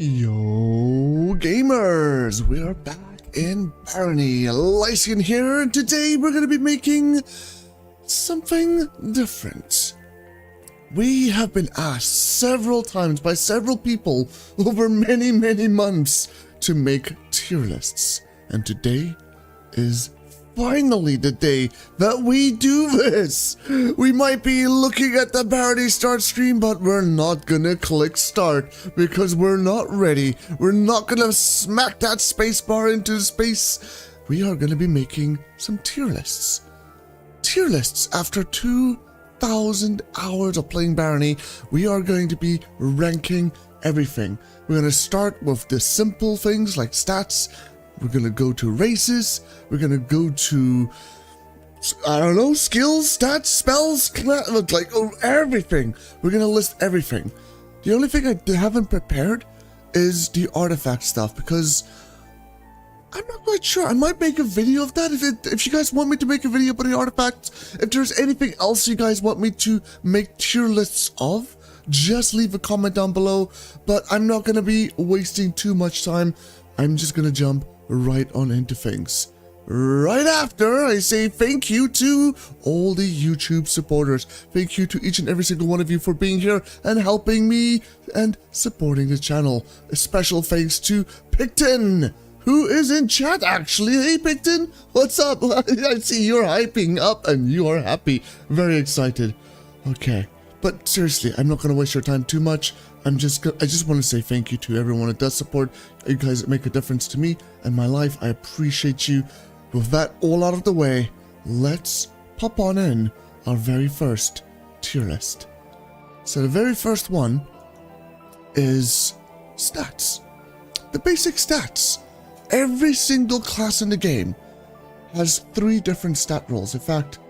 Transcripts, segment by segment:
Yo gamers, we are back in Barony. Lycian here, and today we're going to be making something different. We have been asked several times by several people over many months to make tier lists, and today is finally the day that we do this. We might be looking at the Barony start screen, but we're not gonna click start because we're not ready. We're not gonna smack that space bar into space. We are gonna be making some tier lists. Tier lists after 2,000 hours of playing Barony. We are going to be ranking everything. We're gonna start with the simple things like stats. We're gonna go to races. We're gonna go to, I don't know, skills, stats, spells, like everything. We're gonna list everything. The only thing I haven't prepared is the artifact stuff because I'm not quite sure. I might make a video of that if you guys want me to make a video about the artifacts. If there's anything else you guys want me to make tier lists of, just leave a comment down below. But I'm not gonna be wasting too much time. I'm just gonna jump right on into things. Right after I say thank you to all the YouTube supporters. Thank you to each and every single one of you for being here and helping me and supporting the channel. A special thanks to Picton, who is in chat actually. Hey Picton, what's up? I see you're hyping up and you are happy. Very excited. Okay, but seriously, I'm not gonna waste your time too much. I just want to say thank you to everyone that does support. You guys make a difference to me and my life. I appreciate you. With that all out of the way, let's pop on in our very first tier list. So the very first one is stats. The basic stats. Every single class in the game has 3 different stat rolls. In fact,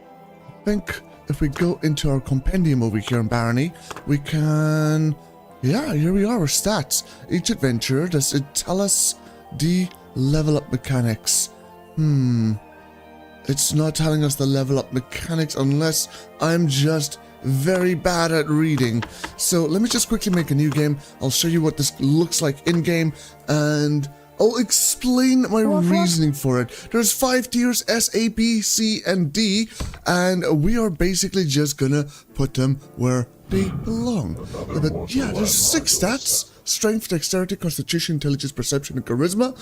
I think if we go into our compendium over here in Barony, we can... Yeah, here we are with stats. Each adventure, does it tell us the level up mechanics? It's not telling us the level up mechanics unless I'm just very bad at reading. So let me just quickly make a new game. I'll show you what this looks like in game and I'll explain my reasoning for it. There's 5 tiers, S, A, B, C, and D, and we are basically just gonna put them where they belong. But yeah, there's 6 stats: strength, dexterity, constitution, intelligence, perception, and charisma.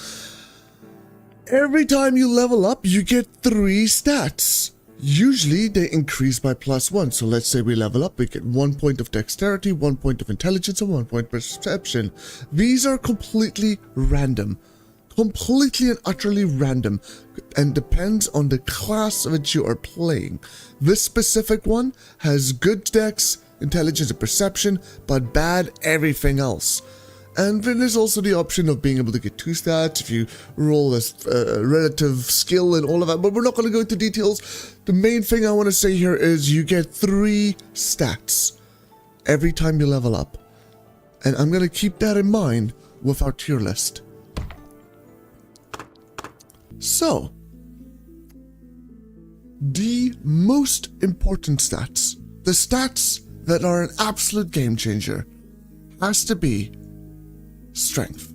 Every time you level up, you get 3 stats. Usually they increase by +1. So let's say we level up, we get 1 point of dexterity, 1 point of intelligence, and 1 point of perception. These are completely random. Completely and utterly random, and depends on the class that you are playing. This specific one has good dex, intelligence, and perception, but bad everything else. And then there's also the option of being able to get 2 stats if you roll a relative skill and all of that, but we're not going to go into details. The main thing I want to say here is you get 3 stats every time you level up. And I'm going to keep that in mind with our tier list. So, the most important stats, the stats that are an absolute game changer, has to be strength.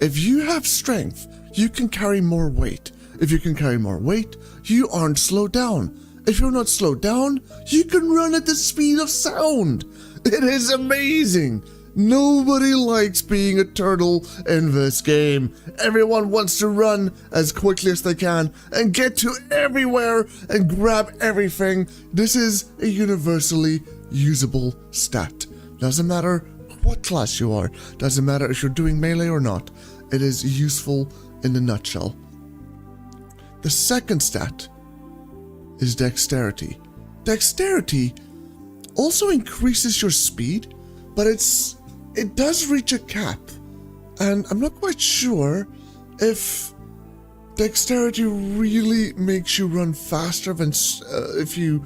If you have strength, you can carry more weight. If you can carry more weight, you aren't slowed down. If you're not slowed down, you can run at the speed of sound. It is amazing. Nobody likes being a turtle in this game. Everyone wants to run as quickly as they can and get to everywhere and grab everything. This is a universally usable stat. Doesn't matter what class you are. Doesn't matter if you're doing melee or not. It is useful in a nutshell. The second stat is dexterity. Dexterity also increases your speed, but it does reach a cap. And I'm not quite sure if dexterity really makes you run faster than if you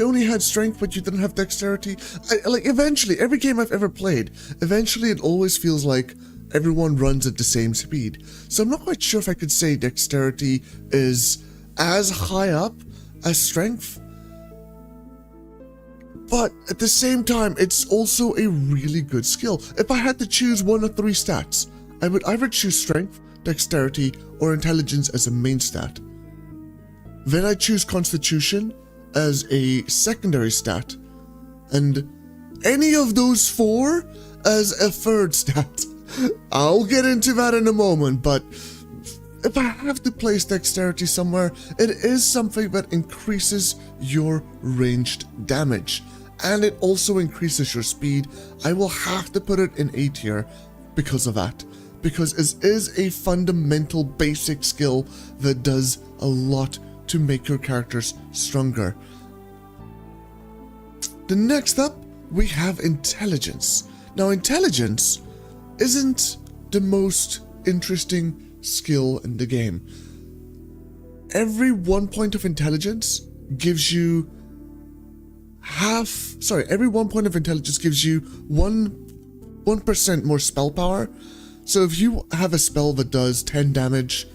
only had strength but you didn't have dexterity. Like eventually, every game I've ever played, eventually it always feels like everyone runs at the same speed. So I'm not quite sure if I could say dexterity is as high up as strength. But at the same time, it's also a really good skill. If I had to choose one of 3 stats, I would either choose strength, dexterity, or intelligence as a main stat. Then I choose constitution as a secondary stat, and any of those 4 as a third stat. I'll get into that in a moment, but if I have to place dexterity somewhere, it is something that increases your ranged damage, and it also increases your speed. I will have to put it in A tier because of that, because it is a fundamental basic skill that does a lot to make your characters stronger. The next up, we have intelligence. Now, intelligence isn't the most interesting skill in the game. Every 1 point of intelligence gives you every 1 point of intelligence gives you 1% more spell power. So if you have a spell that does 10 damage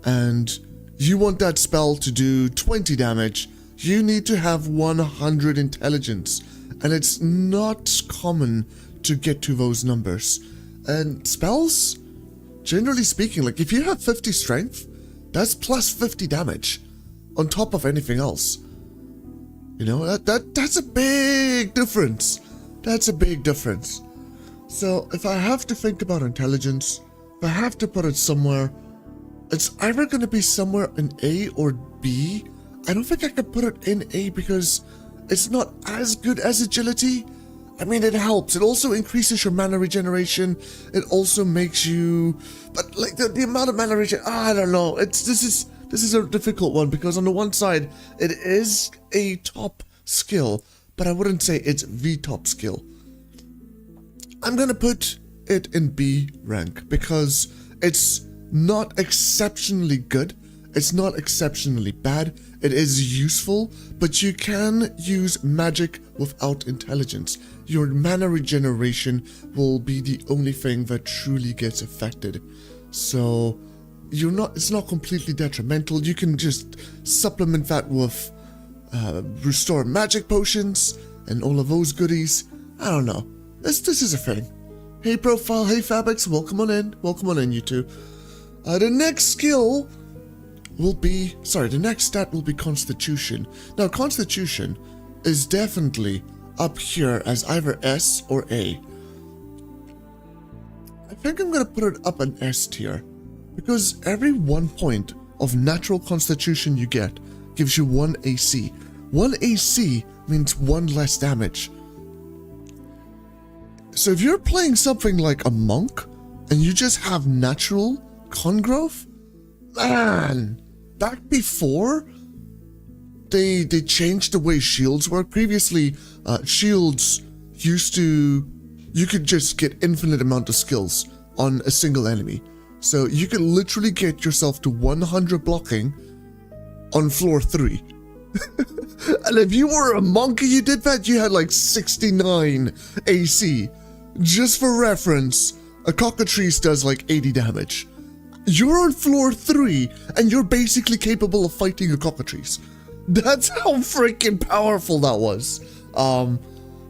and you want that spell to do 20 damage, you need to have 100 intelligence, and it's not common to get to those numbers. And spells, generally speaking, like if you have 50 strength, that's plus 50 damage on top of anything else. You know, that's a big difference. That's a big difference. So if I have to think about intelligence, if I have to put it somewhere, it's either going to be somewhere in A or B. I don't think I can put it in A because it's not as good as agility. I mean, it helps. It also increases your mana regeneration. It also makes you, but like the amount of mana regeneration, I don't know. This is a difficult one because on the one side, it is a top skill, but I wouldn't say it's the top skill. I'm gonna put it in B rank because it's not exceptionally good. It's not exceptionally bad. It is useful, but you can use magic without intelligence. Your mana regeneration will be the only thing that truly gets affected. So it's not completely detrimental. You can just supplement that with restore magic potions and all of those goodies. I don't know. This is a thing. Hey Profile, hey Fabrics, welcome on in. Welcome on in, you two. The next skill will be, the next stat will be Constitution. Now, Constitution is definitely up here as either S or A. I think I'm going to put it up an S tier, because every 1 point of natural Constitution you get gives you 1 AC. 1 AC means 1 less damage. So if you're playing something like a monk, and you just have natural con growth, man, back before they changed the way shields work. Previously, shields you could just get infinite amount of skills on a single enemy. So you could literally get yourself to 100 blocking on floor 3. And if you were a monk and you did that, you had like 69 AC. Just for reference, a cockatrice does like 80 damage. You're on floor 3, and you're basically capable of fighting a cockatrice. That's how freaking powerful that was.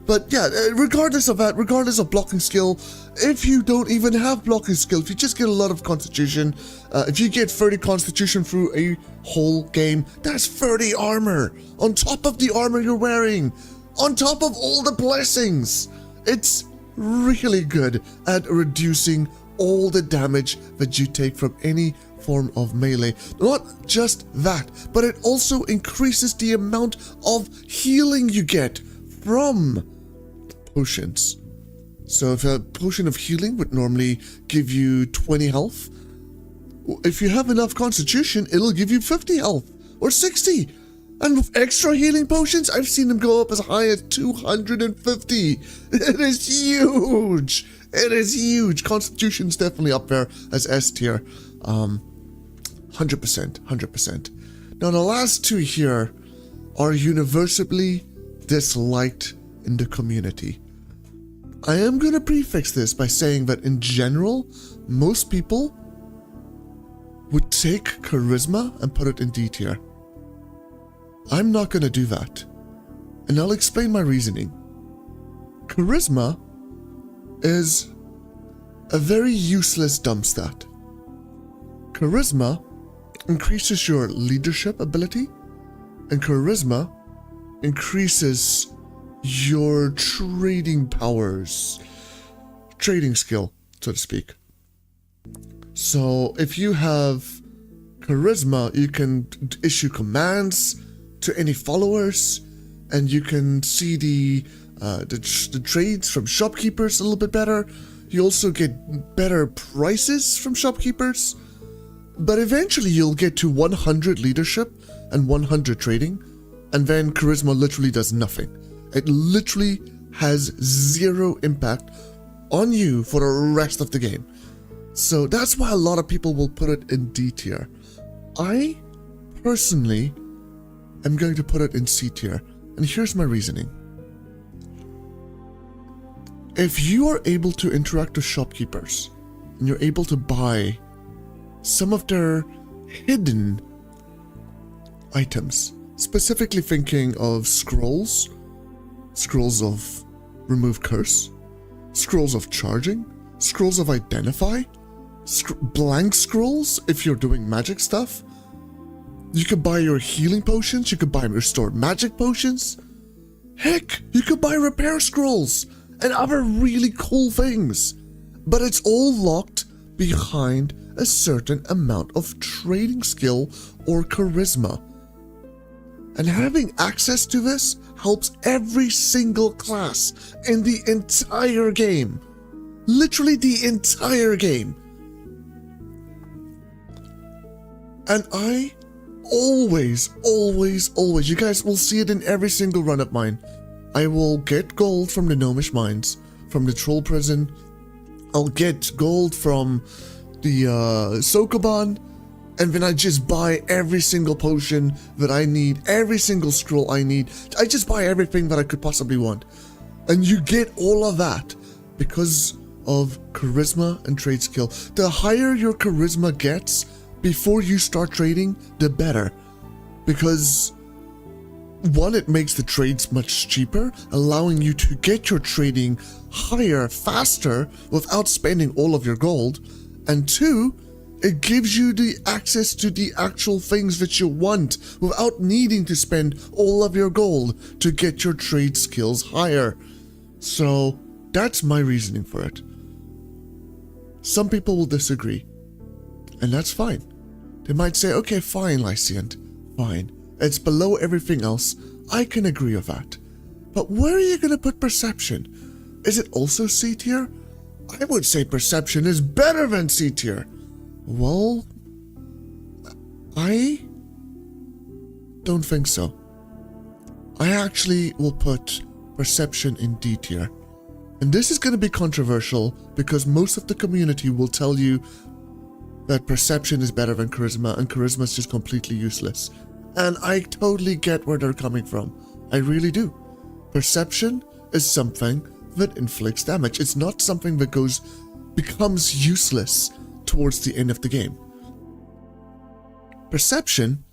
But yeah, regardless of that, regardless of blocking skill, if you don't even have blocking skill, if you just get a lot of constitution, if you get 30 constitution through a whole game, that's 30 armor, on top of the armor you're wearing, on top of all the blessings. It's really good at reducing all the damage that you take from any form of melee. Not just that, but it also increases the amount of healing you get from potions. So if a potion of healing would normally give you 20 health, if you have enough constitution, it'll give you 50 health or 60. And with extra healing potions, I've seen them go up as high as 250. It is huge. It is huge. Constitution's definitely up there as S tier. 100%. Now, the last two here are universally disliked in the community. I am going to prefix this by saying that in general, most people would take charisma and put it in D tier. I'm not going to do that. and I'll explain my reasoning. Charisma is a very useless dump stat. Charisma increases your leadership ability, and charisma increases your trading powers, trading skill, so to speak. So if you have charisma, you can issue commands to any followers, and you can see the trades from shopkeepers a little bit better. You also get better prices from shopkeepers, but eventually you'll get to 100 leadership and 100 trading, and then charisma literally does nothing. It literally has zero impact on you for the rest of the game. So that's why a lot of people will put it in D tier. I personally am going to put it in C tier, and here's my reasoning. If you are able to interact with shopkeepers, and you're able to buy some of their hidden items, specifically thinking of scrolls of remove curse, scrolls of charging, scrolls of identify, blank scrolls if you're doing magic stuff. You could buy your healing potions, you could buy restored magic potions. Heck, you could buy repair scrolls and other really cool things. But it's all locked behind a certain amount of trading skill or charisma. And having access to this helps every single class in the entire game. Literally the entire game. And I always, you guys will see it in every single run of mine. I will get gold from the gnomish mines, from the troll prison. I'll get gold from the Sokoban, and then I just buy every single potion that I need, every single scroll I need. I just buy everything that I could possibly want. And you get all of that because of charisma and trade skill. The higher your charisma gets before you start trading, the better. Because one, it makes the trades much cheaper, allowing you to get your trading higher, faster, without spending all of your gold. And two, it gives you the access to the actual things that you want without needing to spend all of your gold to get your trade skills higher. So that's my reasoning for it. Some people will disagree, and that's fine. They might say, okay, fine, Lyciant, fine. It's below everything else. I can agree with that. But where are you going to put perception? Is it also C tier? I would say perception is better than C tier. Well, I don't think so. I actually will put perception in D tier. And this is going to be controversial because most of the community will tell you that perception is better than charisma and charisma is just completely useless. And I totally get where they're coming from. I really do. Perception is something that inflicts damage. It's not something that becomes useless towards the end of the game. Perception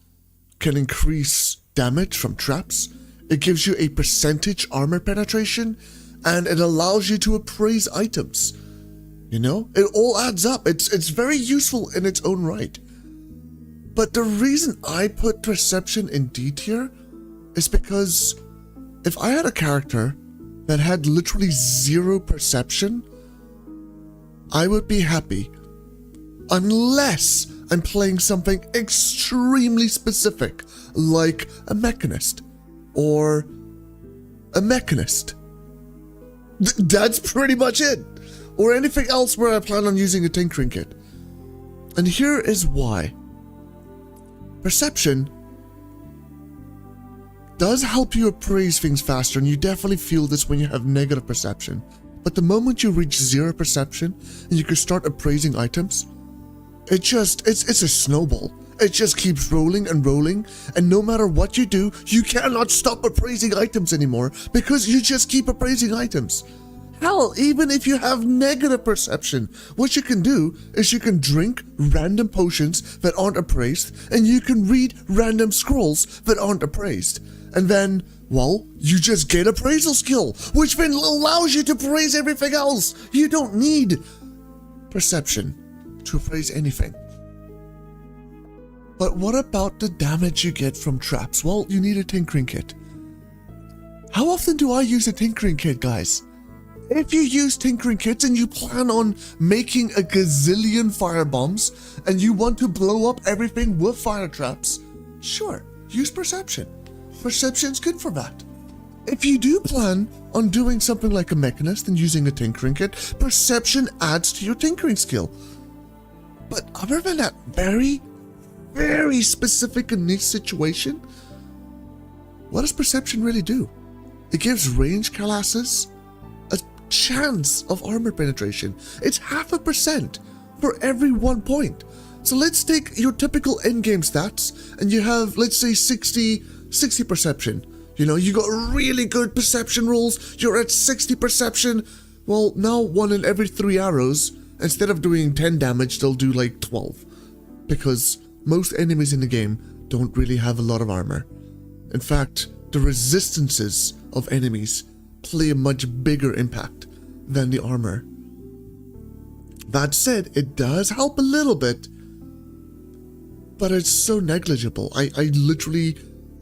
can increase damage from traps. It gives you a percentage armor penetration, and it allows you to appraise items. You know, it all adds up. It's very useful in its own right. But the reason I put perception in D tier is because if I had a character that had literally zero perception, I would be happy. Unless I'm playing something extremely specific, like a mechanist or a mechanist. That's pretty much it. Or anything else where I plan on using a tinkering kit. And here is why. Perception does help you appraise things faster, and you definitely feel this when you have negative perception. But the moment you reach zero perception and you can start appraising items, it's a snowball. It just keeps rolling and rolling, and no matter what you do, you cannot stop appraising items anymore because you just keep appraising items. Hell, even if you have negative perception, what you can do is you can drink random potions that aren't appraised, and you can read random scrolls that aren't appraised. And then, well, you just get appraisal skill, which then allows you to appraise everything else. You don't need perception to appraise anything. But what about the damage you get from traps? Well, you need a tinkering kit. How often do I use a tinkering kit, guys? If you use tinkering kits and you plan on making a gazillion fire bombs and you want to blow up everything with fire traps, sure, use perception. Perception's good for that. If you do plan on doing something like a mechanist and using a tinkering kit, perception adds to your tinkering skill. But other than that very, very specific and niche situation, what does perception really do? It gives ranged classes a chance of armor penetration. It's 0.5% for every 1 point. So let's take your typical endgame stats and you have, let's say, 60 perception. You know, you got really good perception rolls, you're at 60 perception. Well, now 1 in every 3 arrows, instead of doing 10 damage, they'll do like 12. Because most enemies in the game don't really have a lot of armor. In fact, the resistances of enemies play a much bigger impact than the armor. That said, it does help a little bit, but it's so negligible. I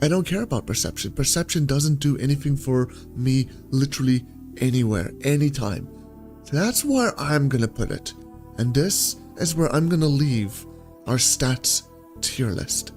don't care about perception. Perception doesn't do anything for me literally anywhere, anytime. So that's where I'm gonna put it. And this is where I'm gonna leave our stats tier list.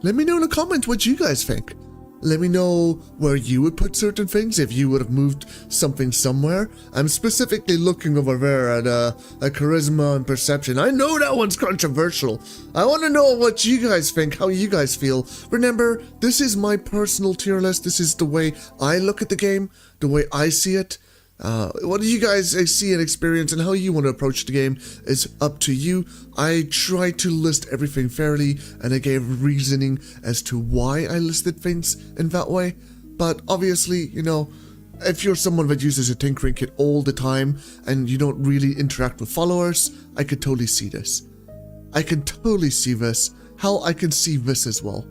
Let me know in the comments what you guys think. Let me know where you would put certain things, if you would have moved something somewhere. I'm specifically looking over there at a charisma and perception. I know that one's controversial. I want to know what you guys think, how you guys feel. Remember, this is my personal tier list. This is the way I look at the game, the way I see it. What do you guys see and experience, and how you want to approach the game is up to you. I try to list everything fairly, and I gave reasoning as to why I listed things in that way. But obviously, you know, if you're someone that uses a tinkering kit all the time and you don't really interact with followers, I could totally see this. I can totally see this. How I can see this as well.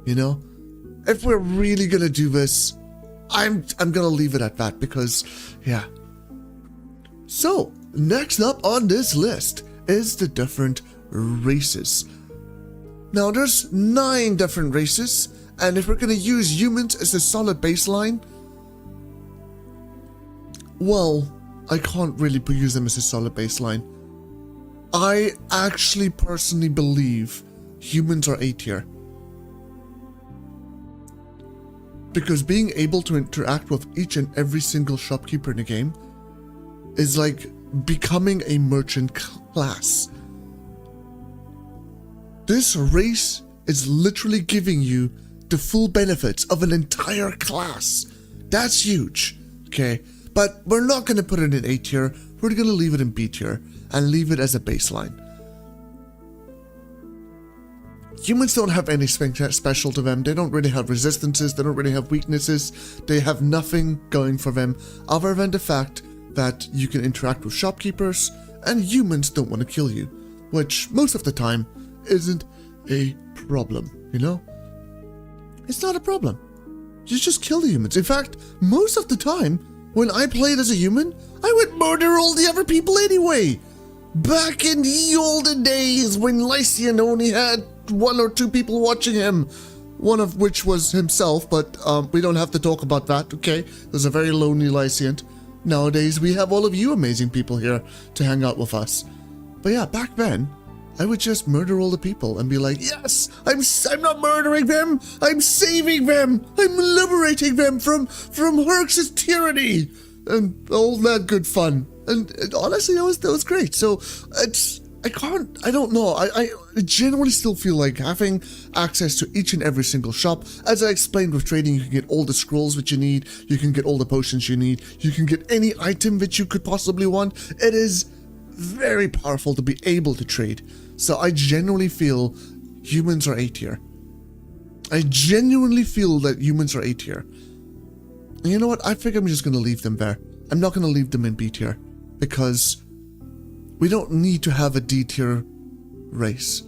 You know, if we're really gonna do this, I'm gonna leave it at that because, yeah. So, next up on this list is the different races. Now, there's 9 different races, and if we're gonna use humans as a solid baseline, well, I can't really use them as a solid baseline. I actually personally believe humans are A tier. Because being able to interact with each and every single shopkeeper in the game is like becoming a merchant class. This race is literally giving you the full benefits of an entire class. That's huge, okay? But we're not going to put it in A tier. We're going to leave it in B tier and leave it as a baseline. Humans don't have anything special to them. They don't really have resistances. They don't really have weaknesses. They have nothing going for them other than the fact that you can interact with shopkeepers and humans don't want to kill you, which most of the time isn't a problem, you know? It's not a problem. You just kill the humans. In fact, most of the time, when I played as a human, I would murder all the other people anyway. Back in the olden days when Lycian only had 1 or 2 people watching him, one of which was himself, but we don't have to talk about that, okay? There's a very lonely Lycian. Nowadays, we have all of you amazing people here to hang out with us. But yeah, back then, I would just murder all the people and be like, yes, I'm not murdering them, I'm saving them, I'm liberating them from Herx's tyranny, and all that good fun. And honestly, that was great. So I don't know. I generally still feel like having access to each and every single shop. As I explained with trading, you can get all the scrolls that you need. You can get all the potions you need. You can get any item that you could possibly want. It is very powerful to be able to trade. So I genuinely feel humans are A tier. I genuinely feel that humans are A tier. And you know what? I think I'm just going to leave them there. I'm not going to leave them in B tier. Because we don't need to have a D tier race.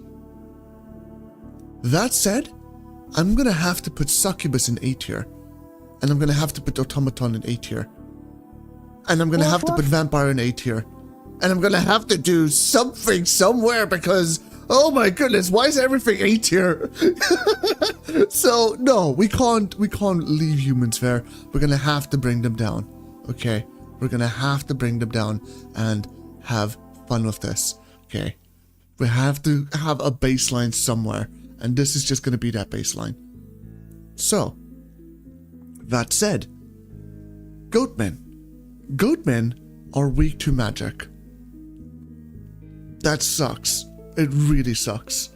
That said, I'm gonna have to put Succubus in A tier. And I'm gonna have to put Automaton in A tier. And I'm gonna have to put Vampire in A tier. And I'm gonna have to do something somewhere because, oh my goodness, why is everything A tier? So no, we can't leave humans there. We're gonna have to bring them down. Okay? We're gonna have to bring them down and have fun with this. Okay? We have to have a baseline somewhere. And this is just gonna be that baseline. So, that said, Goatmen. Goatmen are weak to magic. That sucks. It really sucks.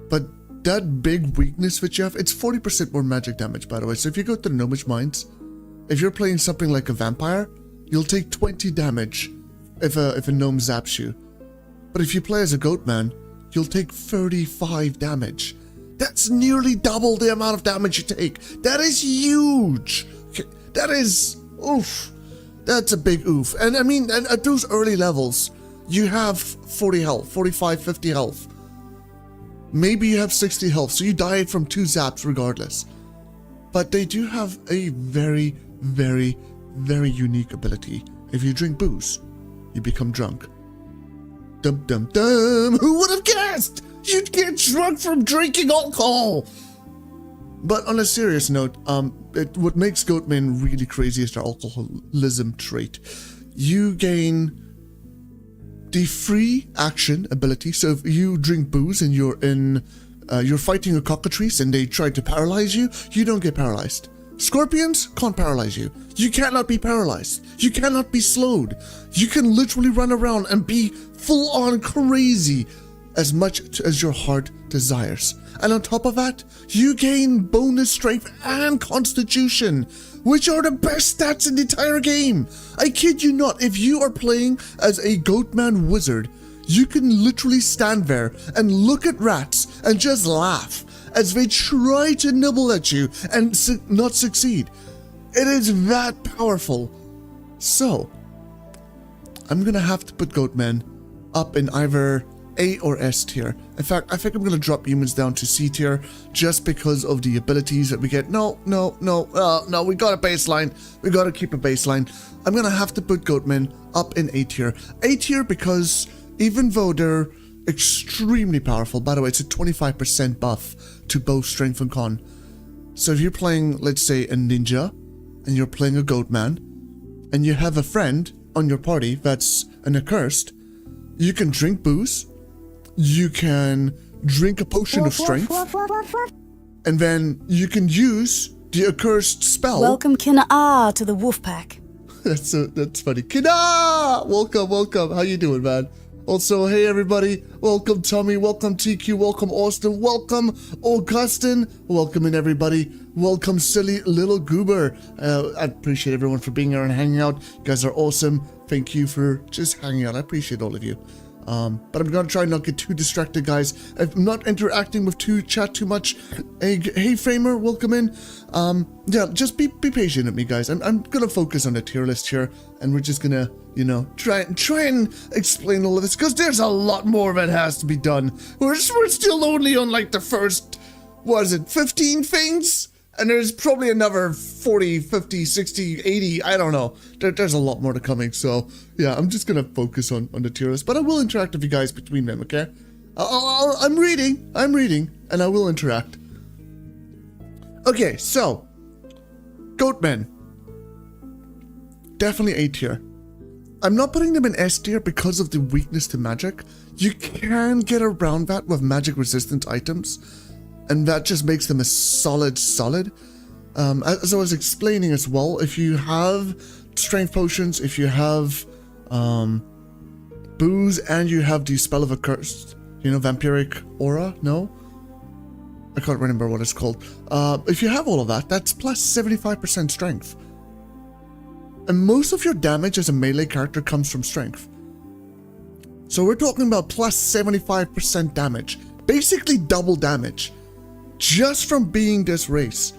But that big weakness which you have, it's 40% more magic damage, by the way. So if you go to the Gnomish Mines, if you're playing something like a vampire, you'll take 20 damage if a gnome zaps you. But if you play as a goatman, you'll take 35 damage. That's nearly double the amount of damage you take. That is huge. That is, oof. That's a big oof. And I mean, at those early levels, you have 40 health, 45, 50 health. Maybe you have 60 health, so you die from 2 zaps regardless. But they do have a very, very, very unique ability. If you drink booze, you become drunk. Dum dum dum! Who would have guessed? You'd get drunk from drinking alcohol! But on a serious note, what makes Goatmen really crazy is their alcoholism trait. You gain the free action ability. So if you drink booze and you're fighting a cockatrice and they try to paralyze you, you don't get paralyzed. Scorpions can't paralyze you. You cannot be paralyzed. You cannot be slowed. You can literally run around and be full on crazy as much as your heart desires. And on top of that, you gain bonus strength and constitution, which are the best stats in the entire game. I kid you not, if you are playing as a Goatman wizard, you can literally stand there and look at rats and just laugh as they try to nibble at you and not succeed. It is that powerful. So, I'm gonna have to put Goatmen up in either A or S tier. In fact, I think I'm gonna drop humans down to C tier just because of the abilities that we get. No, we got a baseline. We gotta keep a baseline. I'm gonna have to put Goatmen up in A tier. A tier because even though they're extremely powerful, by the way, it's a 25% buff to both strength and con. So if you're playing, let's say, a ninja, and you're playing a Goatman, and you have a friend on your party that's an accursed, you can drink booze, you can drink a potion of strength, and then you can use the accursed spell. Welcome Kina to the wolf pack. That's funny. Kina! Welcome. How you doing, man? Also, hey everybody, welcome Tommy, welcome TQ, welcome Austin, welcome Augustin, welcome in everybody, welcome silly little goober. I appreciate everyone for being here and hanging out. You guys are awesome. Thank you for just hanging out. I appreciate all of you. But I'm gonna try not get too distracted, guys. I'm not interacting with chat too much. Hey Framer, welcome in. Yeah, just be patient with me, guys. I'm gonna focus on the tier list here, and we're just gonna, you know, try and explain all of this, because there's a lot more that has to be done. We're still only on like the first, 15 things? And there's probably another 40, 50, 60, 80, I don't know. There's a lot more to coming, so yeah, I'm just gonna focus on the tier list, but I will interact with you guys between them, okay? I'm reading, and I will interact. Okay, so, Goatmen. Definitely A tier. I'm not putting them in S tier because of the weakness to magic. You can get around that with magic resistant items, and that just makes them a solid. As I was explaining as well, if you have strength potions, if you have booze, and you have the spell of accursed, you know, vampiric aura, no? I can't remember what it's called. If you have all of that, that's plus 75% strength. And most of your damage as a melee character comes from strength. So we're talking about plus 75% damage. Basically double damage. Just from being this race.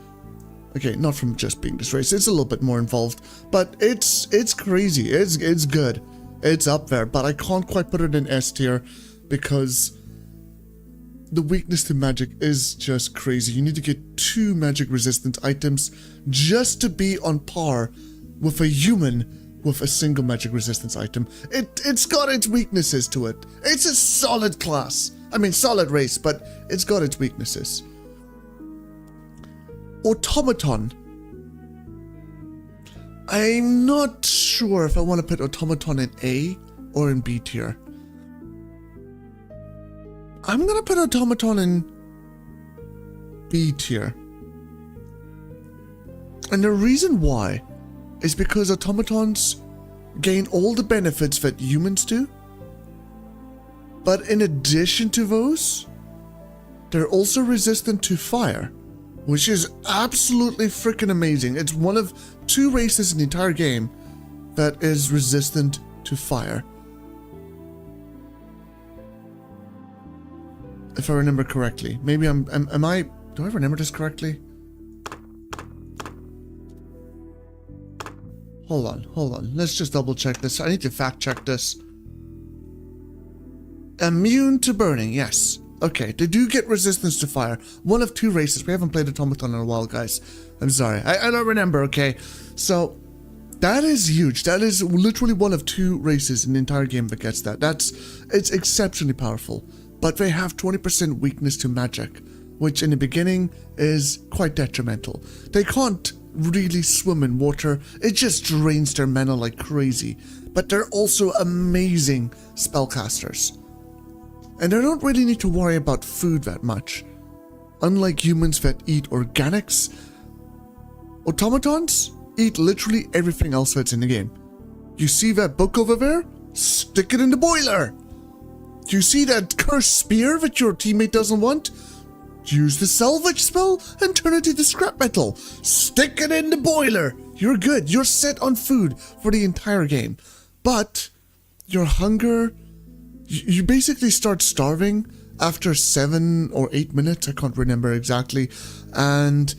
Okay, not from just being this race. It's a little bit more involved. But it's crazy. It's good. It's up there. But I can't quite put it in S tier because the weakness to magic is just crazy. You need to get 2 magic resistant items just to be on par with a human with a single magic resistance item. It's got its weaknesses to it. It's a solid class. I mean, solid race, but it's got its weaknesses. Automaton. I'm not sure if I want to put Automaton in A or in B tier. I'm gonna put Automaton in B tier. And the reason why is because automatons gain all the benefits that humans do. But in addition to those, they're also resistant to fire, which is absolutely freaking amazing. It's one of 2 races in the entire game that is resistant to fire. If I remember correctly. Maybe do I remember this correctly? Hold on. Let's just double check this. I need to fact check this. Immune to burning, yes. Okay, they do get resistance to fire. One of 2 races. We haven't played Automaton in a while, guys. I'm sorry. I don't remember, okay? So, that is huge. That is literally one of 2 races in the entire game that gets that. It's exceptionally powerful. But they have 20% weakness to magic, which in the beginning is quite detrimental. They can't really swim in water. It just drains their mana like crazy. But they're also amazing spellcasters. And they don't really need to worry about food that much. Unlike humans that eat organics, automatons eat literally everything else that's in the game. You see that book over there? Stick it in the boiler! You see that cursed spear that your teammate doesn't want? Use the salvage spell and turn it into scrap metal. Stick it in the boiler. You're good. You're set on food for the entire game. But your hunger, you basically start starving after 7 or 8 minutes. I can't remember exactly. And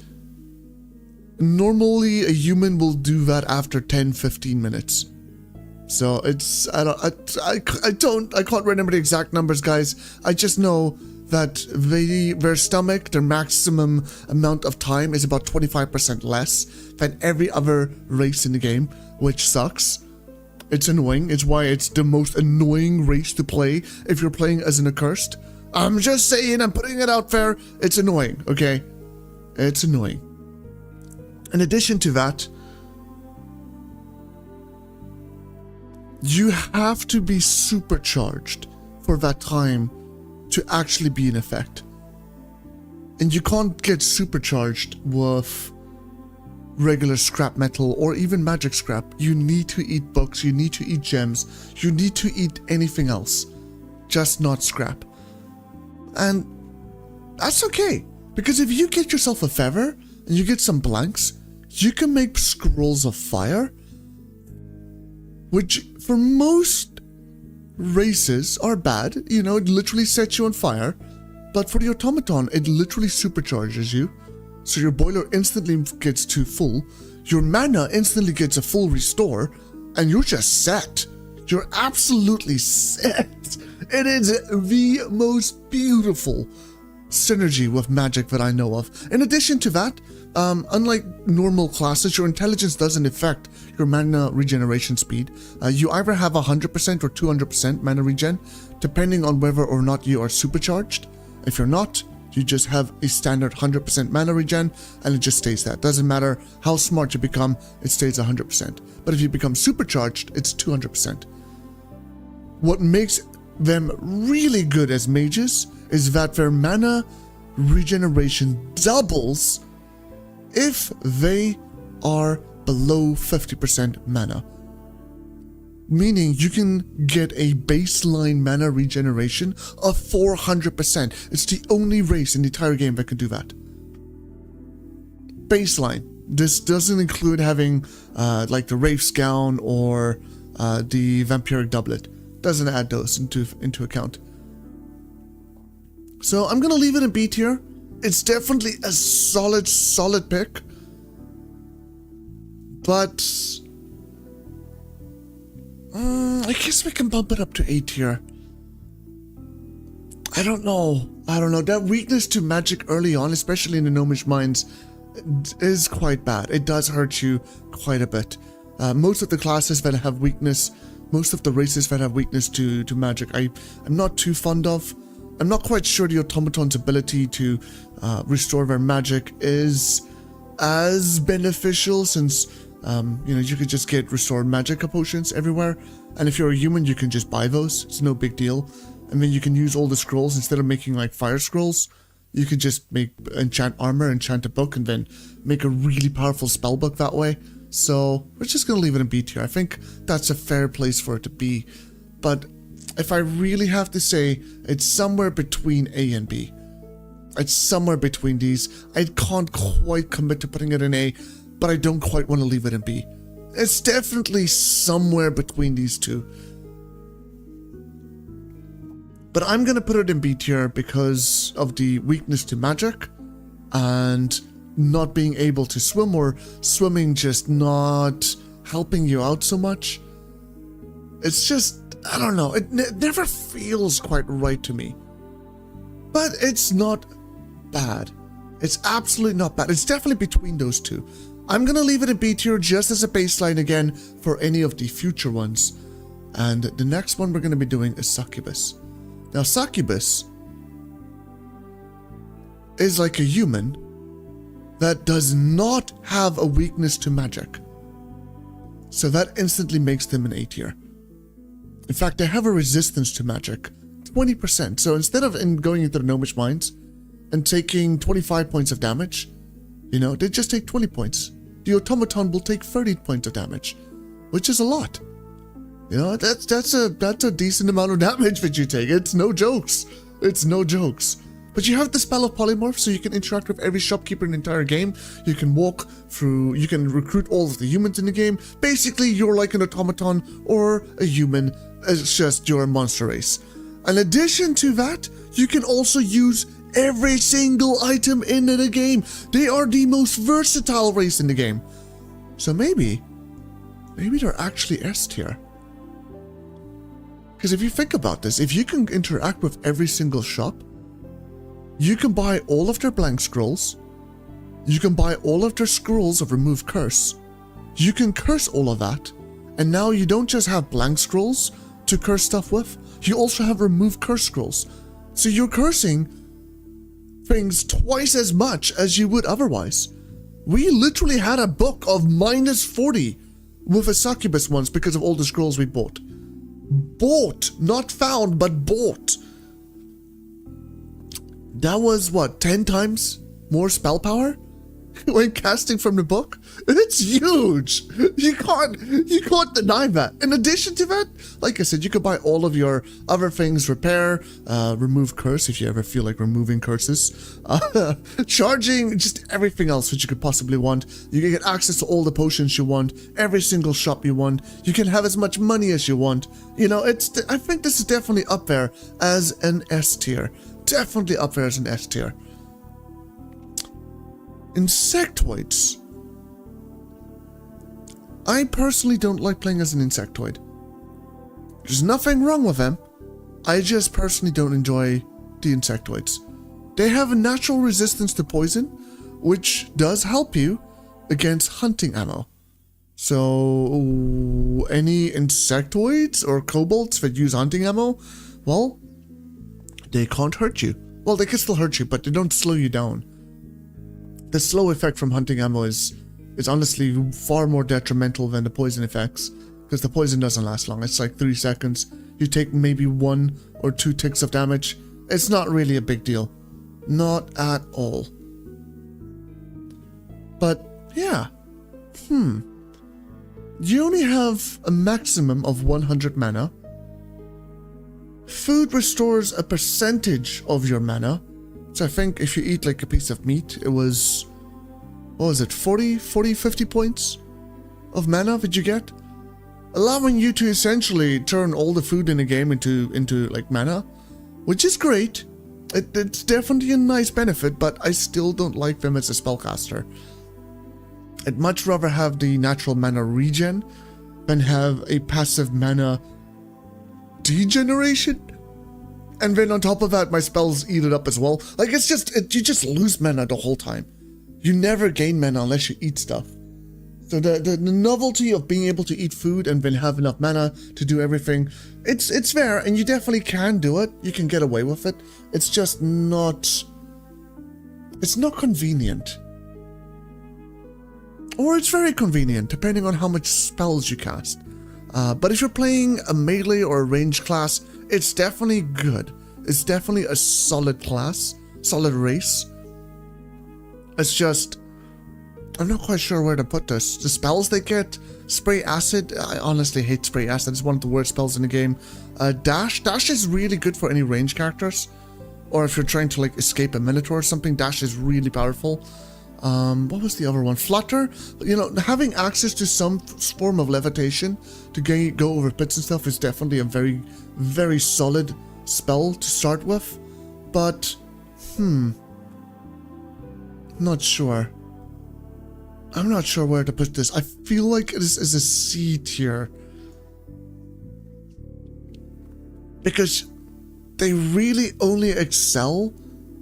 normally a human will do that after 10-15 minutes. So it's, I can't remember the exact numbers, guys. I just know that their stomach, their maximum amount of time is about 25% less than every other race in the game, which sucks. It's annoying. It's why it's the most annoying race to play if you're playing as an accursed. I'm just saying, I'm putting it out there. It's annoying, okay? It's annoying. In addition to that, you have to be supercharged for that time to actually be in effect. And you can't get supercharged with regular scrap metal or even magic scrap. You need to eat books, you need to eat gems, you need to eat anything else, just not scrap. And that's okay, because if you get yourself a feather and you get some blanks, you can make scrolls of fire, which for most races are bad. You know, it literally sets you on fire. But for the automaton, it literally supercharges you. So your boiler instantly gets to full. Your mana instantly gets a full restore. And you're just set. You're absolutely set. It is the most beautiful synergy with magic that I know of. In addition to that, unlike normal classes, your intelligence doesn't affect your mana regeneration speed. You either have 100% or 200% mana regen, depending on whether or not you are supercharged. If you're not, you just have a standard 100% mana regen, and it just stays that. Doesn't matter how smart you become, it stays 100%. But if you become supercharged, it's 200%. What makes them really good as mages is that their mana regeneration doubles if they are below 50% mana. Meaning you can get a baseline mana regeneration of 400%. It's the only race in the entire game that can do that. Baseline. This doesn't include having like the Wraith's Gown or the Vampiric Doublet. Doesn't add those into account. So I'm gonna leave it in B tier. It's definitely a solid pick. But I guess we can bump it up to A tier. I don't know. That weakness to magic early on, especially in the gnomish mines, is quite bad. It does hurt you quite a bit. Most of the classes that have weakness, most of the races that have weakness to magic, I'm not too fond of. I'm not quite sure the automaton's ability to restore their magic is as beneficial, since you could just get restored magic potions everywhere, and if you're a human you can just buy those. It's no big deal. And then you can use all the scrolls. Instead of making like fire scrolls, you can just enchant armor, enchant a book, and then make a really powerful spell book that way. So we're just gonna leave it in B tier. I think that's a fair place for it to be. But if I really have to say, it's somewhere between A and B. It's somewhere between these. I can't quite commit to putting it in A, but I don't quite want to leave it in B. It's definitely somewhere between these two. But I'm going to put it in B tier because of the weakness to magic and not being able to swim, or swimming just not helping you out so much. It's just, I don't know, it never feels quite right to me. But it's not bad. It's absolutely not bad. It's definitely between those two. I'm going to leave it in B tier just as a baseline again for any of the future ones. And the next one we're going to be doing is Succubus. Now, Succubus is like a human that does not have a weakness to magic. So that instantly makes them an A tier. In fact, they have a resistance to magic, 20%. So instead of going into the gnomish mines and taking 25 points of damage, they just take 20 points. The automaton will take 30 points of damage, which is a lot. That's a decent amount of damage that you take. It's no jokes. It's no jokes. But you have the spell of polymorph, so you can interact with every shopkeeper in the entire game. You can walk through, you can recruit all of the humans in the game. Basically, you're like an automaton or a human. It's just you're a monster race. In addition to that, you can also use every single item in the game. They are the most versatile race in the game. So maybe they're actually S tier. Because if you think about this, if you can interact with every single shop, you can buy all of their blank scrolls, you can buy all of their scrolls of remove curse, you can curse all of that, and now you don't just have blank scrolls to curse stuff with, you also have remove curse scrolls. So you're cursing things twice as much as you would otherwise. We literally had a book of -40 with a succubus once because of all the scrolls we bought. Bought, not found, but bought. That was what, 10 times more spell power when casting from the book? It's huge. You can't deny that. In addition to that, like I said, you could buy all of your other things, repair, remove curse if you ever feel like removing curses, charging, just everything else that you could possibly want. You can get access to all the potions you want, every single shop you want. You can have as much money as you want. I think this is definitely up there as an S tier. Definitely up there as an S tier. Insectoids. I personally don't like playing as an insectoid. There's nothing wrong with them. I just personally don't enjoy the insectoids. They have a natural resistance to poison, which does help you against hunting ammo. So, any insectoids or kobolds that use hunting ammo, well, they can't hurt you. Well, they can still hurt you, but they don't slow you down. The slow effect from hunting ammo is honestly far more detrimental than the poison effects, because the poison doesn't last long. It's like 3 seconds. You take maybe 1 or 2 ticks of damage. It's not really a big deal. Not at all. But, yeah. You only have a maximum of 100 mana. Food restores a percentage of your mana. So I think if you eat like a piece of meat, it was, what was it, 40, 50 points of mana that you get? Allowing you to essentially turn all the food in the game into like mana, which is great. It's definitely a nice benefit, but I still don't like them as a spellcaster. I'd much rather have the natural mana regen than have a passive mana degeneration. And then on top of that, my spells eat it up as well. Like, you just lose mana the whole time. You never gain mana unless you eat stuff. So the novelty of being able to eat food and then have enough mana to do everything, it's there, and you definitely can do it. You can get away with it. It's just not... It's not convenient. Or it's very convenient, depending on how much spells you cast. But if you're playing a melee or a ranged class, it's definitely good. It's definitely a solid class, solid race. It's just, I'm not quite sure where to put this. The spells they get, Spray Acid, I honestly hate Spray Acid. It's one of the worst spells in the game. Dash is really good for any ranged characters. Or if you're trying to like escape a minotaur or something, Dash is really powerful. What was the other one? Flutter. You know, having access to some form of levitation to go over pits and stuff is definitely a very, very solid spell to start with. But, not sure. I'm not sure where to put this. I feel like this is a C tier. Because they really only excel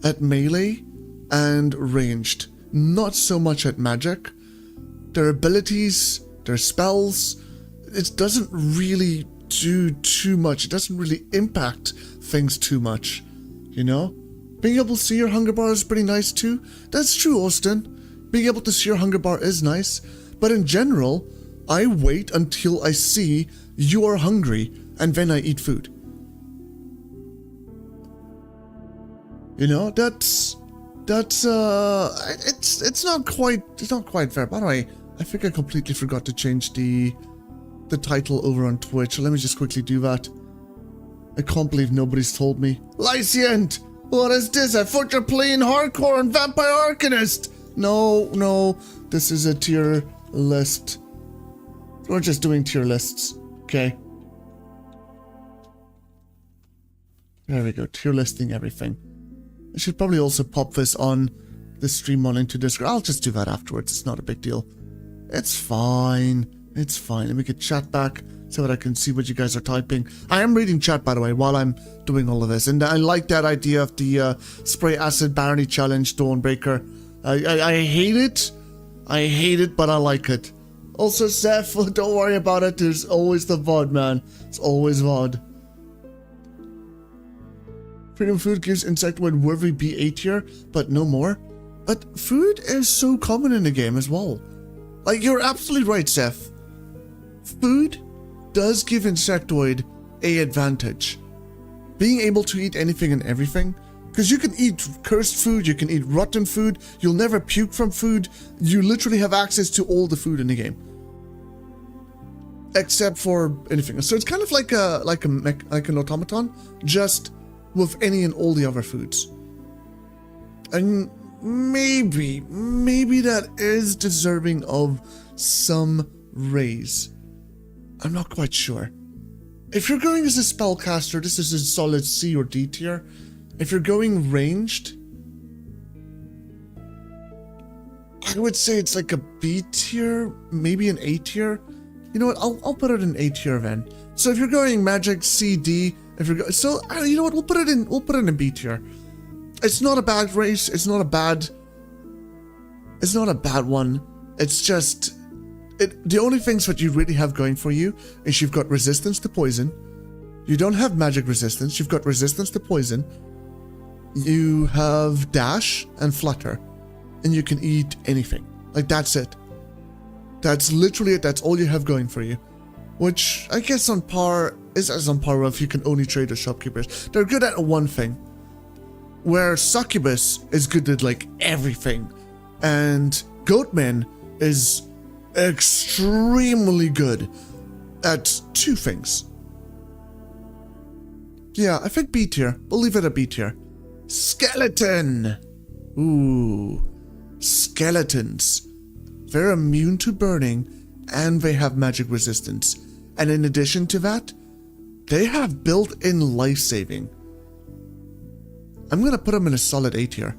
at melee and ranged. Not so much at magic. Their abilities, their spells, it doesn't really do too much. It doesn't really impact things too much, you know? Being able to see your hunger bar is pretty nice too. That's true, Austin. Being able to see your hunger bar is nice. But in general, I wait until I see you are hungry and then I eat food. You know, it's not quite fair. By the way, I think I completely forgot to change the title over on Twitch. So let me just quickly do that. I can't believe nobody's told me. Lyciant! What is this? I thought you're playing hardcore on Vampire Arcanist! No, this is a tier list. We're just doing tier lists, okay? There we go, tier listing everything. I should probably also pop this on the stream on into Discord. I'll just do that afterwards. It's not a big deal. It's fine. It's fine. Let me get chat back so that I can see what you guys are typing. I am reading chat, by the way, while I'm doing all of this. And I like that idea of the Spray Acid Barony Challenge, Dawnbreaker. I hate it. I hate it, but I like it. Also, Seth, don't worry about it. There's always the VOD, man. It's always VOD. Freedom Food gives Insectoid worthy be A tier, but no more. But food is so common in the game as well. Like, you're absolutely right, Seth. Food does give Insectoid a advantage. Being able to eat anything and everything. Because you can eat cursed food, you can eat rotten food, you'll never puke from food. You literally have access to all the food in the game. Except for anything. So it's kind of like an automaton, just with any and all the other foods. And maybe that is deserving of some raise. I'm not quite sure. If you're going as a spellcaster, this is a solid C or D tier. If you're going ranged, I would say it's like a B tier, maybe an A tier. You know what? I'll put it in A tier then. So if you're going magic, C, D. If you're you know what? We'll put it in B tier. It's not a bad race. It's not a bad one. It's just the only things that you really have going for you is you've got resistance to poison. You don't have magic resistance. You've got resistance to poison. You have dash and flutter, and you can eat anything. Like, that's it. That's literally it. That's all you have going for you. Which I guess is on par with you can only trade with shopkeepers. They're good at one thing, where Succubus is good at like everything, and Goatman is extremely good at two things. Yeah, I think B tier. We'll leave it at B tier. Skeleton! Ooh. Skeletons. They're immune to burning, and they have magic resistance. And in addition to that, they have built-in life saving. I'm gonna put them in a solid A tier.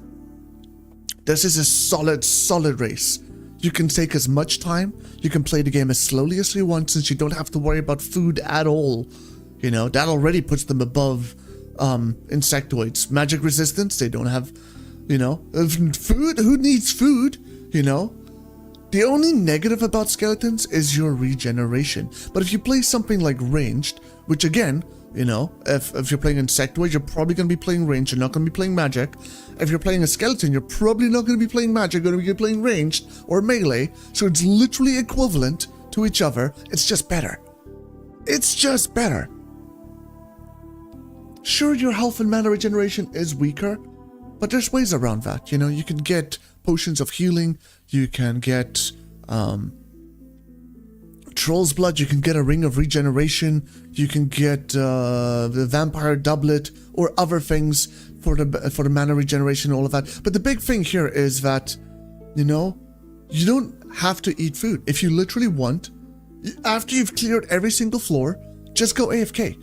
This is a solid race. You can take as much time, you can play the game as slowly as you want since you don't have to worry about food at all. You know, that already puts them above insectoids. Magic resistance, they don't have, you know, food. Who needs food, you know? The only negative about skeletons is your regeneration. But if you play something like ranged, which again, you know, if you're playing insectoid, you're probably going to be playing ranged, you're not going to be playing magic. If you're playing a skeleton, you're probably not going to be playing magic, you're going to be playing ranged or melee. So it's literally equivalent to each other. It's just better. It's just better. Sure, your health and mana regeneration is weaker, but there's ways around that. You know, you can get potions of healing, you can get Troll's Blood, you can get a Ring of Regeneration, you can get the Vampire Doublet, or other things for the mana regeneration, all of that. But the big thing here is that, you know, you don't have to eat food. If you literally want, after you've cleared every single floor, just go AFK.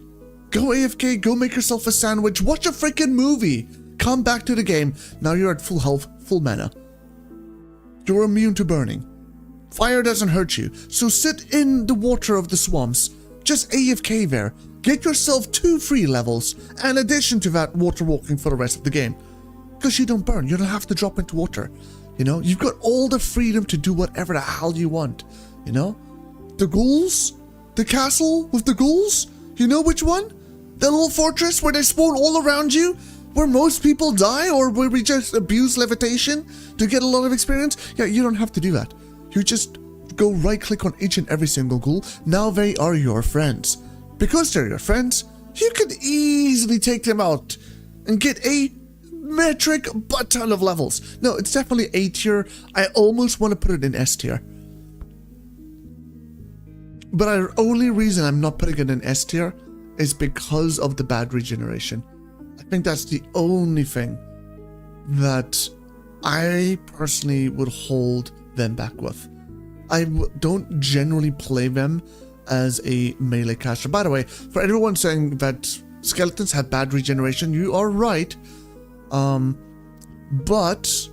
Go AFK, go make yourself a sandwich, watch a freaking movie, come back to the game. Now you're at full health, full mana. You're immune to burning. Fire doesn't hurt you, so sit in the water of the swamps. Just AFK there. Get yourself 2 free levels, in addition to that, water walking for the rest of the game. Because you don't burn, you don't have to drop into water. You know, you've got all the freedom to do whatever the hell you want. You know? The ghouls? The castle with the ghouls? You know which one? The little fortress where they spawn all around you? Where most people die, or where we just abuse levitation to get a lot of experience? Yeah, you don't have to do that. You just go right click on each and every single ghoul. Now they are your friends. Because they're your friends, you can easily take them out and get a metric butt ton of levels. No, it's definitely A tier. I almost want to put it in S tier. But the only reason I'm not putting it in S tier is because of the bad regeneration. I think that's the only thing that I personally would hold them back with. I don't generally play them as a melee caster. By the way, for everyone saying that skeletons have bad regeneration, you are right. But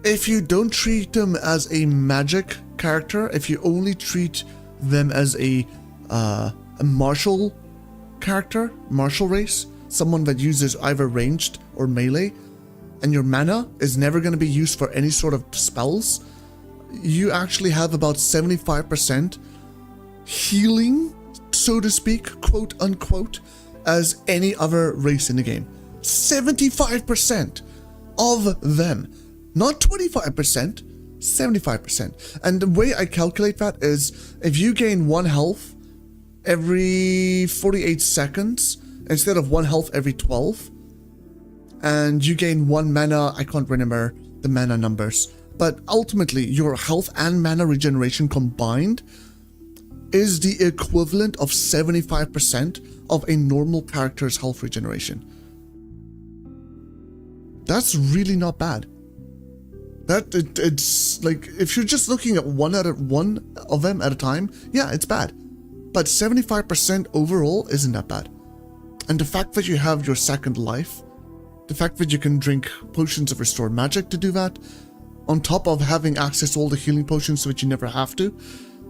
if you don't treat them as a magic character, if you only treat them as a martial character, martial race, someone that uses either ranged or melee, and your mana is never going to be used for any sort of spells, you actually have about 75% healing, so to speak, quote unquote, as any other race in the game. 75% of them. Not 25%, 75%. And the way I calculate that is if you gain 1 health every 48 seconds instead of 1 health every 12, and you gain 1 mana, I can't remember the mana numbers, but ultimately your health and mana regeneration combined is the equivalent of 75% of a normal character's health regeneration. That's really not bad. It's like, if you're just looking at one of them at a time, yeah, it's bad. But 75% overall isn't that bad. And the fact that you have your second life, the fact that you can drink potions of restored magic to do that, on top of having access to all the healing potions so that you never have to,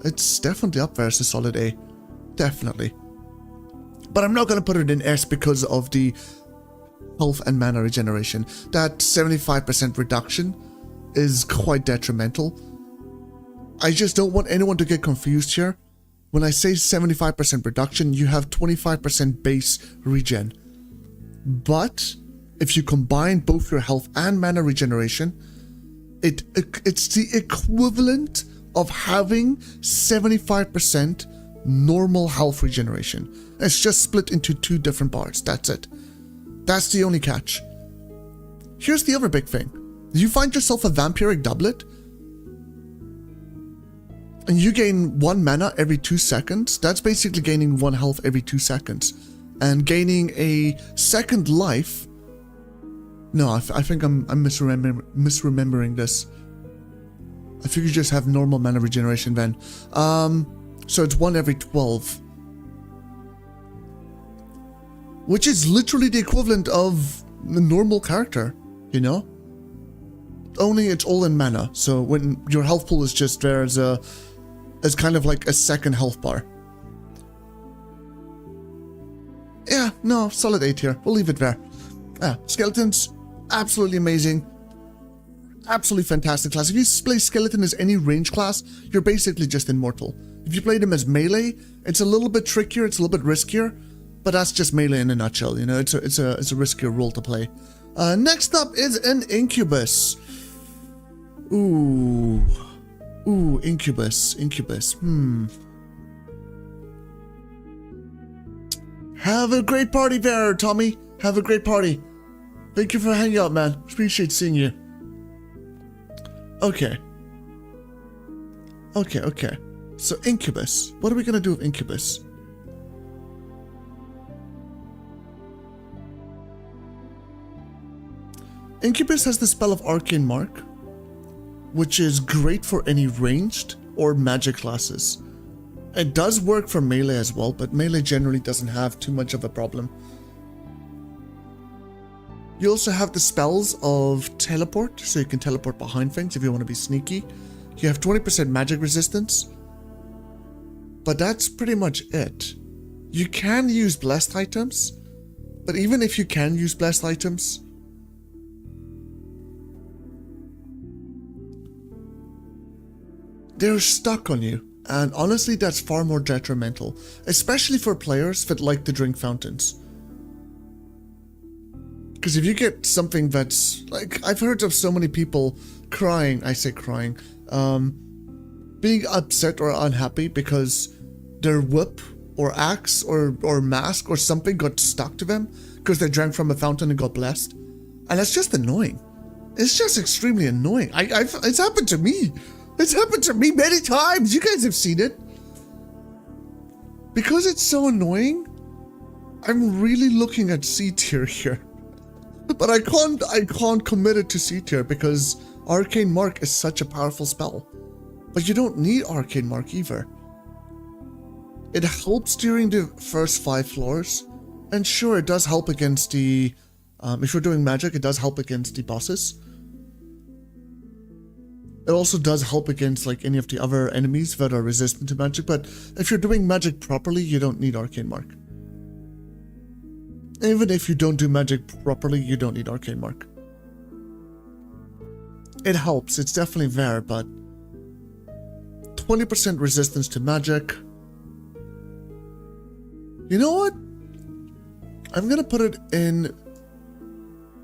it's definitely up there as a solid A. Definitely. But I'm not going to put it in S because of the health and mana regeneration. That 75% reduction is quite detrimental. I just don't want anyone to get confused here. When I say 75% reduction, you have 25% base regen. But if you combine both your health and mana regeneration, it's the equivalent of having 75% normal health regeneration. It's just split into 2 different bars. That's it. That's the only catch. Here's the other big thing. You find yourself a vampiric doublet, and you gain 1 mana every 2 seconds. That's basically gaining 1 health every 2 seconds. And gaining a second life. No, I think I'm misremembering this. I think you just have normal mana regeneration then. So it's 1 every 12. Which is literally the equivalent of the normal character, you know? Only it's all in mana, so when your health pool is just there as kind of like a second health bar. Yeah, no, solid 8 here. We'll leave it there. Skeletons, absolutely amazing. Absolutely fantastic class. If you play skeleton as any range class, you're basically just immortal. If you play them as melee, it's a little bit trickier, it's a little bit riskier, but that's just melee in a nutshell, you know, it's a riskier role to play. Next up is an incubus. Ooh, incubus. Have a great party there, Tommy. Have a great party. Thank you for hanging out, man. Appreciate seeing you. Okay. So incubus. What are we gonna do with incubus? Incubus has the spell of Arcane Mark, which is great for any ranged or magic classes. It does work for melee as well, but melee generally doesn't have too much of a problem. You also have the spells of teleport, so you can teleport behind things if you want to be sneaky. You have 20% magic resistance, but that's pretty much it. You can use blessed items, but even if you can use blessed items, they're stuck on you, and honestly that's far more detrimental, especially for players that like to drink fountains. Because if you get something that's, like, I've heard of so many people crying, being upset or unhappy because their whip or axe or mask or something got stuck to them because they drank from a fountain and got blessed. And that's just annoying. It's just extremely annoying. It's happened to me. It's happened to me many times. You guys have seen it. Because it's so annoying, I'm really looking at C tier here. But I can't commit it to C tier because Arcane Mark is such a powerful spell. But you don't need Arcane Mark either. It helps during the first 5 floors. And sure, it does help against the... if you're doing magic, it does help against the bosses. It also does help against like any of the other enemies that are resistant to magic. But if you're doing magic properly, you don't need Arcane Mark. Even if you don't do magic properly, you don't need Arcane Mark. It helps, it's definitely there, but 20% resistance to magic. You know what? I'm gonna put it in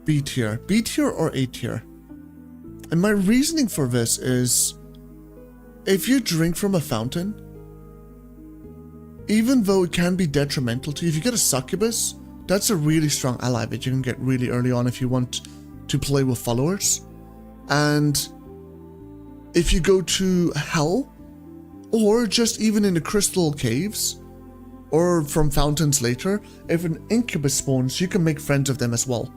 B tier. B tier or A tier. And my reasoning for this is, if you drink from a fountain, even though it can be detrimental to you, if you get a succubus, that's a really strong ally that you can get really early on if you want to play with followers. And if you go to hell, or just even in the crystal caves, or from fountains later, if an incubus spawns, you can make friends of them as well.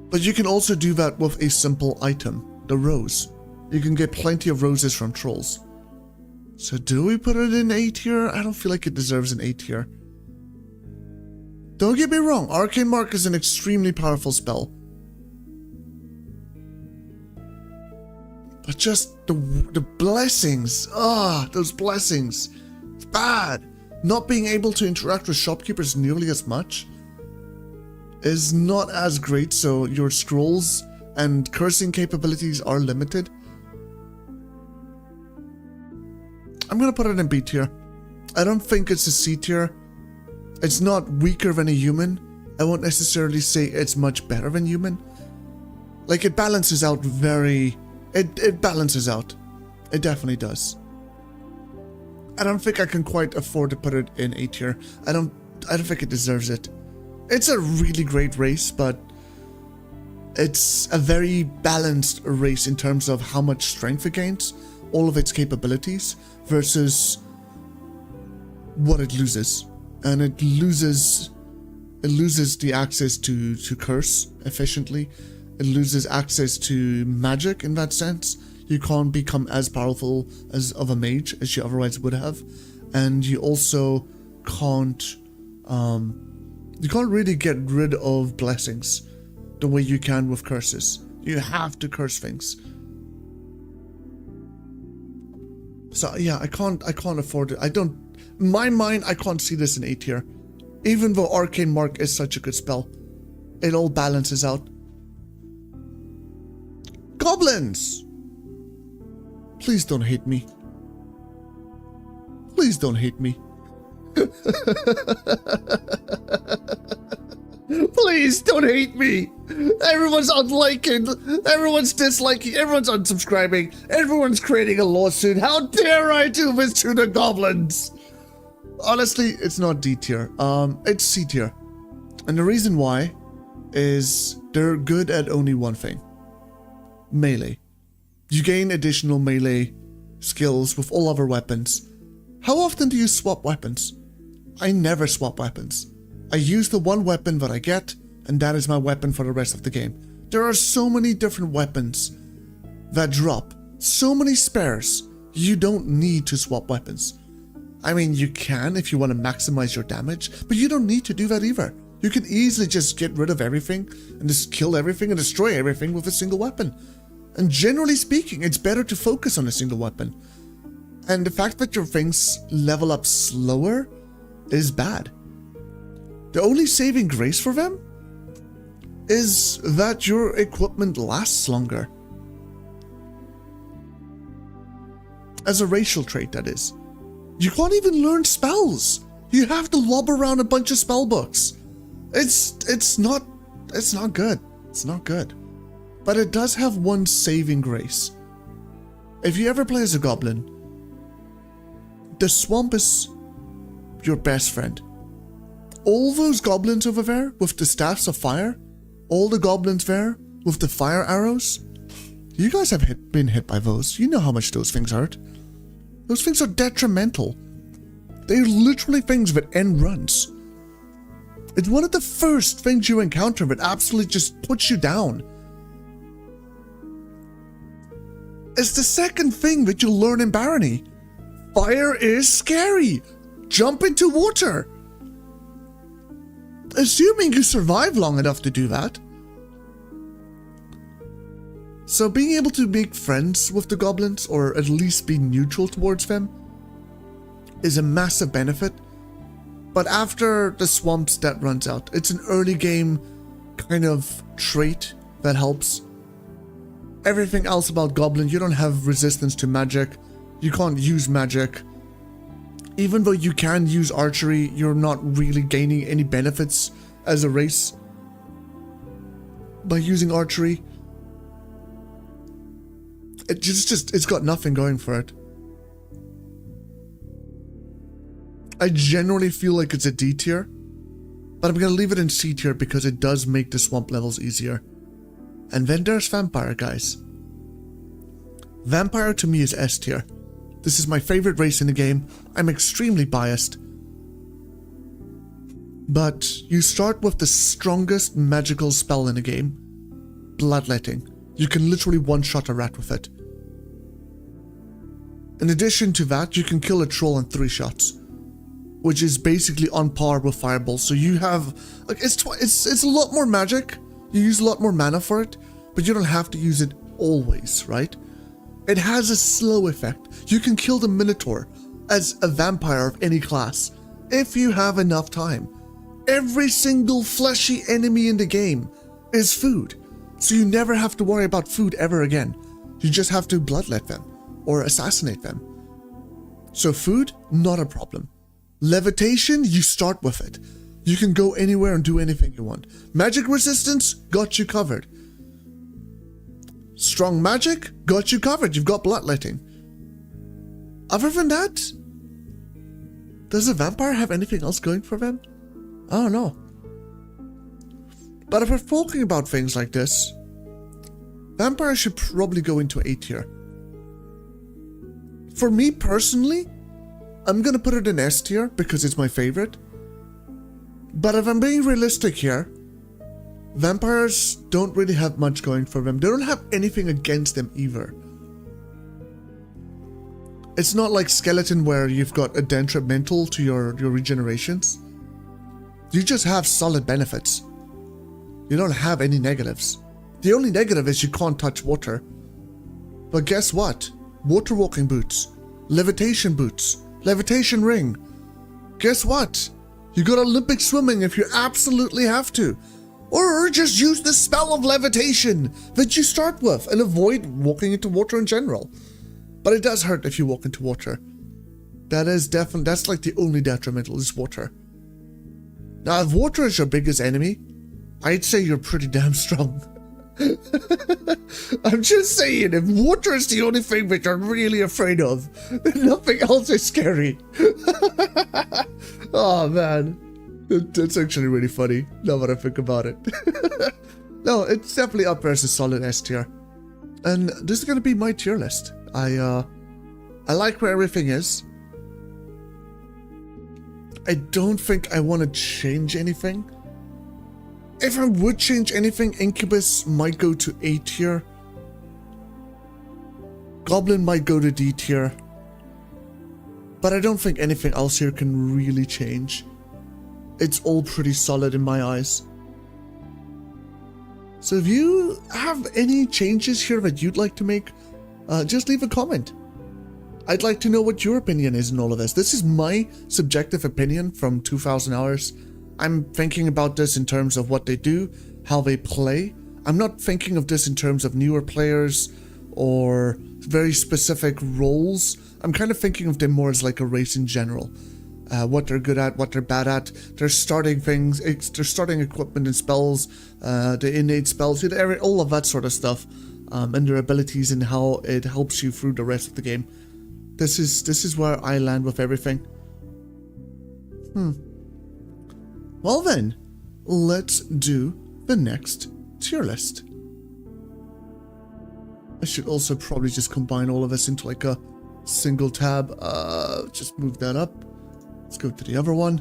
But you can also do that with a simple item, the rose. You can get plenty of roses from trolls. So do we put it in A tier? I don't feel like it deserves an A tier. Don't get me wrong, Arcane Mark is an extremely powerful spell. But just the blessings, those blessings, it's bad. Not being able to interact with shopkeepers nearly as much is not as great, so your scrolls and cursing capabilities are limited. I'm gonna put it in B tier. I don't think it's a C tier. It's not weaker than a human. I won't necessarily say it's much better than human. Like, it balances out very... It balances out. It definitely does. I don't think I can quite afford to put it in A tier. I don't think it deserves it. It's a really great race, but it's a very balanced race in terms of how much strength it gains, all of its capabilities, versus what it loses. And it loses the access to curse efficiently. It loses access to magic in that sense. You can't become as powerful as of a mage as you otherwise would have. And you also can't really get rid of blessings the way you can with curses. You have to curse things. So yeah, I can't afford it. In my mind, I can't see this in A tier. Even though Arcane Mark is such a good spell. It all balances out. Goblins! Please don't hate me. Please don't hate me. Please don't hate me. Everyone's unliking, everyone's disliking, everyone's unsubscribing, everyone's creating a lawsuit. How dare I do this to the goblins? Honestly, it's not D tier. It's C tier. And the reason why is they're good at only one thing. Melee. You gain additional melee skills with all other weapons. How often do you swap weapons? I never swap weapons. I use the one weapon that I get, and that is my weapon for the rest of the game. There are so many different weapons that drop, so many spares, you don't need to swap weapons. I mean, you can if you want to maximize your damage, but you don't need to do that either. You can easily just get rid of everything and just kill everything and destroy everything with a single weapon. And generally speaking, it's better to focus on a single weapon. And the fact that your things level up slower is bad. The only saving grace for them is that your equipment lasts longer. As a racial trait, that is. You can't even learn spells. You have to lob around a bunch of spell books. It's not good. It's not good. But it does have one saving grace. If you ever play as a goblin, the swamp is your best friend. All those goblins over there with the staffs of fire, all the goblins there with the fire arrows, you guys have been hit by those. You know how much those things hurt. Those things are detrimental. They're literally things that end runs. It's one of the first things you encounter that absolutely just puts you down. It's the second thing that you'll learn in Barony. Fire is scary. Jump into water. Assuming you survive long enough to do that. So being able to make friends with the goblins, or at least be neutral towards them, is a massive benefit. But after the swamp stat runs out, it's an early game kind of trait that helps. Everything else about goblin, you don't have resistance to magic. You can't use magic. Even though you can use archery, you're not really gaining any benefits as a race by using archery. It's got nothing going for it. I generally feel like it's a D tier, but I'm gonna leave it in C tier because it does make the swamp levels easier. And then there's Vampire, guys. Vampire to me is S tier. This is my favorite race in the game. I'm extremely biased. But you start with the strongest magical spell in the game, Bloodletting. You can literally one-shot a rat with it. In addition to that, you can kill a troll in 3 shots, which is basically on par with Fireball. So you have, like, it's a lot more magic. You use a lot more mana for it, but you don't have to use it always, right? It has a slow effect. You can kill the Minotaur as a vampire of any class if you have enough time. Every single fleshy enemy in the game is food, so you never have to worry about food ever again. You just have to bloodlet them or assassinate them. So food, not a problem. Levitation, you start with it. You can go anywhere and do anything you want. Magic resistance, got you covered. Strong magic, got you covered. You've got bloodletting. Other than that, does a vampire have anything else going for them? I don't know. But if we're talking about things like this, vampire should probably go into A tier. For me personally, I'm gonna put it in S tier because it's my favorite. But if I'm being realistic here, vampires don't really have much going for them. They don't have anything against them either. It's not like skeleton where you've got a detrimental to your regenerations. You just have solid benefits. You don't have any negatives. The only negative is you can't touch water. But guess what? Water walking boots, levitation ring, guess what? You got Olympic swimming if you absolutely have to. Or just use the spell of levitation that you start with and avoid walking into water in general. But it does hurt if you walk into water. That's like the only detrimental is water. Now, if water is your biggest enemy, I'd say you're pretty damn strong. I'm just saying, if water is the only thing that you're really afraid of, then nothing else is scary. Oh man, that's actually really funny, now that I think about it. No, it's definitely up there as a solid S tier. And this is going to be my tier list. I like where everything is. I don't think I want to change anything. If I would change anything, Incubus might go to A tier. Goblin might go to D tier. But I don't think anything else here can really change. It's all pretty solid in my eyes. So if you have any changes here that you'd like to make, just leave a comment. I'd like to know what your opinion is in all of this. This is my subjective opinion from 2,000 hours. I'm thinking about this in terms of what they do, how they play. I'm not thinking of this in terms of newer players or very specific roles. I'm kind of thinking of them more as like a race in general. What they're good at, what they're bad at, their starting things, their starting equipment and spells, the innate spells, all of that sort of stuff, and their abilities and how it helps you through the rest of the game. This is where I land with everything. Well then, let's do the next tier list. I should also probably just combine all of this into like a single tab. Just move that up. Let's go to the other one.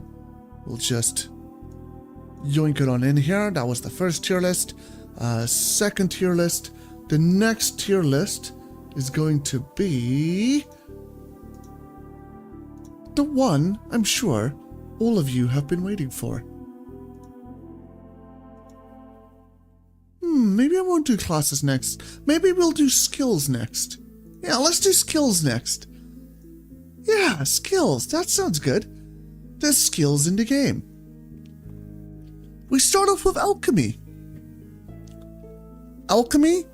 We'll just yoink it on in here. That was the first tier list. Second tier list. The next tier list is going to be the one I'm sure all of you have been waiting for. Maybe I won't do classes next. Maybe we'll do skills next. Yeah, let's do skills next. Yeah, skills. That sounds good. There's skills in the game. We start off with alchemy. Alchemy,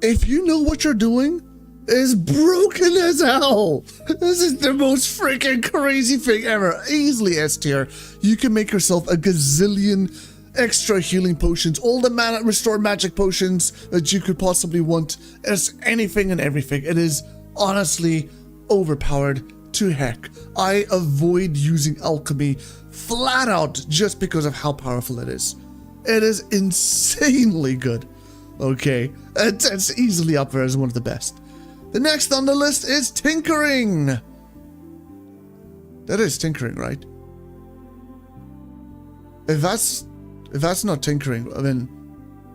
if you know what you're doing, is broken as hell. This is the most freaking crazy thing ever. Easily S tier. You can make yourself a gazillion extra healing potions, all the mana restore magic potions that you could possibly want. It's anything and everything. It is honestly overpowered to heck. I avoid using alchemy flat out just because of how powerful it is. It is insanely good. Okay, it's easily up there as one of the best. The next on the list is tinkering. That is tinkering, right? If that's not tinkering, I mean,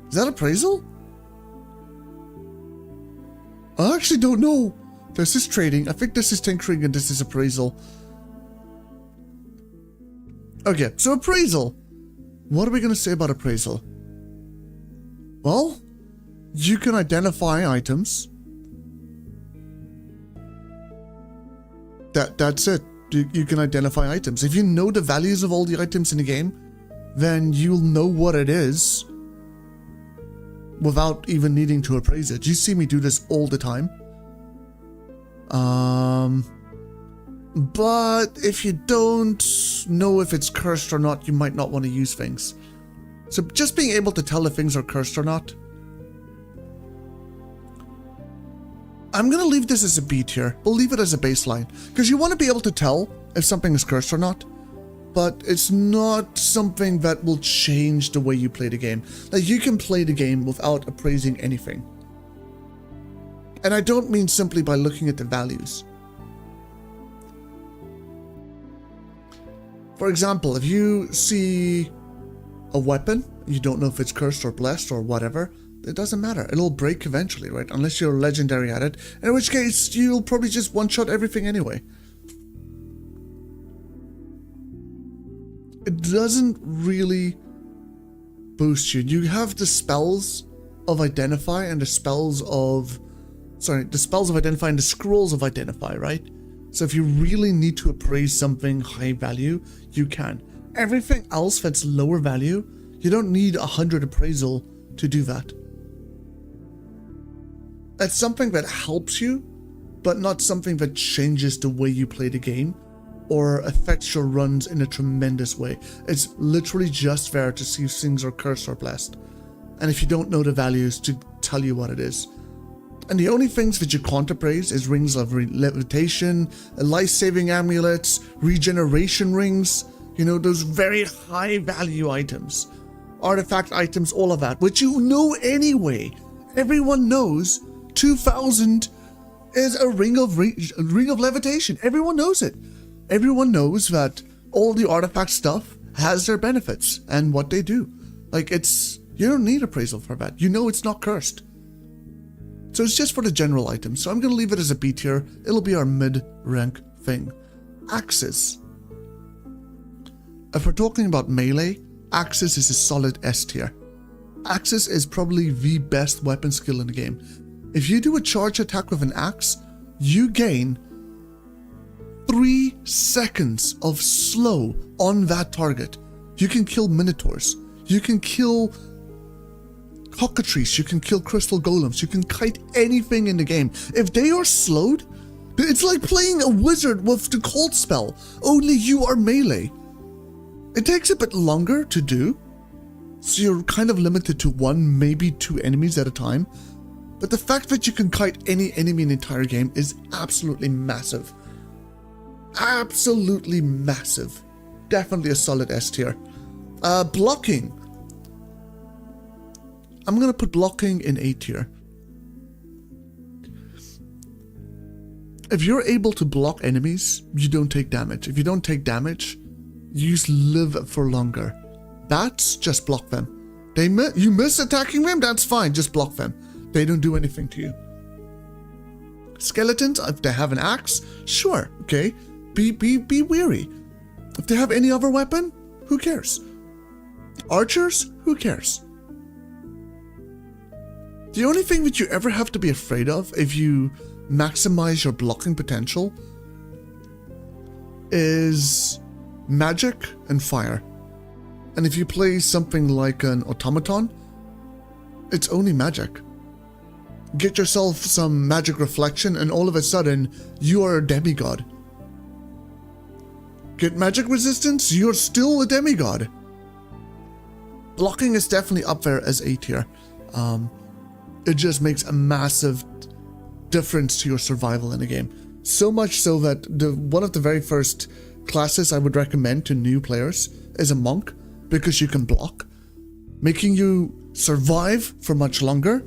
is that appraisal? I actually don't know. This is trading. I think this is tinkering and this is appraisal. Okay, so appraisal. What are we going to say about appraisal? Well, you can identify items. That's it. You can identify items. If you know the values of all the items in the game, then you'll know what it is without even needing to appraise it. You see me do this all the time. But if you don't know if it's cursed or not, you might not want to use things. So just being able to tell if things are cursed or not. I'm going to leave this as a B tier. We'll leave it as a baseline. Because you want to be able to tell if something is cursed or not. But it's not something that will change the way you play the game. Like, you can play the game without appraising anything. And I don't mean simply by looking at the values. For example, if you see a weapon, you don't know if it's cursed or blessed or whatever, it doesn't matter. It'll break eventually, right? Unless you're legendary at it, in which case you'll probably just one-shot everything anyway. It doesn't really boost you. You have the spells of identify and the spells of... Sorry, the spells of identify and the scrolls of identify, right? So if you really need to appraise something high value, you can. Everything else that's lower value, you don't need 100 appraisal to do that. It's something that helps you, but not something that changes the way you play the game or affects your runs in a tremendous way. It's literally just there to see if things are cursed or blessed. And if you don't know the values, to tell you what it is. And the only things that you can't appraise is rings of levitation, life-saving amulets, regeneration rings, you know, those very high value items, artifact items, all of that, which you know anyway. Everyone knows 2000 is a ring of levitation. Everyone knows it. Everyone knows that all the artifact stuff has their benefits and what they do. Like, you don't need appraisal for that. You know it's not cursed. So it's just for the general items. So I'm going to leave it as a B tier. It'll be our mid-rank thing. Axes. If we're talking about melee, Axes is a solid S tier. Axes is probably the best weapon skill in the game. If you do a charge attack with an axe, you gain 3 seconds of slow on that target. You can kill minotaurs. You can kill cockatrice. You can kill crystal golems. You can kite anything in the game. If they are slowed, it's like playing a wizard with the cold spell. Only you are melee. It takes a bit longer to do, so you're kind of limited to 1, maybe 2 enemies at a time. But the fact that you can kite any enemy in the entire game is absolutely massive. Absolutely massive. Definitely a solid S tier. Blocking. I'm going to put blocking in A tier. If you're able to block enemies, you don't take damage. If you don't take damage, you live for longer. Bats, just block them. You miss attacking them, that's fine, just block them. They don't do anything to you. Skeletons, if they have an axe, sure, okay. Be wary. If they have any other weapon, who cares? Archers, who cares? The only thing that you ever have to be afraid of if you maximize your blocking potential is magic and fire. And if you play something like an automaton, it's only magic. Get yourself some magic reflection and all of a sudden you are a demigod. Get magic resistance, you're still a demigod. Blocking is definitely up there as A tier. It just makes a massive difference to your survival in the game. So much so that one of the very first classes I would recommend to new players is a monk, because you can block, making you survive for much longer.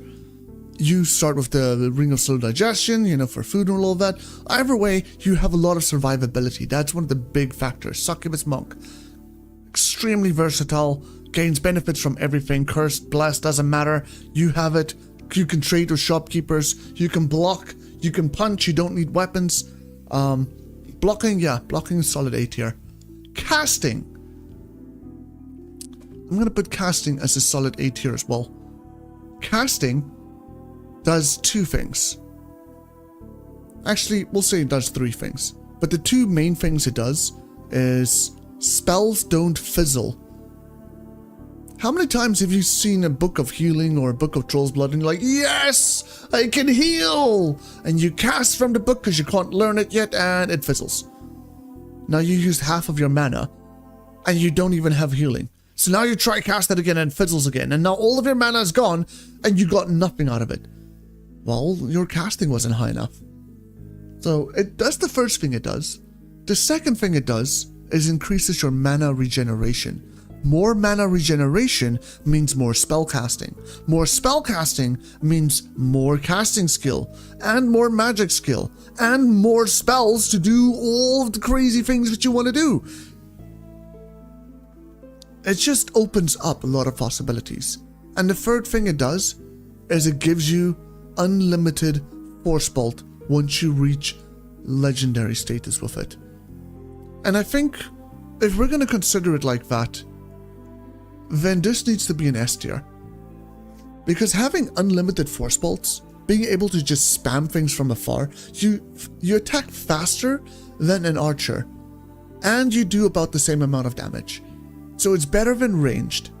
You start with the Ring of Slow Digestion, you know, for food and all of that. Either way, you have a lot of survivability. That's one of the big factors. Succubus Monk. Extremely versatile, gains benefits from everything. Cursed, blessed, doesn't matter. You have it. You can trade with shopkeepers. You can block. You can punch. You don't need weapons. Blocking, yeah. Blocking is solid A tier. Casting. I'm going to put casting as a solid A tier as well. Casting does 2 things. Actually, we'll say it does 3 things. But the 2 main things it does is spells don't fizzle. How many times have you seen a book of healing or a book of Troll's Blood and you're like, yes, I can heal! And you cast from the book because you can't learn it yet and it fizzles. Now you used half of your mana and you don't even have healing. So now you try cast it again and it fizzles again. And now all of your mana is gone and you got nothing out of it. Well, your casting wasn't high enough. So that's the first thing it does. The second thing it does is increases your mana regeneration. More mana regeneration means more spell casting. More spell casting means more casting skill and more magic skill and more spells to do all of the crazy things that you want to do. It just opens up a lot of possibilities. And the third thing it does is it gives you unlimited force bolt once you reach legendary status with it. And I think if we're going to consider it like that, then this needs to be an S tier. Because having unlimited force bolts being able to just spam things from afar, you attack faster than an archer, and you do about the same amount of damage. So it's better than ranged,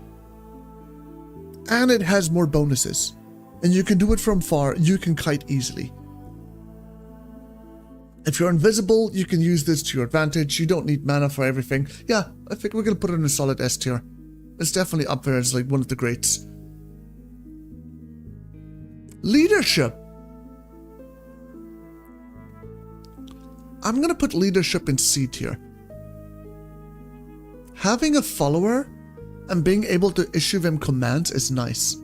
and it has more bonuses, and you can do it from far. You can kite easily. If you're invisible, you can use this to your advantage. You don't need mana for everything. Yeah, I think we're gonna put it in a solid S tier. It's definitely up there as like one of the greats. Leadership. I'm gonna put leadership in C tier. Having a follower and being able to issue them commands is nice.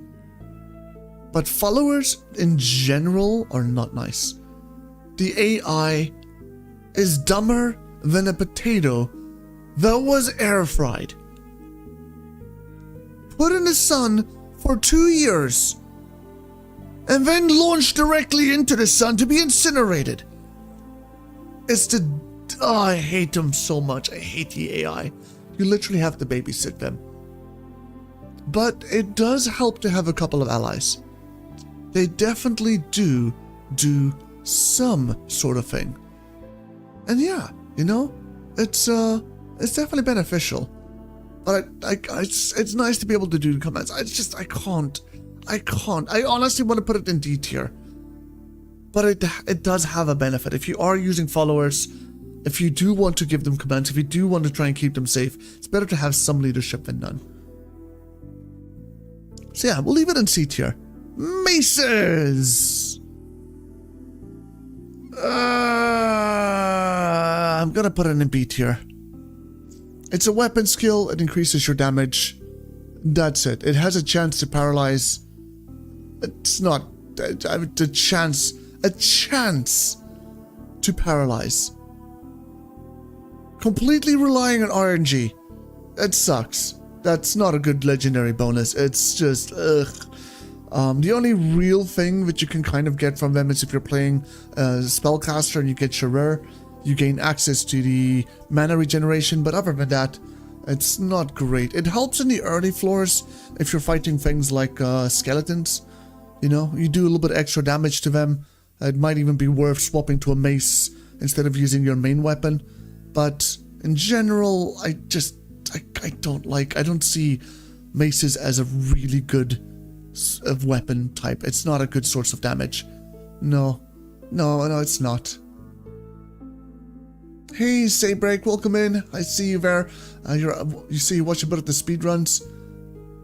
But followers in general are not nice. The AI is dumber than a potato that was air fried. Put in the sun for 2 years and then launched directly into the sun to be incinerated. It's the... Oh, I hate them so much. I hate the AI. You literally have to babysit them. But it does help to have a couple of allies. They definitely do some sort of thing. And yeah, you know, it's definitely beneficial. But it's nice to be able to do commands. I can't. I honestly want to put it in D tier. But it does have a benefit. If you are using followers, if you do want to give them commands, if you do want to try and keep them safe, it's better to have some leadership than none. So yeah, we'll leave it in C tier. Maces! I'm gonna put it in B tier. It's a weapon skill, it increases your damage. That's it. It has a chance to paralyze. It's not a chance to paralyze. Completely relying on RNG. It sucks. That's not a good legendary bonus. It's just, ugh. The only real thing that you can kind of get from them is if you're playing Spellcaster and you get Sharer, you gain access to the mana regeneration, but other than that, it's not great. It helps in the early floors if you're fighting things like skeletons. You know, you do a little bit extra damage to them. It might even be worth swapping to a mace instead of using your main weapon. But in general, I don't see maces as a really good weapon type. It's not a good source of damage. No, it's not. Hey, Saybreak, welcome in. I see you there. You see you watch a bit of the speedruns,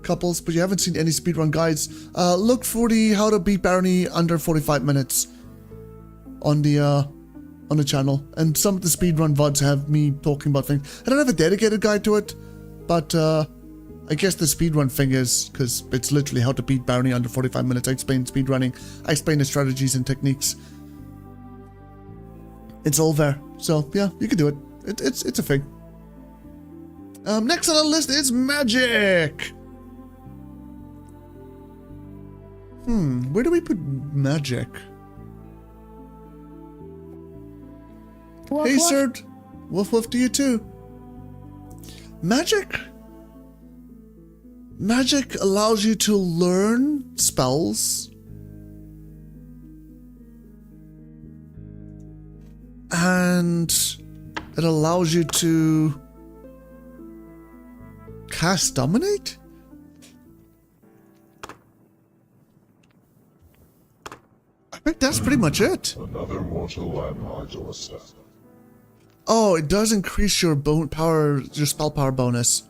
couples, but you haven't seen any speedrun guides. Look for the how to beat Barony under 45 minutes on the channel, and some of the speedrun VODs have me talking about things. I don't have a dedicated guide to it, but I guess the speedrun thing is, because it's literally how to beat Barony under 45 minutes. I explain speedrunning, I explain the strategies and techniques. It's all there. So yeah, you can do it. It's a thing. Next on the list is magic. Where do we put magic? Woof, Hey, woof. sir. Woof woof to you too. Magic allows you to learn spells and it allows you to cast Dominate? I think that's pretty much it. Another mortal on my doorstep. Oh, it does increase your spell power bonus.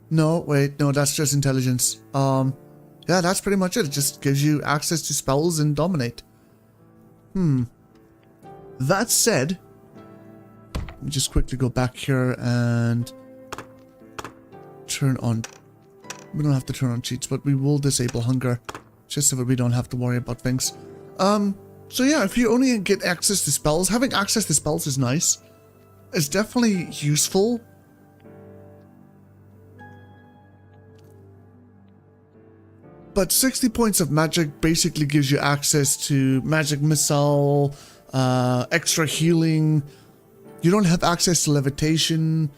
No, wait, no, that's just intelligence. Yeah, that's pretty much it. It just gives you access to spells and Dominate. That said, let me just quickly go back here and turn on... We don't have to turn on cheats, but we will disable hunger, just so that we don't have to worry about things. So yeah, if you only get access to spells, having access to spells is nice. It's definitely useful. But 60 points of magic basically gives you access to magic missile, extra healing. You don't have access to levitation,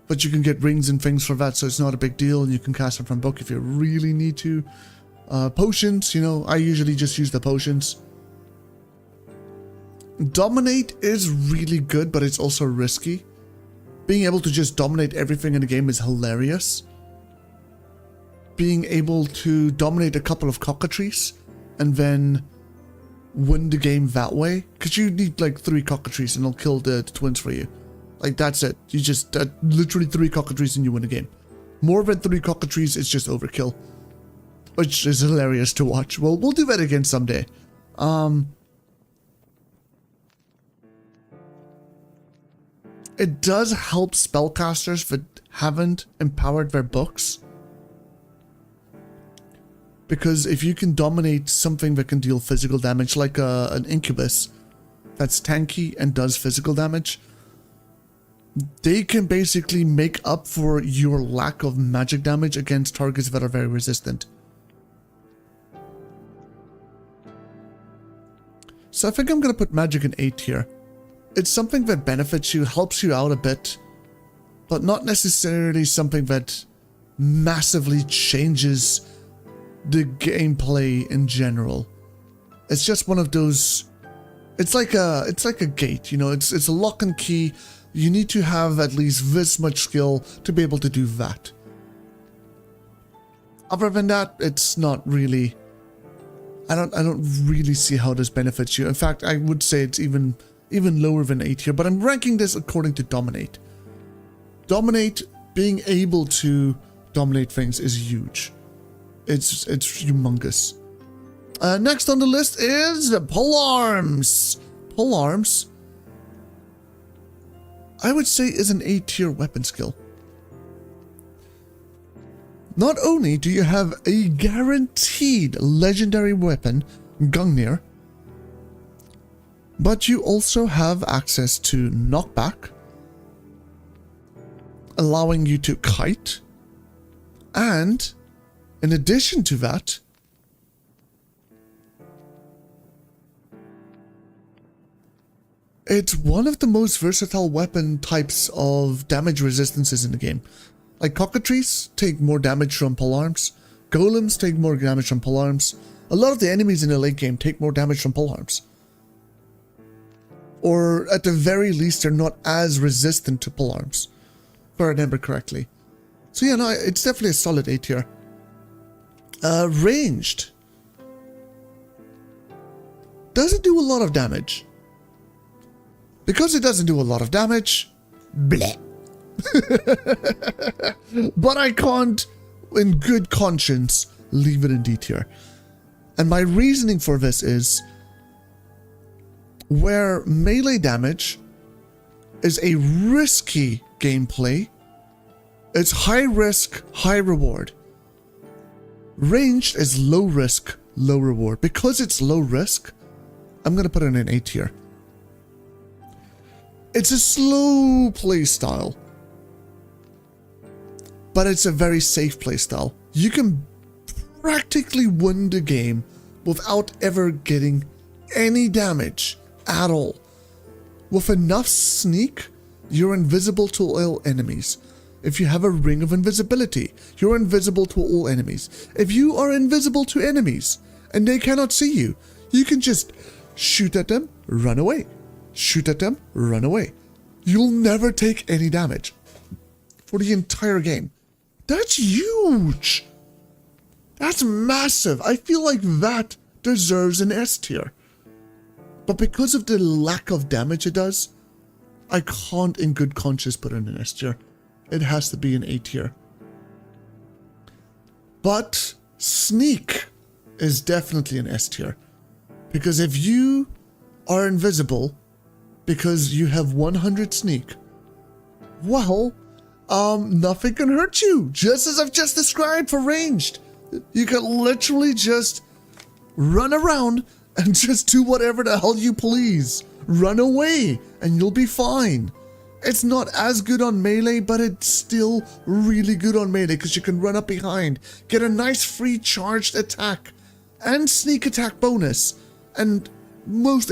but you can get rings and things for that, so it's not a big deal, and you can cast it from book if you really need to. Potions, you know, I usually just use the potions. Dominate is really good, but it's also risky. Being able to just dominate everything in the game is hilarious. Being able to dominate a couple of cockatrices and then win the game that way, because you need like 3 cockatrices and they'll kill the twins for you. Like, that's it. You just literally 3 cockatrices and you win the game. More than 3 cockatrices is just overkill, which is hilarious to watch. Well, we'll do that again someday. It does help spellcasters that haven't empowered their books, because if you can dominate something that can deal physical damage, like an incubus that's tanky and does physical damage, they can basically make up for your lack of magic damage against targets that are very resistant. So I think I'm going to put magic in A tier. It's something that benefits you, helps you out a bit, but not necessarily something that massively changes the gameplay in general. It's just one of those, it's like a gate, you know, it's a lock and key. You need to have at least this much skill to be able to do that. Other than that, it's not really, I don't really see how this benefits you. In fact, I would say it's even lower than A tier, but I'm ranking this according to Dominate. Dominate, being able to dominate things is huge. It's humongous. Next on the list is the polearms. Polearms, I would say, is an A tier weapon skill. Not only do you have a guaranteed legendary weapon, Gungnir, but you also have access to knockback, allowing you to kite, and in addition to that, it's one of the most versatile weapon types of damage resistances in the game. Like cockatrices take more damage from polearms, golems take more damage from polearms, a lot of the enemies in the late game take more damage from polearms. Or at the very least, they're not as resistant to polearms, if I remember correctly. So yeah, no, it's definitely a solid A tier. Ranged doesn't do a lot of damage. Because it doesn't do a lot of damage, bleh. But I can't, in good conscience, leave it in D tier. And my reasoning for this is, where melee damage is a risky gameplay, it's high risk, high reward. Ranged is low risk, low reward. Because it's low risk, I'm going to put it in A tier. It's a slow play style, but it's a very safe play style. You can practically win the game without ever getting any damage at all. With enough sneak, you're invisible to all enemies. If you have a ring of invisibility, you're invisible to all enemies. If you are invisible to enemies and they cannot see you, you can just shoot at them, run away. Shoot at them, run away. You'll never take any damage for the entire game. That's huge. That's massive. I feel like that deserves an S tier. But because of the lack of damage it does, I can't in good conscience put it in an S tier. It has to be an A tier. But sneak is definitely an S tier. Because if you are invisible because you have 100 sneak, well, nothing can hurt you. Just as I've just described for ranged. You can literally just run around and just do whatever the hell you please. Run away and you'll be fine. It's not as good on melee, but it's still really good on melee because you can run up behind, get a nice free charged attack and sneak attack bonus. And most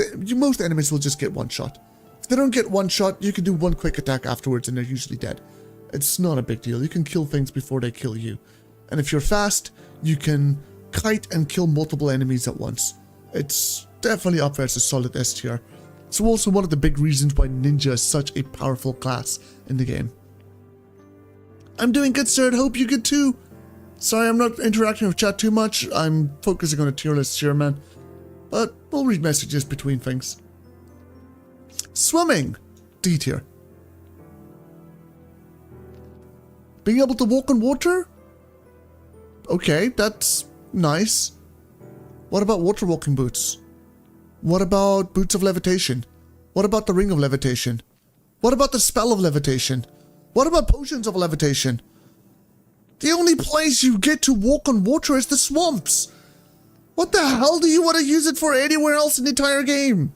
enemies will just get one shot. If they don't get one shot, you can do one quick attack afterwards and they're usually dead. It's not a big deal. You can kill things before they kill you. And if you're fast, you can kite and kill multiple enemies at once. It's definitely up there as a solid S tier. It's also one of the big reasons why Ninja is such a powerful class in the game. I'm doing good, sir. I hope you good too. Sorry, I'm not interacting with chat too much. I'm focusing on a tier list here, man. But we'll read messages between things. Swimming. D tier. Being able to walk on water? Okay, that's nice. What about water walking boots? What about boots of levitation? What about the ring of levitation? What about the spell of levitation? What about potions of levitation? The only place you get to walk on water is the swamps. What the hell do you want to use it for anywhere else in the entire game?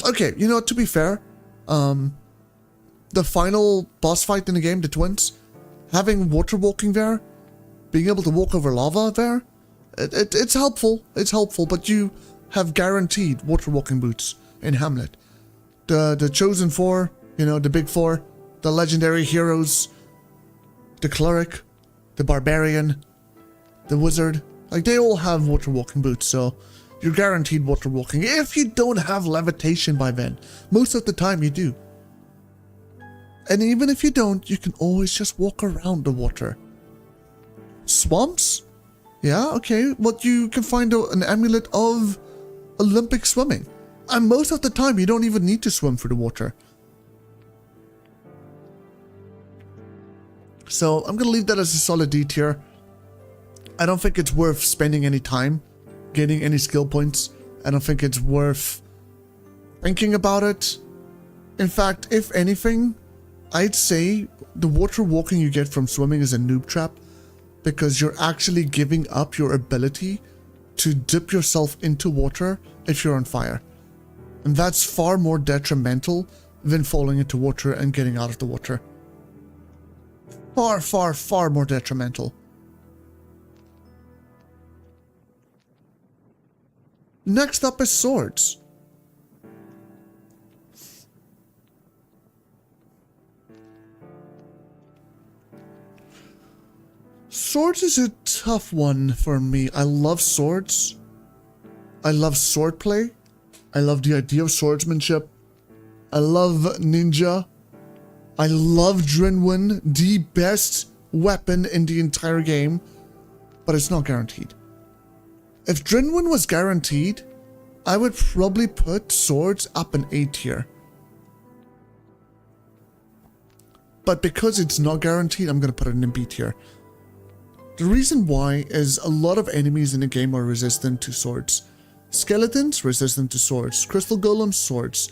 Okay, you know, to be fair, the final boss fight in the game, the twins, having water walking there, being able to walk over lava there, it's helpful. It's helpful, but you have guaranteed water walking boots in Hamlet. The chosen four, you know, the big four, the legendary heroes, the cleric, the barbarian, the wizard, like they all have water walking boots, so you're guaranteed water walking. If you don't have levitation by then, most of the time you do. And even if you don't, you can always just walk around the water. Swamps? Yeah, okay, but you can find an amulet of Olympic swimming. And most of the time, you don't even need to swim through the water. So I'm going to leave that as a solid D tier. I don't think it's worth spending any time getting any skill points. I don't think it's worth thinking about it. In fact, if anything, I'd say the water walking you get from swimming is a noob trap, because you're actually giving up your ability to dip yourself into water if you're on fire. And that's far more detrimental than falling into water and getting out of the water. Far, far, far more detrimental. Next up is swords. Swords is a tough one for me. I love swords. I love swordplay. I love the idea of swordsmanship. I love ninja. I love Drinwin, the best weapon in the entire game, but it's not guaranteed. If Drinwin was guaranteed, I would probably put swords up in A tier. But because it's not guaranteed, I'm going to put it in B tier. The reason why is a lot of enemies in the game are resistant to swords. Skeletons, resistant to swords. Crystal golems, swords.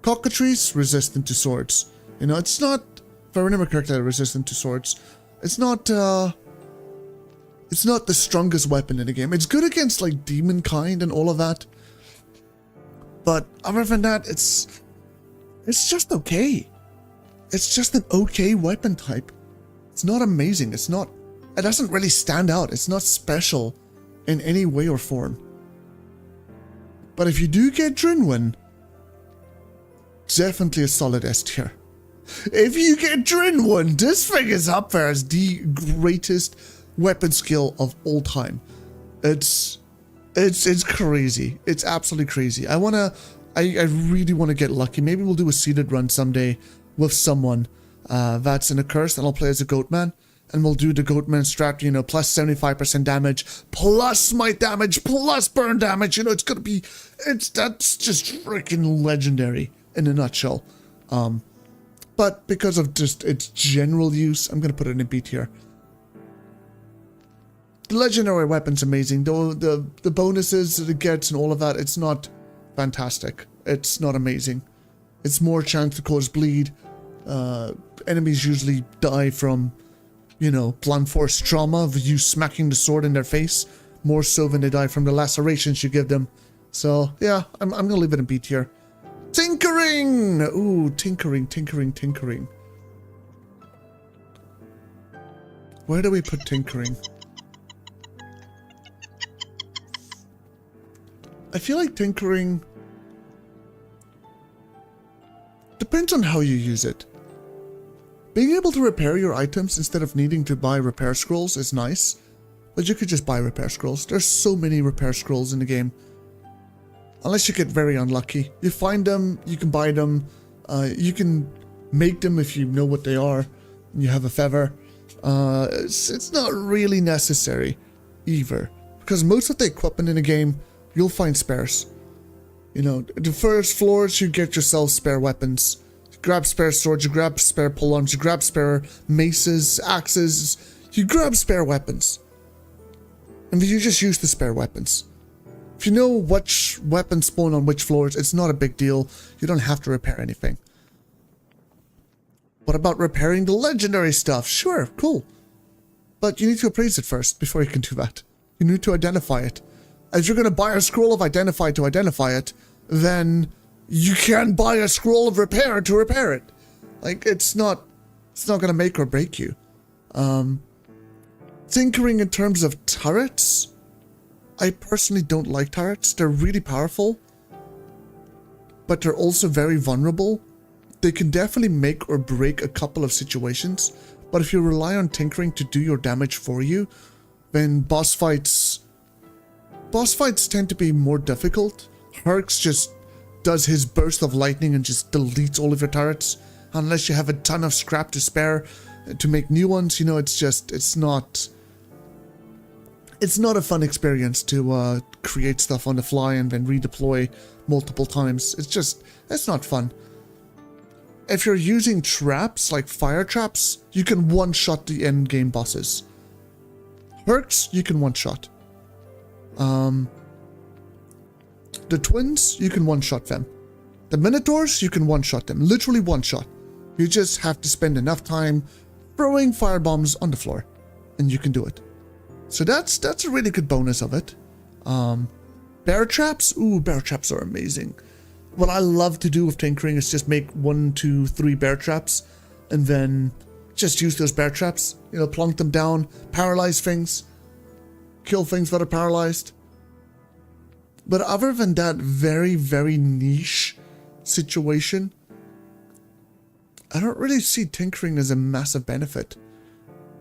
Cockatrices, resistant to swords. You know, it's not, if I remember correctly, resistant to swords. It's not the strongest weapon in the game. It's good against, like, demon kind and all of that. But other than that, it's just okay. It's just an okay weapon type. It's not amazing. It doesn't really stand out. It's not special in any way or form. But if you do get Drinwin, definitely a solid S tier. If you get Drinwin, this thing is up there as the greatest weapon skill of all time. It's crazy. It's absolutely crazy. I really want to get lucky. Maybe we'll do a seeded run someday with someone that's in a curse, and I'll play as a goatman. And we'll do the Goatman strat, you know, plus 75% damage, plus smite damage, plus burn damage. You know, that's just freaking legendary in a nutshell. But because of just its general use, I'm going to put it in B tier. The legendary weapon's amazing. The bonuses that it gets and all of that, it's not fantastic. It's not amazing. It's more chance to cause bleed. Enemies usually die from, you know, blunt force trauma of you smacking the sword in their face, more so than they die from the lacerations you give them. So yeah, I'm gonna leave it in B tier. Tinkering! Ooh, tinkering. Where do we put tinkering? I feel like tinkering depends on how you use it. Being able to repair your items instead of needing to buy repair scrolls is nice. but you could just buy repair scrolls. There's so many repair scrolls in the game. Unless you get very unlucky. You find them, you can buy them, you can make them if you know what they are, and you have a feather. It's not really necessary either, because most of the equipment in the game, you'll find spares. You know, the first floors, you get yourself spare weapons. You grab spare swords, you grab spare polearms, you grab spare maces, axes, you grab spare weapons. And you just use the spare weapons. If you know which weapons spawn on which floors, it's not a big deal. You don't have to repair anything. What about repairing the legendary stuff? Sure, cool. But you need to appraise it first before you can do that. You need to identify it. As you're going to buy a scroll of identify to identify it, then you can't buy a scroll of repair to repair it. Like, it's not going to make or break you. Tinkering in terms of turrets, I personally don't like turrets. They're really powerful, but they're also very vulnerable. They can definitely make or break a couple of situations, but if you rely on tinkering to do your damage for you, then boss fights tend to be more difficult. Herx just does his burst of lightning and just deletes all of your turrets, unless you have a ton of scrap to spare to make new ones. You know, it's not a fun experience to create stuff on the fly and then redeploy multiple times. It's not fun. If you're using traps, like fire traps, you can one-shot the end game bosses. Herx, you can one-shot. The twins, you can one-shot them. The Minotaurs, you can one-shot them. Literally one-shot. You just have to spend enough time throwing firebombs on the floor, and you can do it. So that's a really good bonus of it. Bear traps? Ooh, bear traps are amazing. What I love to do with tinkering is just make 1, 2, 3 bear traps, and then just use those bear traps. You know, plunk them down, paralyze things, kill things that are paralyzed. But other than that very, very niche situation, I don't really see tinkering as a massive benefit.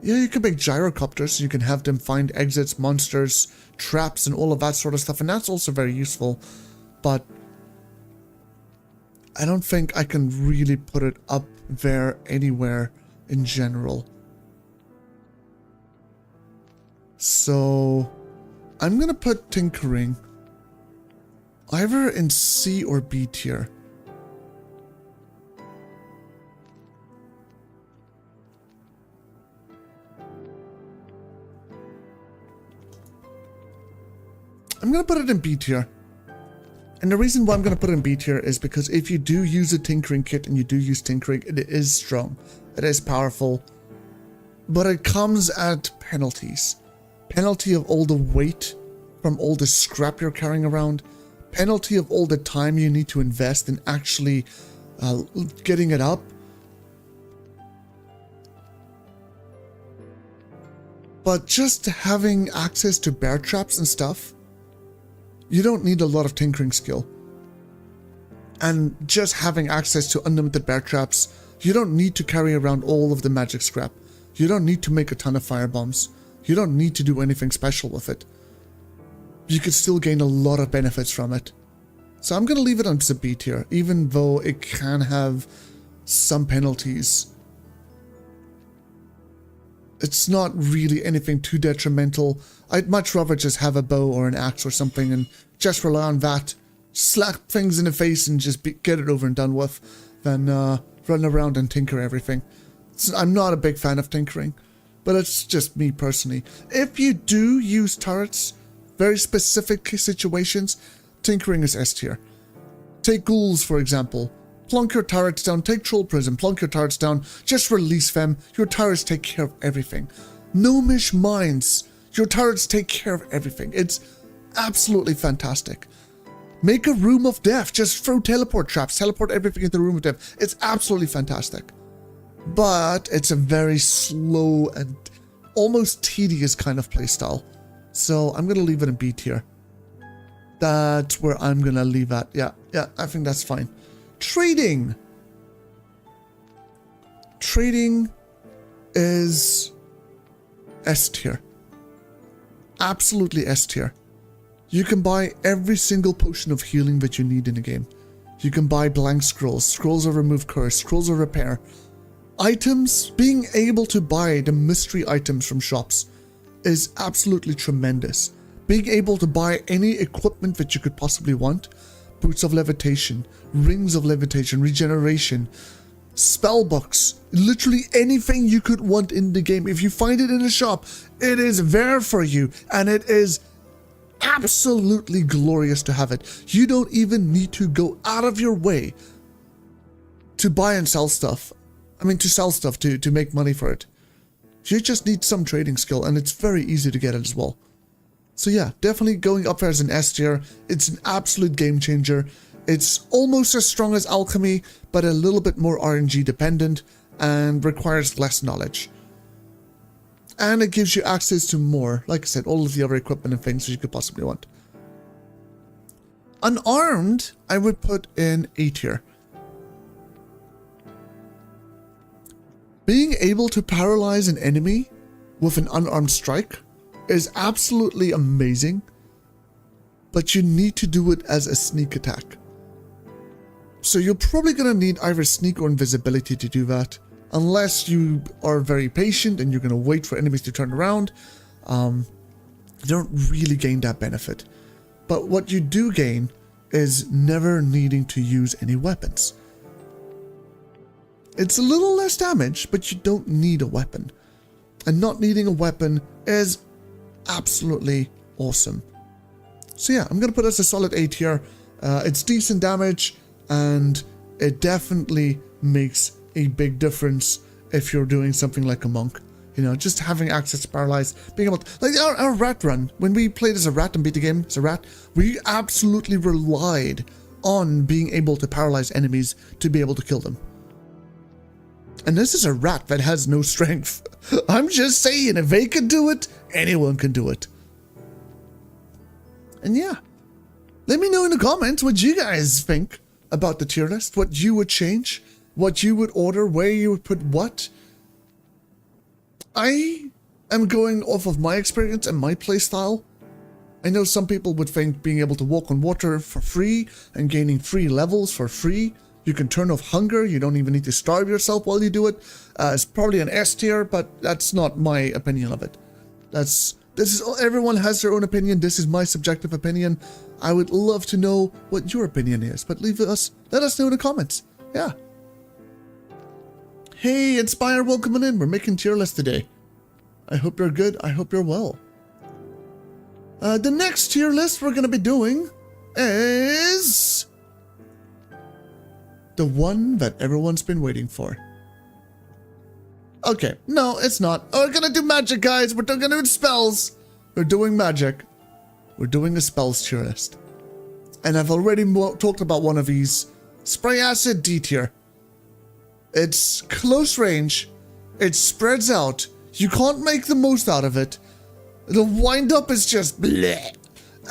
Yeah, you can make gyrocopters, you can have them find exits, monsters, traps, and all of that sort of stuff, and that's also very useful. But I don't think I can really put it up there anywhere in general. So I'm gonna put tinkering either in C or B tier. I'm gonna put it in B tier. And the reason why I'm going to put it in B tier is because if you do use a tinkering kit and you do use tinkering, it is strong. It is powerful. But it comes at penalties. Penalty of all the weight from all the scrap you're carrying around. Penalty of all the time you need to invest in actually getting it up. But just having access to bear traps and stuff, you don't need a lot of tinkering skill. And just having access to unlimited bear traps, you don't need to carry around all of the magic scrap. You don't need to make a ton of firebombs. You don't need to do anything special with it. You could still gain a lot of benefits from it. So I'm going to leave it on the B tier, even though it can have some penalties. It's not really anything too detrimental. I'd much rather just have a bow or an axe or something and just rely on that. Slap things in the face and just get it over and done with than run around and tinker everything. I'm not a big fan of tinkering, but it's just me personally. If you do use turrets, very specific situations, tinkering is S tier. Take ghouls, for example. Plunk your turrets down, take troll prison, plunk your turrets down, just release them. Your turrets take care of everything. Gnomish mines, your turrets take care of everything. It's absolutely fantastic. Make a room of death, just throw teleport traps, teleport everything into the room of death. It's absolutely fantastic. But it's a very slow and almost tedious kind of playstyle. So I'm going to leave it in B tier. That's where I'm going to leave at. Yeah, I think that's fine. Trading. Trading is S tier. absolutely S tier. You can buy every single potion of healing that you need in the game. You can buy blank scrolls, scrolls of remove curse, scrolls of repair. Items, being able to buy the mystery items from shops is absolutely tremendous. Being able to buy any equipment that you could possibly want, boots of levitation, rings of levitation, regeneration, spell books, literally anything you could want in the game. If you find it in a shop, it is there for you, and it is absolutely glorious to have it. You don't even need to go out of your way to buy and sell stuff. I mean, to sell stuff, to make money for it. You just need some trading skill, and it's very easy to get it as well. So yeah, definitely going up there as an S tier. It's an absolute game changer. It's almost as strong as alchemy, but a little bit more RNG dependent and requires less knowledge. And it gives you access to more, like I said, all of the other equipment and things that you could possibly want. Unarmed, I would put in A tier. Being able to paralyze an enemy with an unarmed strike is absolutely amazing, but you need to do it as a sneak attack. So you're probably going to need either sneak or invisibility to do that, unless you are very patient and you're going to wait for enemies to turn around. You don't really gain that benefit. But what you do gain is never needing to use any weapons. It's a little less damage, but you don't need a weapon. And not needing a weapon is absolutely awesome. So yeah, I'm going to put it as a solid A tier. It's decent damage, and it definitely makes a big difference if you're doing something like a monk. You know, just having access to paralyze, being able to, like our rat run, when we played as a rat and beat the game as a rat, we absolutely relied on being able to paralyze enemies to be able to kill them. And this is a rat that has no strength. I'm just saying, if they can do it, anyone can do it. And yeah, let me know in the comments what you guys think about the tier list, what you would change, what you would order, where you would put what. I am going off of my experience and my playstyle. I know some people would think being able to walk on water for free and gaining free levels for free. You can turn off hunger. You don't even need to starve yourself while you do it. It's probably an S tier, but that's not my opinion of it. Everyone has their own opinion. This is my subjective opinion. I would love to know what your opinion is, but let us know in the comments. Yeah. Hey, Inspire, welcome in. We're making tier list today. I hope you're good. I hope you're well. The next tier list we're going to be doing is the one that everyone's been waiting for. Okay, no, it's not. Oh, we're gonna do magic, guys. We're gonna do spells. We're doing magic. We're doing a spells tier list. And I've already talked about one of these. Spray acid D tier. It's close range. It spreads out. You can't make the most out of it. The wind up is just bleh.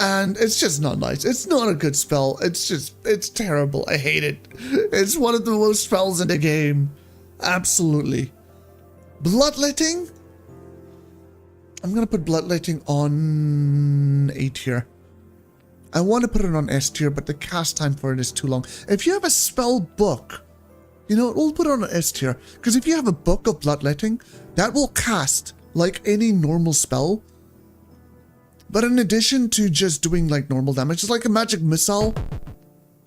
And it's just not nice. It's not a good spell. It's terrible. I hate it. It's one of the worst spells in the game. Absolutely. Bloodletting? I'm going to put bloodletting on A tier. I want to put it on S tier, but the cast time for it is too long. If you have a spell book, you know, we'll put it on an S tier. Because if you have a book of bloodletting, that will cast like any normal spell. But in addition to just doing like normal damage, it's like a magic missile.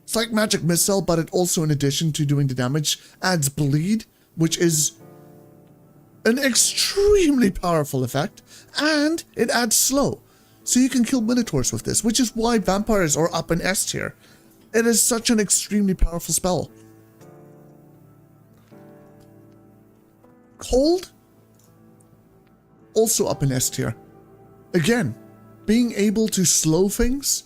It's like magic missile, but it also, in addition to doing the damage, adds bleed, which is an extremely powerful effect, and it adds slow. So you can kill minotaurs with this, which is why vampires are up in S tier. It is such an extremely powerful spell. Cold? Also up in S tier. Again, being able to slow things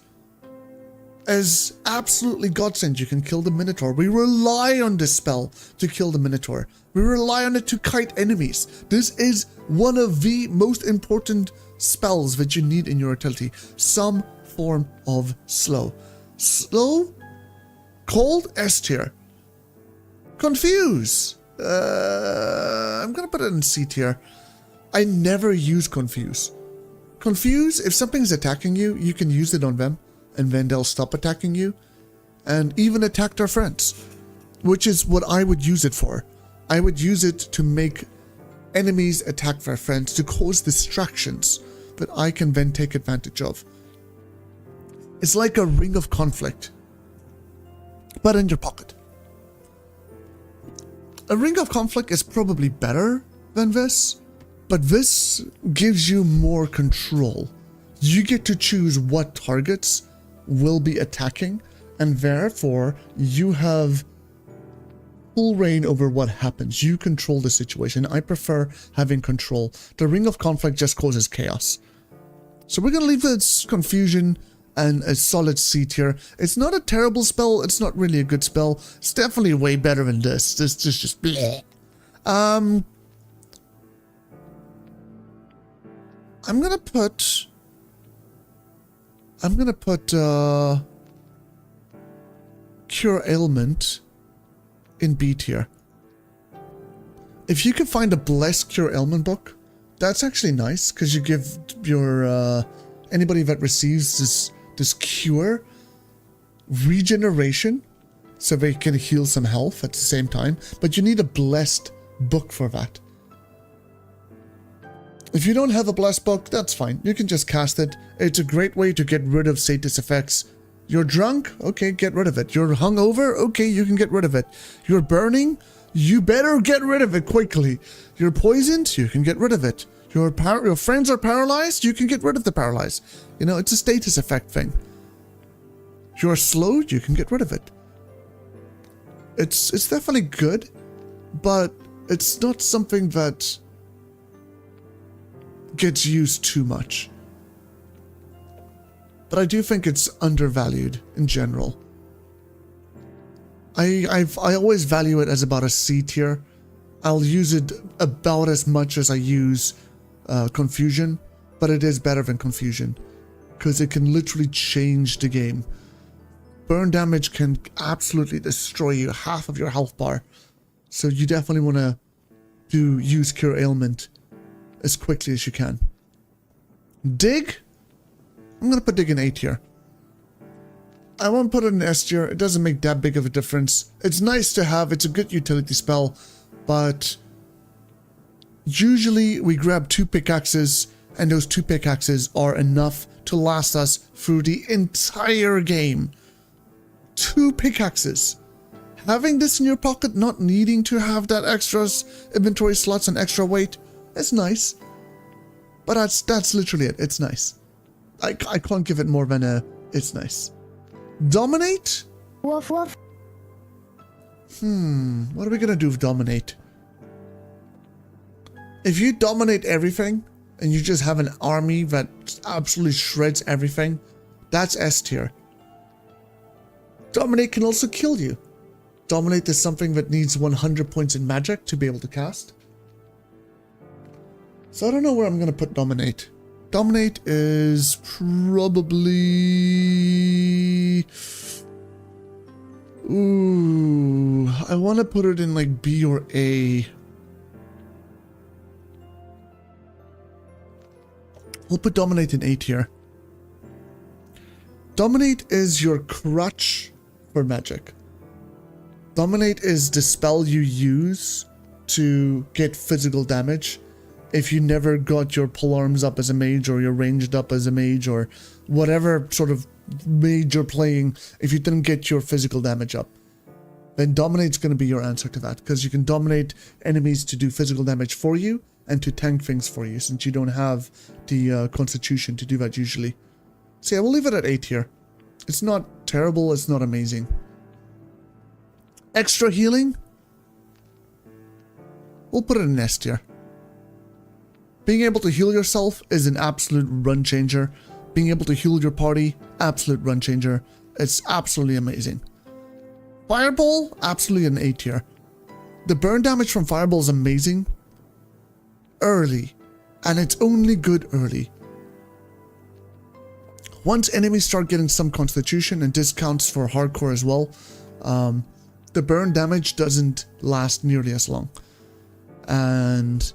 is absolutely godsend. You can kill the Minotaur. We rely on this spell to kill the Minotaur. We rely on it to kite enemies. This is one of the most important spells that you need in your utility. Some form of slow. Slow? Cold? S tier. Confuse. I'm gonna put it in C tier. I never use Confuse. Confuse, if something's attacking you, you can use it on them, and then they'll stop attacking you, and even attack their friends, which is what I would use it for. I would use it to make enemies attack their friends, to cause distractions that I can then take advantage of. It's like a ring of conflict, but in your pocket. A ring of conflict is probably better than this, but this gives you more control. You get to choose what targets will be attacking, and therefore you have full reign over what happens. You control the situation. I prefer having control. The ring of conflict just causes chaos. So we're going to leave this confusion and a solid C tier. It's not a terrible spell. It's not really a good spell. It's definitely way better than this. This is just bleh. I'm gonna put Cure Ailment in B tier. If you can find a Blessed Cure Ailment book, that's actually nice, because you give your anybody that receives this cure regeneration, so they can heal some health at the same time, but you need a blessed book for that. If you don't have a blessed book, that's fine. You can just cast it. It's a great way to get rid of status effects. You're drunk? Okay, get rid of it. You're hungover? Okay, you can get rid of it. You're burning? You better get rid of it quickly. You're poisoned? You can get rid of it. Your friends are paralyzed? You can get rid of the paralyzed. You know, it's a status effect thing. You're slowed? You can get rid of it. It's definitely good, but it's not something that gets used too much. But I do think it's undervalued in general. I always value it as about a C tier. I'll use it about as much as I use Confusion, but it is better than Confusion, because it can literally change the game. Burn damage can absolutely destroy you, half of your health bar. So you definitely want to use Cure Ailment as quickly as you can. Dig? I'm going to put Dig in A tier. I won't put it in S tier. It doesn't make that big of a difference. It's nice to have. It's a good utility spell, but usually we grab 2 pickaxes, and those 2 pickaxes are enough to last us through the entire game. 2 pickaxes. Having this in your pocket, not needing to have that extra inventory slots and extra weight, is nice. But that's literally it. It's nice. I can't give it more than a it's nice. Dominate? Woof woof. What are we gonna do with Dominate? If you dominate everything, and you just have an army that absolutely shreds everything, that's S tier. Dominate can also kill you. Dominate is something that needs 100 points in magic to be able to cast. So I don't know where I'm going to put Dominate. Dominate is probably... Ooh, I want to put it in like B or A. We'll put Dominate in A tier. Dominate is your crutch for magic. Dominate is the spell you use to get physical damage if you never got your polearms up as a mage, or your ranged up as a mage, or whatever sort of mage you're playing. If you didn't get your physical damage up, then Dominate's going to be your answer to that, because you can dominate enemies to do physical damage for you and to tank things for you, since you don't have the constitution to do that usually. So yeah, we'll leave it at A tier. It's not terrible, it's not amazing. Extra healing? We'll put it in S tier. Being able to heal yourself is an absolute run changer. Being able to heal your party, absolute run changer. It's absolutely amazing. Fireball, absolutely an A tier. The burn damage from Fireball is amazing early, and it's only good early. Once enemies start getting some constitution, and discounts for hardcore as well, the burn damage doesn't last nearly as long. And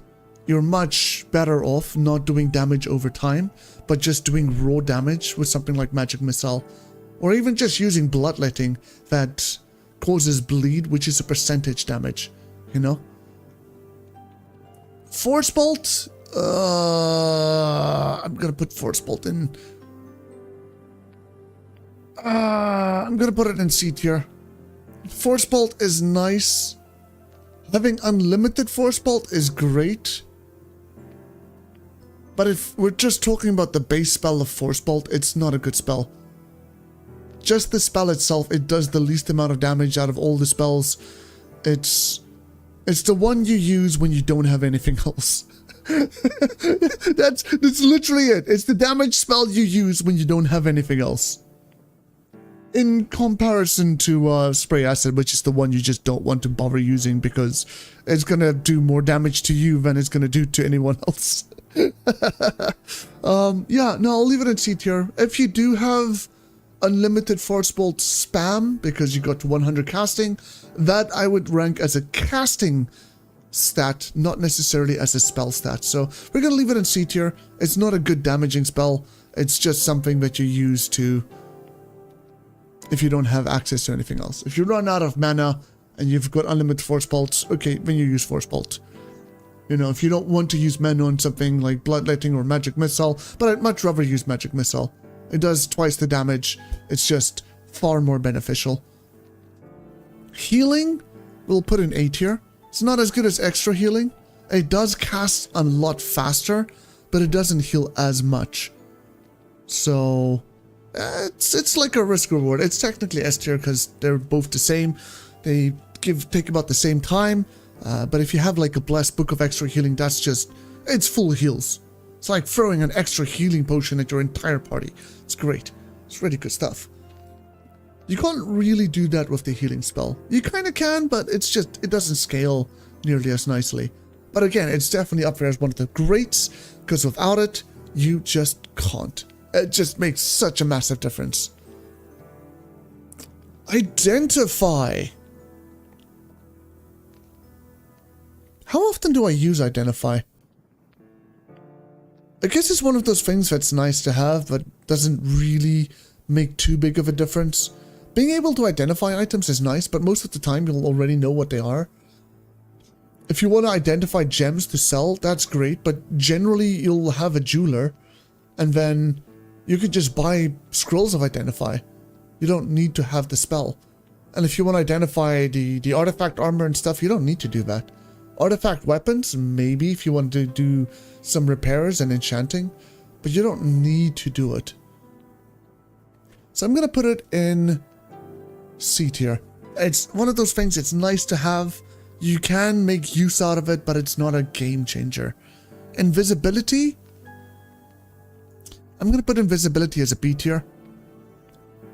you're much better off not doing damage over time, but just doing raw damage with something like Magic Missile, or even just using Bloodletting that causes bleed, which is a percentage damage, you know? Force Bolt, I'm gonna put Force Bolt in. I'm gonna put it in C tier. Force Bolt is nice. Having unlimited Force Bolt is great. But if we're just talking about the base spell of Force Bolt, it's not a good spell. Just the spell itself, it does the least amount of damage out of all the spells. It's the one you use when you don't have anything else. That's literally it. It's the damage spell you use when you don't have anything else. In comparison to Spray Acid, which is the one you just don't want to bother using because it's gonna do more damage to you than it's gonna do to anyone else. Yeah, no, I'll leave it in C tier. If you do have unlimited Force Bolt spam because you got to 100 casting, that I would rank as a casting stat, not necessarily as a spell stat. So we're gonna leave it in C tier. It's not a good damaging spell. It's just something that you use to, if you don't have access to anything else. If you run out of mana and you've got unlimited Force Bolts, okay, then you use Force Bolt. You know, if you don't want to use mana on something like Bloodletting or Magic Missile, but I'd much rather use Magic Missile. It does twice the damage. It's just far more beneficial. Healing, we'll put in A tier. It's not as good as extra healing. It does cast a lot faster, but it doesn't heal as much. So it's like a risk reward. It's technically S tier because they're both the same. They take about the same time. But if you have like a Blessed Book of Extra Healing, that's just, it's full heals. It's like throwing an extra healing potion at your entire party. It's great. It's really good stuff. You can't really do that with the healing spell. You kind of can, but it's just, it doesn't scale nearly as nicely. But again, it's definitely up there as one of the greats, because without it, you just can't. It just makes such a massive difference. Identify. How often do I use Identify? I guess it's one of those things that's nice to have, but doesn't really make too big of a difference. Being able to identify items is nice, but most of the time you'll already know what they are. If you want to identify gems to sell, that's great, but generally you'll have a jeweler, and then you could just buy scrolls of Identify. You don't need to have the spell. And if you want to identify the artifact armor and stuff, you don't need to do that. Artifact weapons, maybe if you want to do some repairs and enchanting, but you don't need to do it. So I'm going to put it in C tier. It's one of those things, it's nice to have. You can make use out of it, but it's not a game changer. Invisibility, I'm going to put invisibility as a B tier.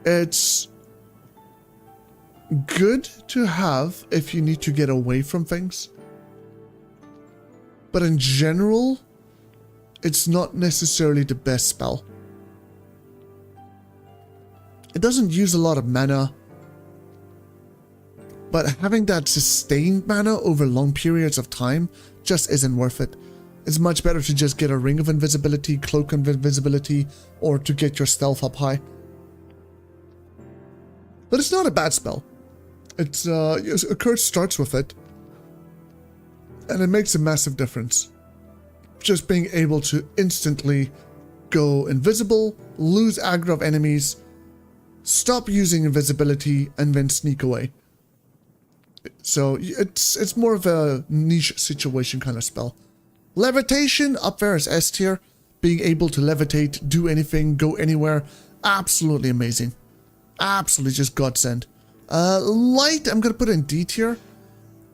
It's good to have if you need to get away from things. But in general, it's not necessarily the best spell. It doesn't use a lot of mana, but having that sustained mana over long periods of time just isn't worth it. It's much better to just get a Ring of Invisibility, Cloak of Invisibility, or to get your stealth up high. But it's not a bad spell. It's a curse starts with it, and it makes a massive difference. Just being able to instantly go invisible, lose aggro of enemies, stop using invisibility, and then sneak away. So it's more of a niche situation kind of spell. Levitation, up there as S tier. Being able to levitate, do anything, go anywhere, absolutely amazing. Absolutely just godsend. Light, I'm going to put in D tier.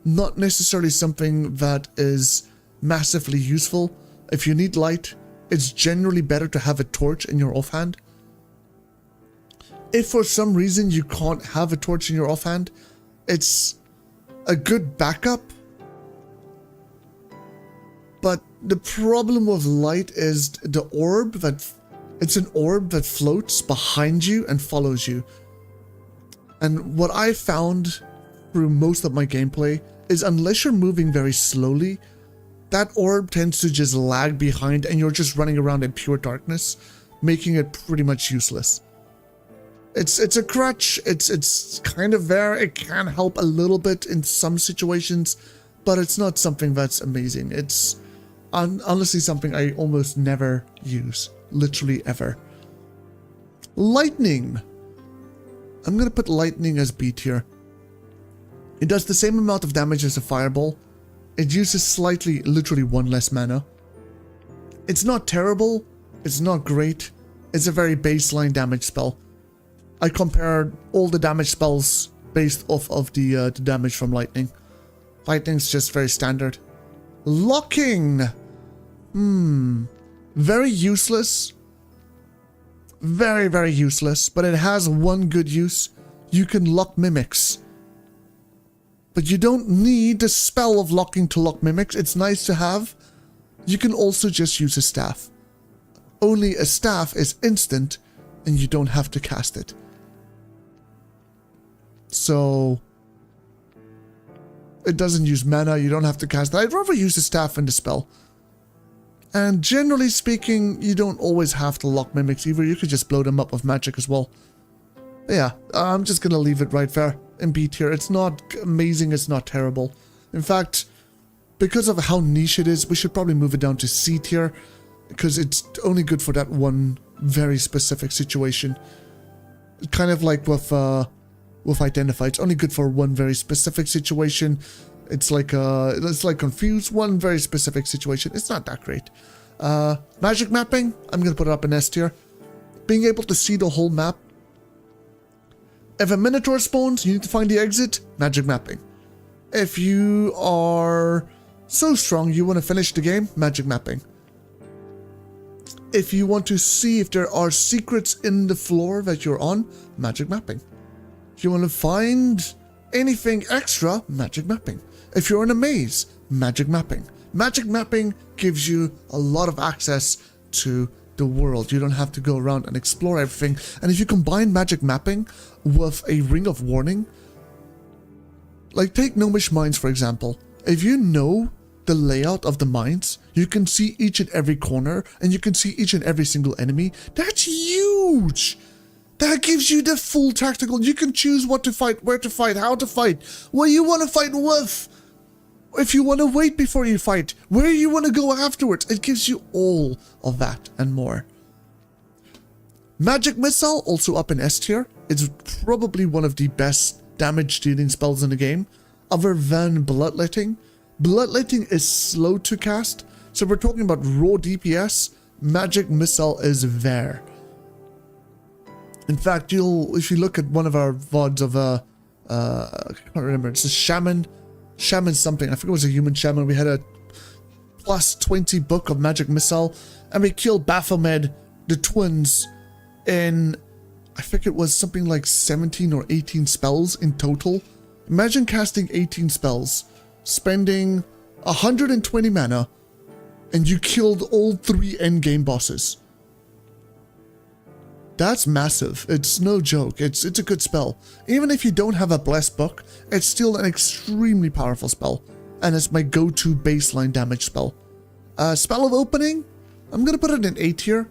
Not necessarily something that is massively useful. If you need light, it's generally better to have a torch in your offhand. If for some reason you can't have a torch in your offhand, it's a good backup. But the problem with light is the orb it's an orb that floats behind you and follows you. And what I found through most of my gameplay is unless you're moving very slowly, that orb tends to just lag behind and you're just running around in pure darkness, making it pretty much useless. It's a crutch, it's kind of there, it can help a little bit in some situations, but it's not something that's amazing. It's honestly something I almost never use, literally ever. Lightning. I'm gonna put lightning as B tier. It does the same amount of damage as a fireball. It uses slightly, literally 1 less mana. It's not terrible, it's not great, it's a very baseline damage spell. I compared all the damage spells based off of the damage from lightning. Lightning's just very standard. Locking! Very useless. Very, very useless, but it has one good use. You can lock mimics. But you don't need the spell of locking to lock mimics. It's nice to have. You can also just use a staff. Only a staff is instant and you don't have to cast it. So it doesn't use mana, you don't have to cast it. I'd rather use a staff in the spell. And generally speaking, you don't always have to lock mimics either. You could just blow them up with magic as well. But yeah, I'm just gonna leave it right there in B tier. It's not amazing, it's not terrible. In fact, because of how niche it is, we should probably move it down to C tier, because it's only good for that one very specific situation. Kind of like with Identify, it's only good for one very specific situation. It's like Confuse, one very specific situation. It's not that great. Magic mapping, I'm gonna put it up in S tier. Being able to see the whole map. If a Minotaur spawns, you need to find the exit, magic mapping. If you are so strong you want to finish the game, magic mapping. If you want to see if there are secrets in the floor that you're on, magic mapping. If you want to find anything extra, magic mapping. If you're in a maze, magic mapping. Magic mapping gives you a lot of access to the world. You don't have to go around and explore everything. And if you combine magic mapping with a ring of warning, like take Gnomish Mines for example. If you know the layout of the mines, you can see each and every corner and you can see each and every single enemy. That's huge! That gives you the full tactical. You can choose what to fight, where to fight, how to fight, what you want to fight with. If you want to wait before you fight, where you want to go afterwards. It gives you all of that and more. Magic Missile, also up in S tier. It's probably one of the best damage dealing spells in the game, other than Bloodletting. Bloodletting is slow to cast, so we're talking about raw DPS. Magic Missile is there. In fact, if you look at one of our VODs of I can't remember, it's a shaman something, I think it was a human shaman. We had a plus 20 book of Magic Missile, and we killed Baphomet, the twins, in, I think it was something like 17 or 18 spells in total. Imagine casting 18 spells, spending 120 mana, and you killed all 3 endgame bosses. That's massive. It's no joke. It's a good spell. Even if you don't have a blessed book, it's still an extremely powerful spell, and it's my go-to baseline damage spell. Spell of Opening, I'm gonna put it in A tier.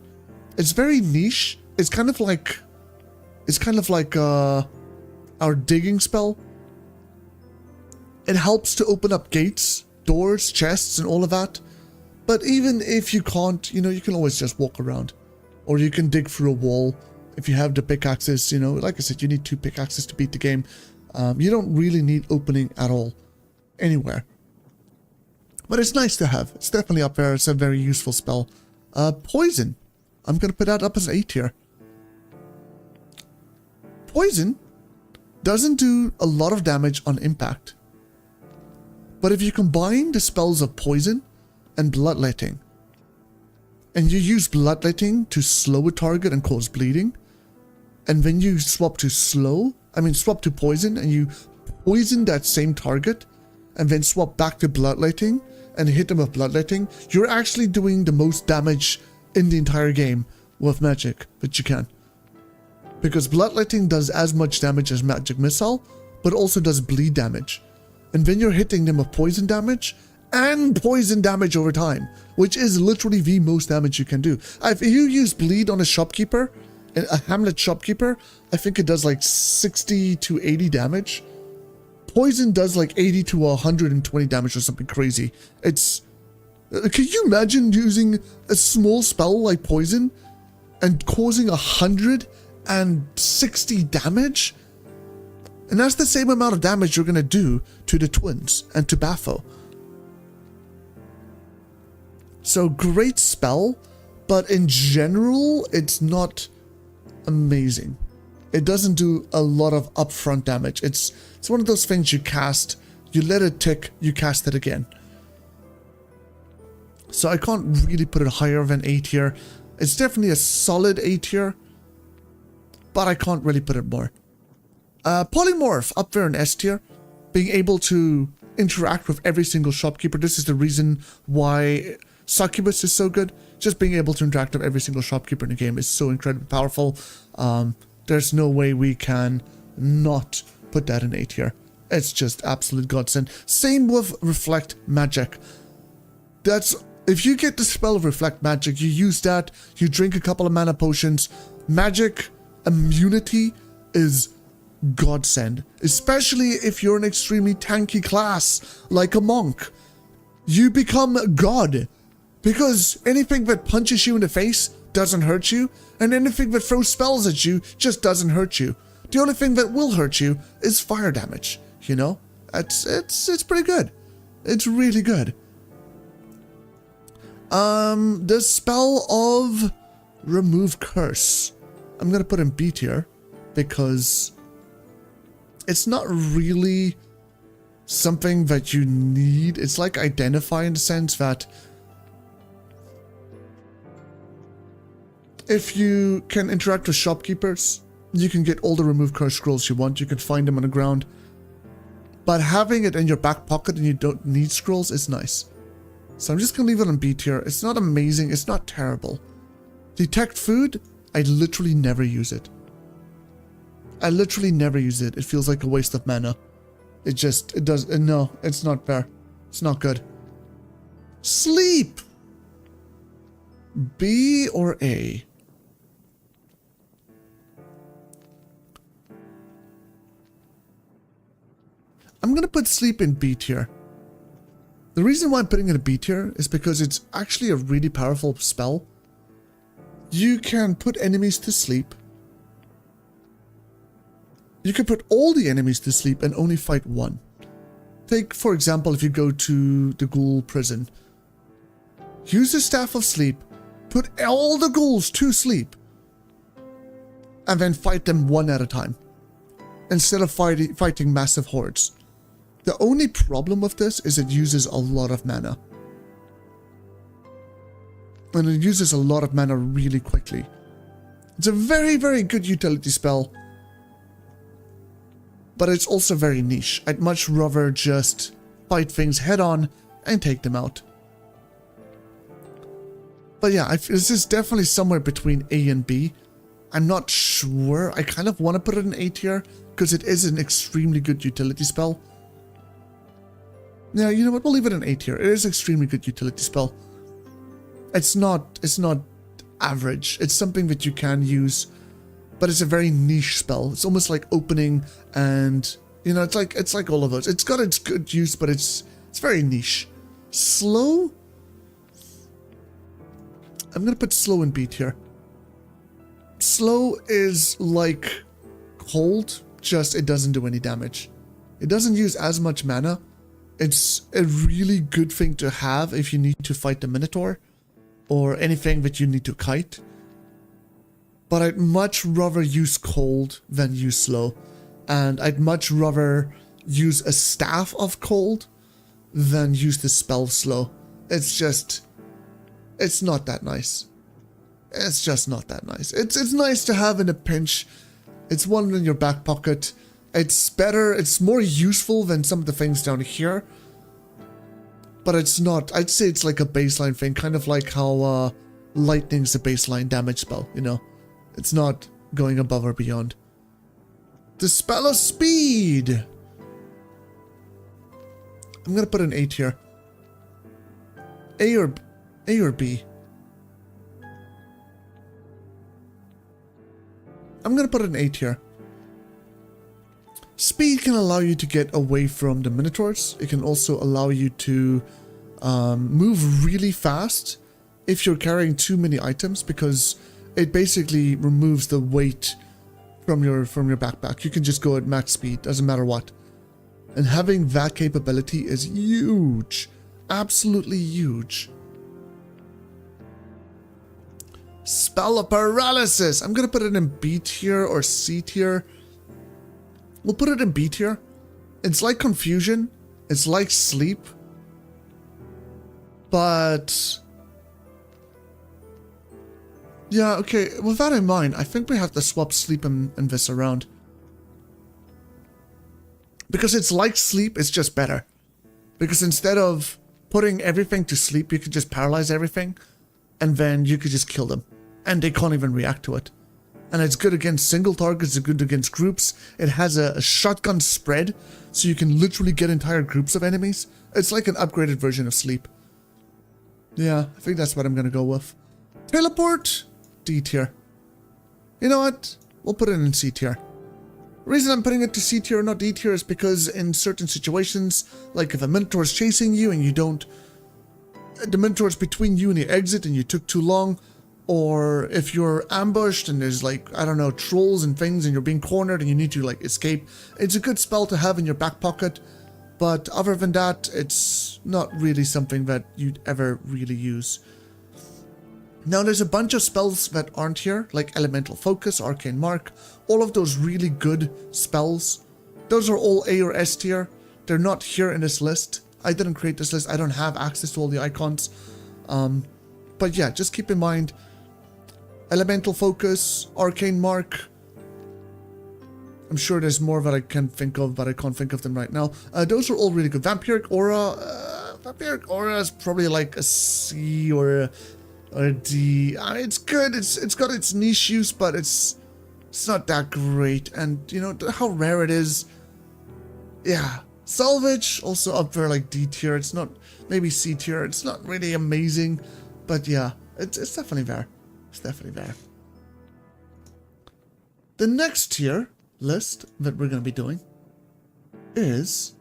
It's very niche. It's kind of like our digging spell. It helps to open up gates, doors, chests, and all of that. But even if you can't, you can always just walk around. Or you can dig through a wall. If you have the pickaxes, like I said, you need 2 pickaxes to beat the game. You don't really need opening at all. Anywhere. But it's nice to have. It's definitely up there. It's a very useful spell. Poison. I'm going to put that up as A tier. Poison doesn't do a lot of damage on impact. But if you combine the spells of Poison and Bloodletting, and you use Bloodletting to slow a target and cause bleeding, and then you swap to Poison, and you poison that same target, and then swap back to Bloodletting, and hit them with Bloodletting, you're actually doing the most damage in the entire game with magic that you can. Because Bloodletting does as much damage as Magic Missile, but also does bleed damage. And then you're hitting them with poison damage, and poison damage over time, which is literally the most damage you can do. If you use bleed on a shopkeeper, a Hamlet shopkeeper, I think it does like 60 to 80 damage. Poison does like 80 to 120 damage or something crazy. It's... Can you imagine using a small spell like poison and causing 160 damage? And that's the same amount of damage you're going to do to the twins and to Bafo. So great spell, but in general, it's not amazing. It doesn't do a lot of upfront damage. It's one of those things you cast, you let it tick, you cast it again. So I can't really put it higher than A tier. It's definitely a solid A tier, but I can't really put it more. Polymorph up there in S tier, being able to interact with every single shopkeeper. This is the reason why Succubus is so good. Just being able to interact with every single shopkeeper in the game is so incredibly powerful. There's no way we can not put that in A tier. It's just absolute godsend. Same with Reflect Magic. If you get the spell of Reflect Magic, you use that, you drink a couple of mana potions, magic immunity is godsend. Especially if you're an extremely tanky class, like a monk. You become God. Because anything that punches you in the face doesn't hurt you, and anything that throws spells at you just doesn't hurt you. The only thing that will hurt you is fire damage, you know? It's pretty good. It's really good. The spell of Remove Curse. I'm gonna put in B tier because it's not really something that you need. It's like Identify in the sense that if you can interact with shopkeepers, you can get all the Remove Curse scrolls you want. You can find them on the ground. But having it in your back pocket and you don't need scrolls is nice. So I'm just going to leave it on B tier. It's not amazing. It's not terrible. Detect Food, I literally never use it. I literally never use it. It feels like a waste of mana. No, it's not fair. It's not good. Sleep! B or A? I'm going to put Sleep in B tier. The reason why I'm putting it in B tier is because it's actually a really powerful spell. You can put enemies to sleep. You can put all the enemies to sleep and only fight one. Take, for example, if you go to the ghoul prison. Use the Staff of Sleep, put all the ghouls to sleep, and then fight them one at a time, instead of fighting massive hordes. The only problem with this is it uses a lot of mana. And it uses a lot of mana really quickly. It's a very, very good utility spell. But it's also very niche. I'd much rather just fight things head on and take them out. But yeah, this is definitely somewhere between A and B. I'm not sure. I kind of want to put it in A tier because it is an extremely good utility spell. Yeah, you know what? We'll leave it in A tier. It is an extremely good utility spell. It's not average. It's something that you can use, but it's a very niche spell. It's almost like opening, and you know, it's like all of those. It's got its good use, but it's very niche. Slow? I'm gonna put slow in B tier. Slow is like cold, just it doesn't do any damage. It doesn't use as much mana. It's a really good thing to have if you need to fight the Minotaur or anything that you need to kite. But I'd much rather use cold than use slow. And I'd much rather use a Staff of Cold than use the spell slow. It's not that nice. It's just not that nice. It's nice to have in a pinch. It's one in your back pocket. It's better, it's more useful than some of the things down here. But it's not, I'd say it's like a baseline thing, kind of like how lightning's a baseline damage spell, you know? It's not going above or beyond. The Spell of Speed! I'm gonna put an A tier. A or B? I'm gonna put it in A tier. Speed can allow you to get away from the Minotaurs. It can also allow you to move really fast if you're carrying too many items, because it basically removes the weight from your backpack. You can just go at max speed, doesn't matter what. And having that capability is huge. Absolutely huge. Spell of paralysis. I'm gonna put it in B tier or C tier. We'll put it in B tier. It's like confusion. It's like sleep. But yeah, okay, with that in mind, I think we have to swap sleep and this around. Because it's like sleep, it's just better. Because instead of putting everything to sleep, you could just paralyze everything, and then you could just kill them. And they can't even react to it. And it's good against single targets, it's good against groups. It has a shotgun spread, so you can literally get entire groups of enemies. It's like an upgraded version of sleep. Yeah, I think that's what I'm gonna go with. Teleport, D tier. You know what? We'll put it in C tier. The reason I'm putting it to C tier, not D tier, is because in certain situations, like if a Minotaur is chasing you and you don't... the Minotaur is between you and the exit and you took too long, or if you're ambushed and there's like, I don't know, trolls and things and you're being cornered and you need to like escape, it's a good spell to have in your back pocket. But other than that, it's not really something that you'd ever really use. Now there's a bunch of spells that aren't here, like Elemental Focus, Arcane Mark, all of those really good spells. Those are all A or S tier. They're not here in this list. I didn't create this list. I don't have access to all the icons. But yeah, just keep in mind, Elemental Focus, Arcane Mark. I'm sure there's more that I can think of, but I can't think of them right now. Those are all really good. Vampiric Aura. Vampiric Aura is probably like a C or a D. It's good. It's got its niche use, but it's not that great. And you know how rare it is. Yeah. Salvage also up there like D tier. It's not, maybe C tier. It's not really amazing, but yeah, it's definitely there. It's definitely there. The next tier list that we're going to be doing is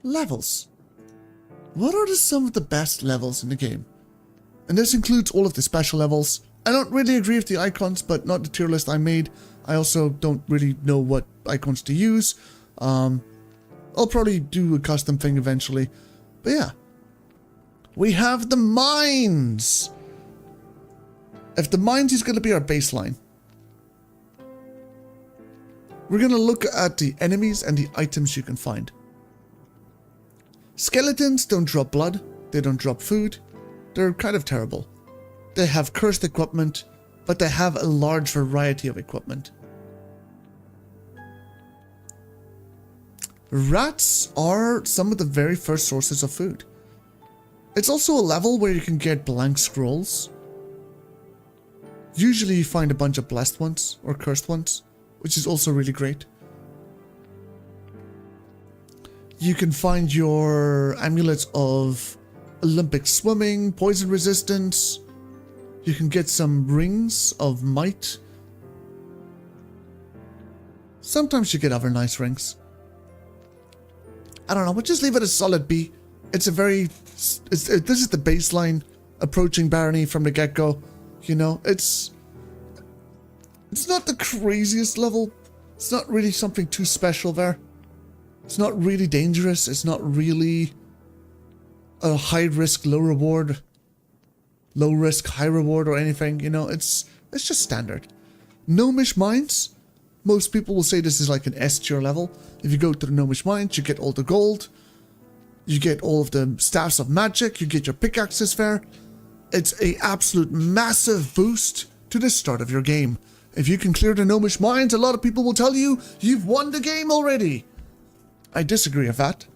levels. What are some of the best levels in the game? And this includes all of the special levels. I don't really agree with the icons, but not the tier list I made. I also don't really know what icons to use. I'll probably do a custom thing eventually. But yeah. We have the mines. If the mines is going to be our baseline, we're going to look at the enemies and the items you can find. Skeletons don't drop blood. They don't drop food. They're kind of terrible. They have cursed equipment, but they have a large variety of equipment. Rats are some of the very first sources of food. It's also a level where you can get blank scrolls. Usually you find a bunch of blessed ones or cursed ones, which is also really great. You can find your amulets of Olympic swimming, poison resistance. You can get some rings of might. Sometimes you get other nice rings. I don't know, we'll just leave it a solid B. It's a very... this is the baseline approaching Barony from the get-go. You know, it's not the craziest level. It's not really something too special there. It's not really dangerous. It's not really a high risk, low reward. Low risk, high reward or anything. You know, it's just standard. Gnomish Mines. Most people will say this is like an S tier level. If you go to the Gnomish Mines, you get all the gold. You get all of the staffs of magic. You get your pickaxes there. It's a absolute massive boost to the start of your game. If you can clear the Gnomish Mines, a lot of people will tell you, you've won the game already. I disagree with that.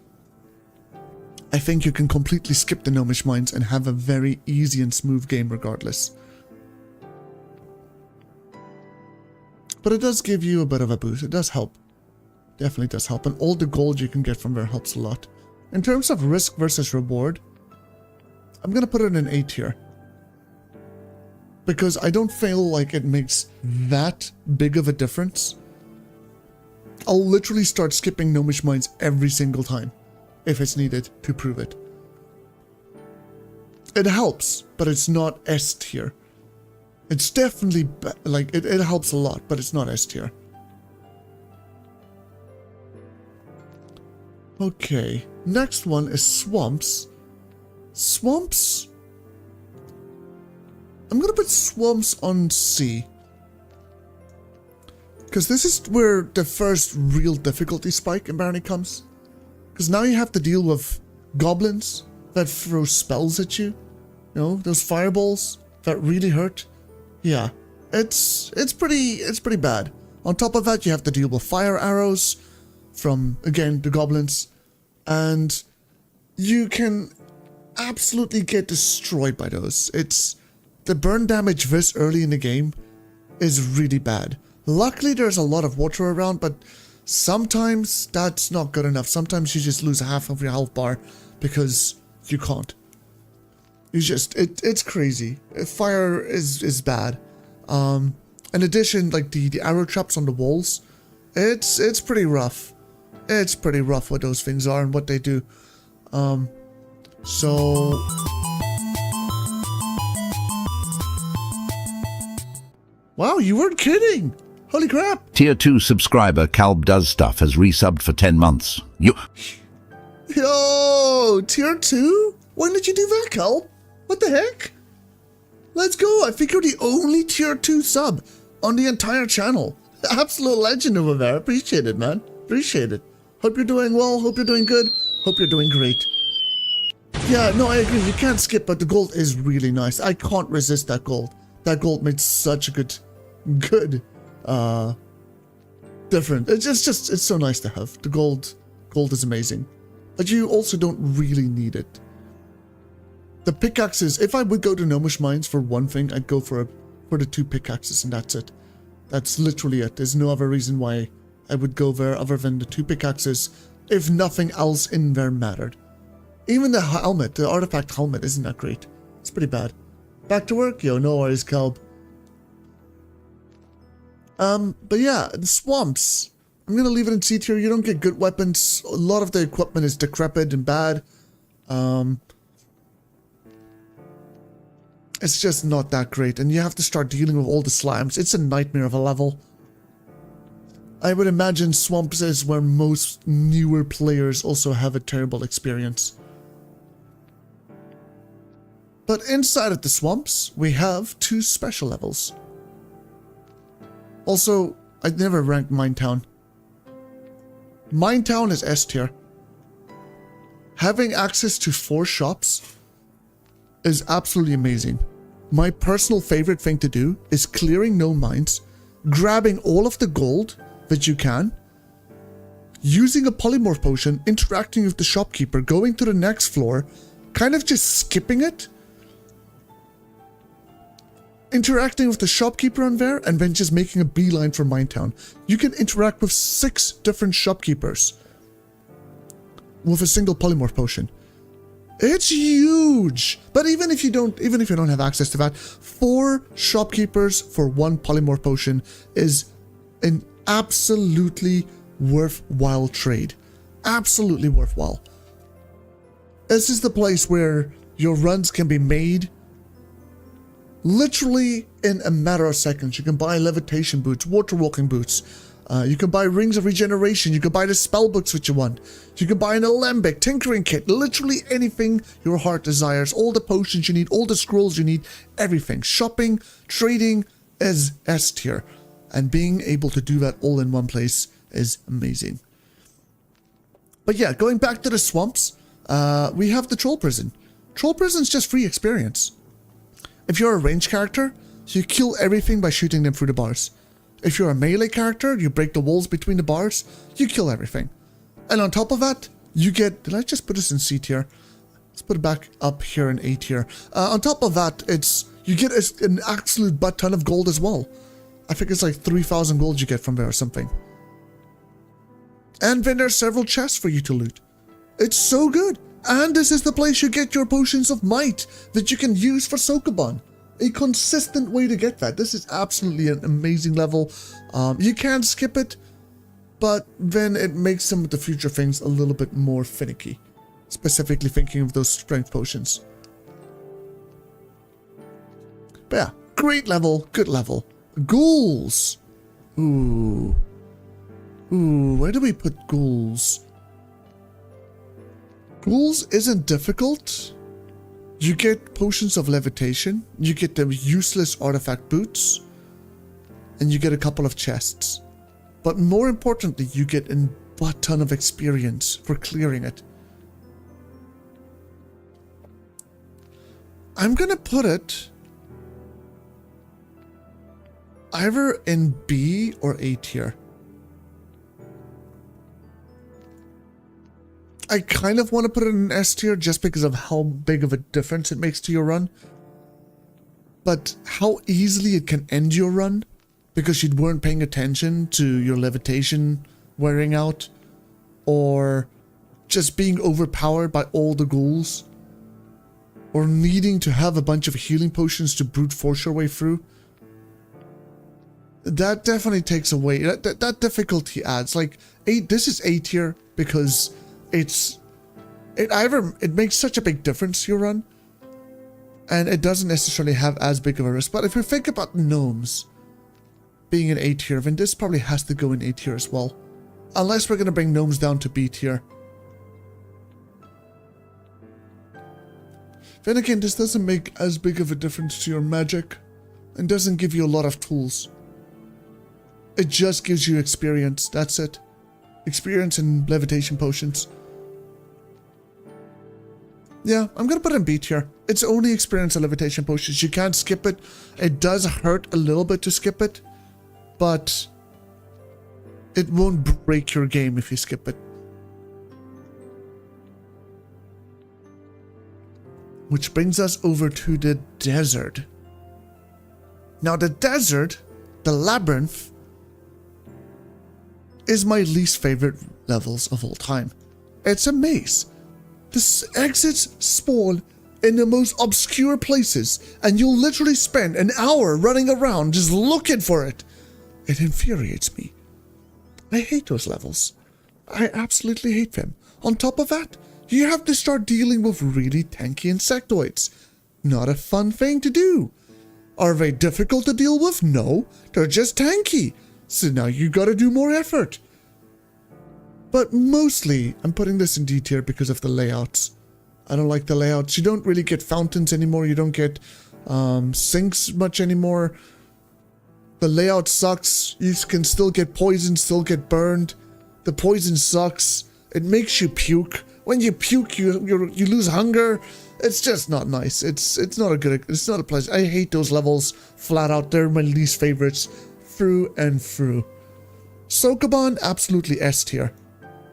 I think you can completely skip the Gnomish Mines and have a very easy and smooth game regardless. But it does give you a bit of a boost. It does help. Definitely does help. And all the gold you can get from there helps a lot. In terms of risk versus reward, I'm gonna put it in A tier. Because I don't feel like it makes that big of a difference. I'll literally start skipping Gnomish Mines every single time, if it's needed to prove it. It helps, but it's not S tier. It's definitely, like, it helps a lot, but it's not S tier. Okay, next one is swamps. Swamps? I'm gonna put swamps on C. Because this is where the first real difficulty spike in Barony comes. Because now you have to deal with goblins that throw spells at you. You know, those fireballs that really hurt. Yeah, it's pretty bad. On top of that, you have to deal with fire arrows from, again, the goblins. And you can absolutely get destroyed by those. The burn damage this early in the game is really bad. Luckily, there's a lot of water around, but sometimes that's not good enough. Sometimes you just lose half of your health bar because you can't. It's crazy. Fire is bad. In addition, like the arrow traps on the walls, it's pretty rough. It's pretty rough what those things are and what they do. So... Wow, you weren't kidding! Holy crap! Tier 2 subscriber Calb Does Stuff has resubbed for 10 months. Yo! Tier 2? When did you do that, Calb? What the heck? Let's go! I think you're the only Tier 2 sub on the entire channel. Absolute legend over there. Appreciate it, man. Appreciate it. Hope you're doing well. Hope you're doing good. Hope you're doing great. Yeah, no, I agree. You can't skip, but the gold is really nice. I can't resist that gold. That gold made such a good different. It's so nice to have. The gold is amazing. But you also don't really need it. The pickaxes, if I would go to Gnomish Mines for one thing, I'd go for the 2 pickaxes and that's it. That's literally it. There's no other reason why I would go there other than the 2 pickaxes if nothing else in there mattered. Even the helmet, the artifact helmet, isn't that great. It's pretty bad. Back to work? Yo, no worries, Calb. But yeah, the swamps. I'm gonna leave it in C tier. You don't get good weapons. A lot of the equipment is decrepit and bad. It's just not that great, and you have to start dealing with all the slimes. It's a nightmare of a level. I would imagine swamps is where most newer players also have a terrible experience. But inside of the swamps, we have 2 special levels. Also, I'd never ranked Minetown. Minetown is S tier. Having access to 4 shops is absolutely amazing. My personal favorite thing to do is clearing no mines, grabbing all of the gold that you can, using a polymorph potion, interacting with the shopkeeper, going to the next floor, kind of just skipping it, interacting with the shopkeeper on there, and then just making a beeline for Minetown. You can interact with 6 different shopkeepers with a single polymorph potion. It's huge! But even if you don't have access to that, 4 shopkeepers for 1 polymorph potion is an absolutely worthwhile trade. Absolutely worthwhile. This is the place where your runs can be made literally in a matter of seconds. You can buy levitation boots, water walking boots. You can buy rings of regeneration. You can buy the spell books that you want. You can buy an alembic, tinkering kit, literally anything your heart desires. All the potions you need, all the scrolls you need, everything. Shopping, trading is S tier. And being able to do that all in one place is amazing. But yeah, going back to the swamps, we have the troll prison. Troll prison's just free experience. If you're a ranged character, you kill everything by shooting them through the bars. If you're a melee character, you break the walls between the bars, you kill everything. And on top of that, you get... Did I just put this in C tier? Let's put it back up here in A tier. On top of that, you get an absolute butt ton of gold as well. I think it's like 3,000 gold you get from there or something. And then there's several chests for you to loot. It's so good. And this is the place you get your potions of might that you can use for Sokoban. A consistent way to get that. This is absolutely an amazing level. You can skip it, but then it makes some of the future things a little bit more finicky. Specifically thinking of those strength potions. But yeah, great level, good level. Ghouls! Ooh, where do we put ghouls? Ghouls isn't difficult. You get potions of levitation, you get the useless artifact boots, and you get a couple of chests. But more importantly, you get a butt ton of experience for clearing it. I'm gonna put it either in B or A tier. I kind of want to put it in S tier just because of how big of a difference it makes to your run. But how easily it can end your run because you weren't paying attention to your levitation wearing out, or just being overpowered by all the ghouls, or needing to have a bunch of healing potions to brute force your way through. That definitely takes away, that difficulty adds. Like, this is A tier because it makes such a big difference to your run, and it doesn't necessarily have as big of a risk. But if you think about gnomes being an A tier, then this probably has to go in A tier as well. Unless we're going to bring gnomes down to B tier. Then again, this doesn't make as big of a difference to your magic, and doesn't give you a lot of tools. It just gives you experience, that's it. Experience and levitation potions. Yeah, I'm gonna put it in B tier. It's only experience and levitation potions. You can't skip it. It does hurt a little bit to skip it, but it won't break your game if you skip it. Which brings us over to the desert. Now the desert, the labyrinth, is my least favorite levels of all time. It's a maze. The exits spawn in the most obscure places, and you'll literally spend an hour running around just looking for it. It infuriates me. I hate those levels. I absolutely hate them. On top of that, you have to start dealing with really tanky insectoids. Not a fun thing to do. Are they difficult to deal with? No, they're just tanky. So now you gotta do more effort. But mostly, I'm putting this in D tier because of the layouts. I don't like the layouts. You don't really get fountains anymore. You don't get sinks much anymore. The layout sucks. You can still get poisoned, still get burned. The poison sucks. It makes you puke. When you puke, you lose hunger. It's just not nice. It's not a pleasure. I hate those levels flat out. They're my least favorites through and through. Sokoban, absolutely S tier.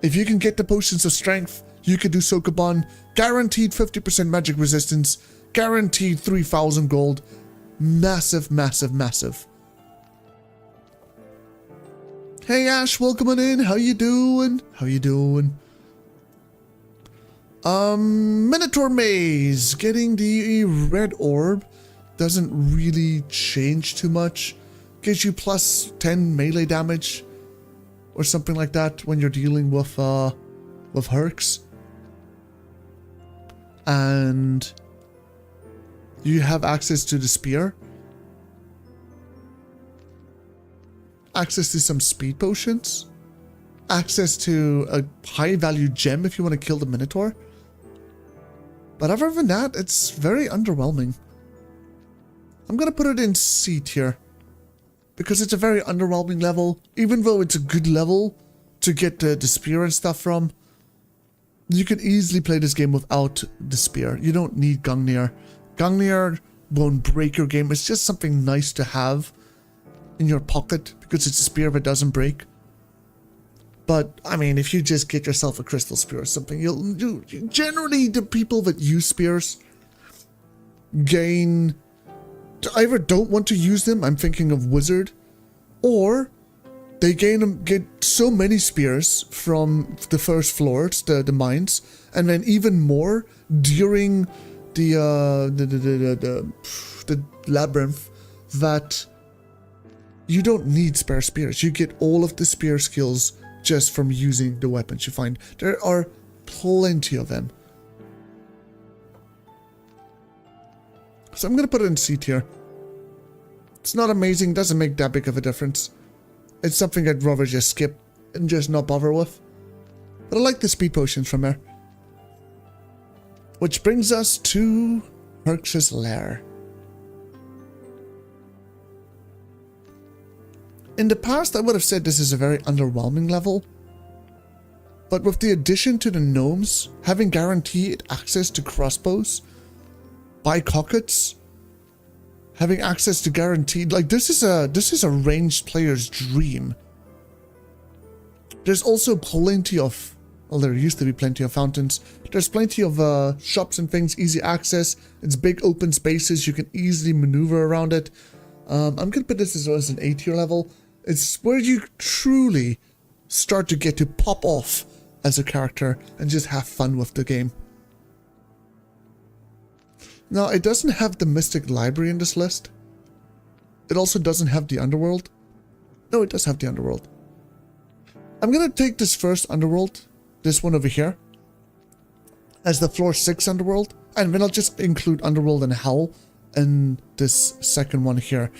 If you can get the potions of strength, you could do Sokoban. Guaranteed 50% magic resistance. Guaranteed 3,000 gold. Massive, massive, massive. Hey Ash, welcome on in. How you doing? How you doing? Minotaur Maze. Getting the red orb doesn't really change too much. Gives you plus 10 melee damage or something like that when you're dealing with Hercs. And you have access to the spear. Access to some speed potions. Access to a high value gem if you want to kill the Minotaur. But other than that, it's very underwhelming. I'm gonna put it in C tier. Because it's a very underwhelming level. Even though it's a good level to get the spear and stuff from. You can easily play this game without the spear. You don't need Gungnir. Gungnir won't break your game. It's just something nice to have in your pocket. Because it's a spear that doesn't break. But, I mean, if you just get yourself a crystal spear or something, you generally, the people that use spears gain... either don't want to use them, I'm thinking of wizard, or They get so many spears from the first floors, the mines, and then even more during the labyrinth, that you don't need spare spears. You get all of the spear skills just from using the weapons you find. There are plenty of them. So I'm going to put it in C tier. It's not amazing, doesn't make that big of a difference. It's something I'd rather just skip and just not bother with. But I like the speed potions from there. Which brings us to Herx's Lair. In the past, I would have said this is a very underwhelming level. But with the addition to the gnomes, having guaranteed access to crossbows, bicockets, having access to guaranteed, like this is a ranged player's dream. There's also plenty of, well, there used to be plenty of fountains. There's plenty of shops and things, easy access. It's big open spaces, you can easily maneuver around it. I'm gonna put this as an A tier level. It's where you truly start to get to pop off as a character and just have fun with the game. Now, it doesn't have the Mystic Library in this list. It also doesn't have the Underworld. No, it does have the Underworld. I'm gonna take this first Underworld, this one over here, as the floor 6 Underworld, and then I'll just include Underworld and Hell in this second one here.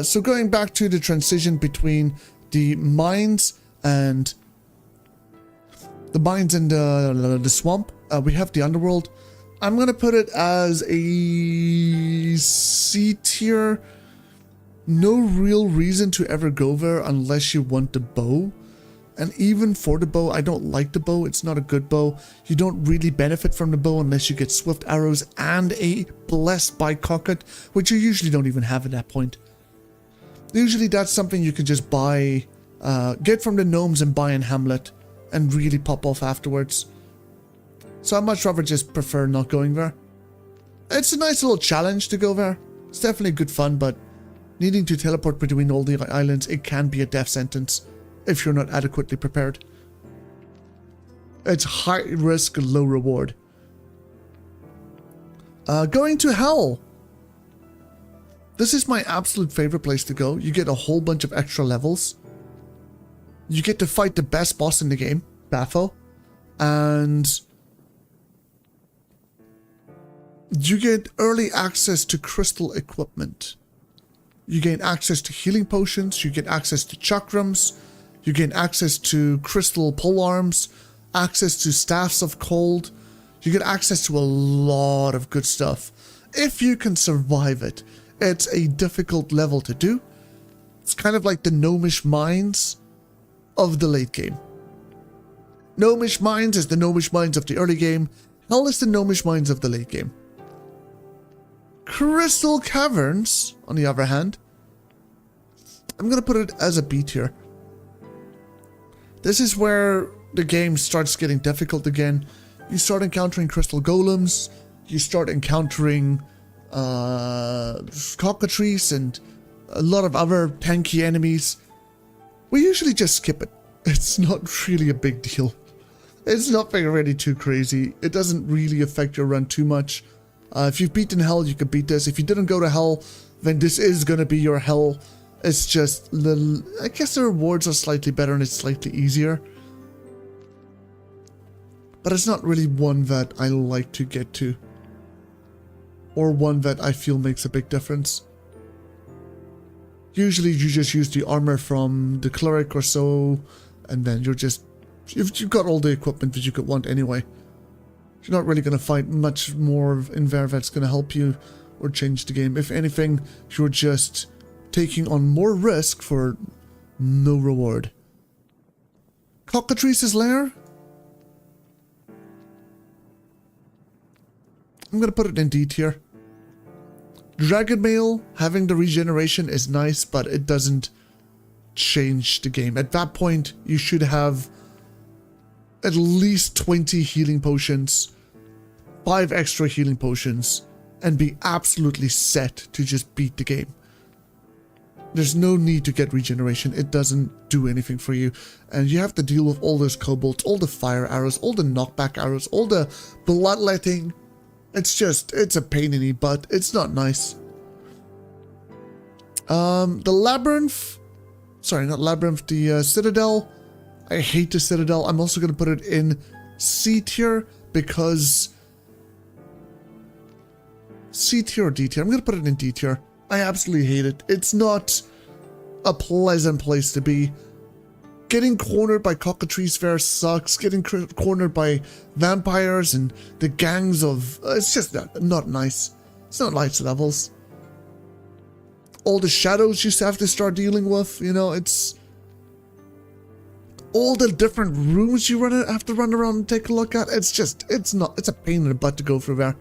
So going back to the transition between the mines and the swamp, we have the Underworld. I'm gonna put it as a C tier. No real reason to ever go there unless you want the bow. And even for the bow, I don't like the bow. It's not a good bow. You don't really benefit from the bow unless you get swift arrows and a blessed bicocket, which you usually don't even have at that point. Usually that's something you can just buy, get from the gnomes and buy in Hamlet and really pop off afterwards. So I'd much rather just prefer not going there. It's a nice little challenge to go there. It's definitely good fun, but needing to teleport between all the islands, it can be a death sentence if you're not adequately prepared. It's high risk, low reward. Going to Hell. This is my absolute favorite place to go. You get a whole bunch of extra levels. You get to fight the best boss in the game, Bapho. And you get early access to crystal equipment. You gain access to healing potions. You get access to chakrams. You gain access to crystal polearms, access to staffs of cold. You get access to a lot of good stuff. If you can survive it, it's a difficult level to do. It's kind of like the gnomish mines of the late game. Gnomish mines is the gnomish mines of the early game. Hell is the gnomish mines of the late game. Crystal Caverns, on the other hand, I'm going to put it as a B tier. This is where the game starts getting difficult again. You start encountering crystal golems, you start encountering cockatrices and a lot of other tanky enemies. We usually just skip it. It's not really a big deal. It's nothing really too crazy. It doesn't really affect your run too much. If you've beaten Hell, you can beat this. If you didn't go to Hell, then this is going to be your Hell. It's just little, I guess the rewards are slightly better and it's slightly easier. But it's not really one that I like to get to. Or one that I feel makes a big difference. Usually you just use the armor from the cleric or so, and then you've got all the equipment that you could want anyway. You're not really going to find much more in there that's going to help you or change the game. If anything, you're just taking on more risk for no reward. Cockatrice's Lair? I'm going to put it in D tier. Dragon Mail, having the regeneration is nice, but it doesn't change the game. At that point, you should have at least 20 healing potions, 5 extra healing potions, and be absolutely set to just beat the game. There's no need to get regeneration. It doesn't do anything for you. And you have to deal with all those kobolds, all the fire arrows, all the knockback arrows, all the bloodletting. It's a pain in the butt. It's not nice. The labyrinth, sorry, not labyrinth, the citadel. I hate the citadel. I'm also going to put it in C tier because C tier or D tier. I'm going to put it in D tier. I absolutely hate it. It's not a pleasant place to be. Getting cornered by cockatrice fair sucks. Getting cornered by vampires and the gangs of... it's just not nice. It's not nice levels. All the shadows you have to start dealing with, you know, it's... all the different rooms you have to run around and take a look at. It's just, it's a pain in the butt to go through there.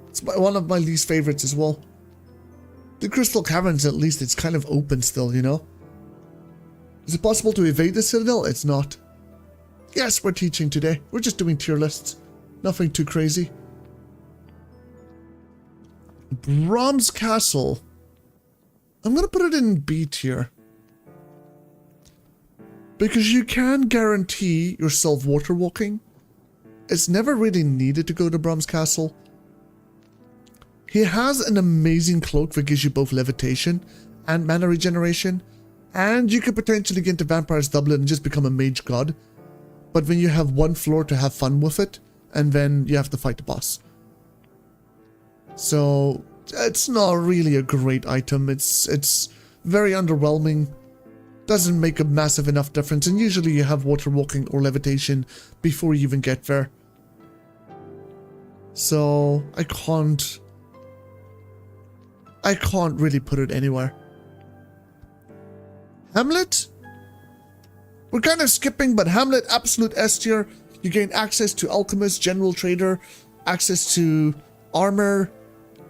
It's one of my least favorites as well. The Crystal Caverns, at least, it's kind of open still, you know? Is it possible to evade the Citadel? It's not. Yes, we're teaching today. We're just doing tier lists. Nothing too crazy. Brahm's Castle. I'm going to put it in B tier. Because you can guarantee yourself water walking. It's never really needed to go to Brahm's Castle. He has an amazing cloak that gives you both levitation and mana regeneration. And you could potentially get into Vampire's Doublet and just become a mage god. But then you have one floor to have fun with it. And then you have to fight the boss. So it's not really a great item. It's very underwhelming. Doesn't make a massive enough difference. And usually you have water walking or levitation before you even get there. So I can't really put it anywhere. Hamlet? We're kind of skipping, but Hamlet, absolute S tier. You gain access to Alchemist, General Trader, access to armor,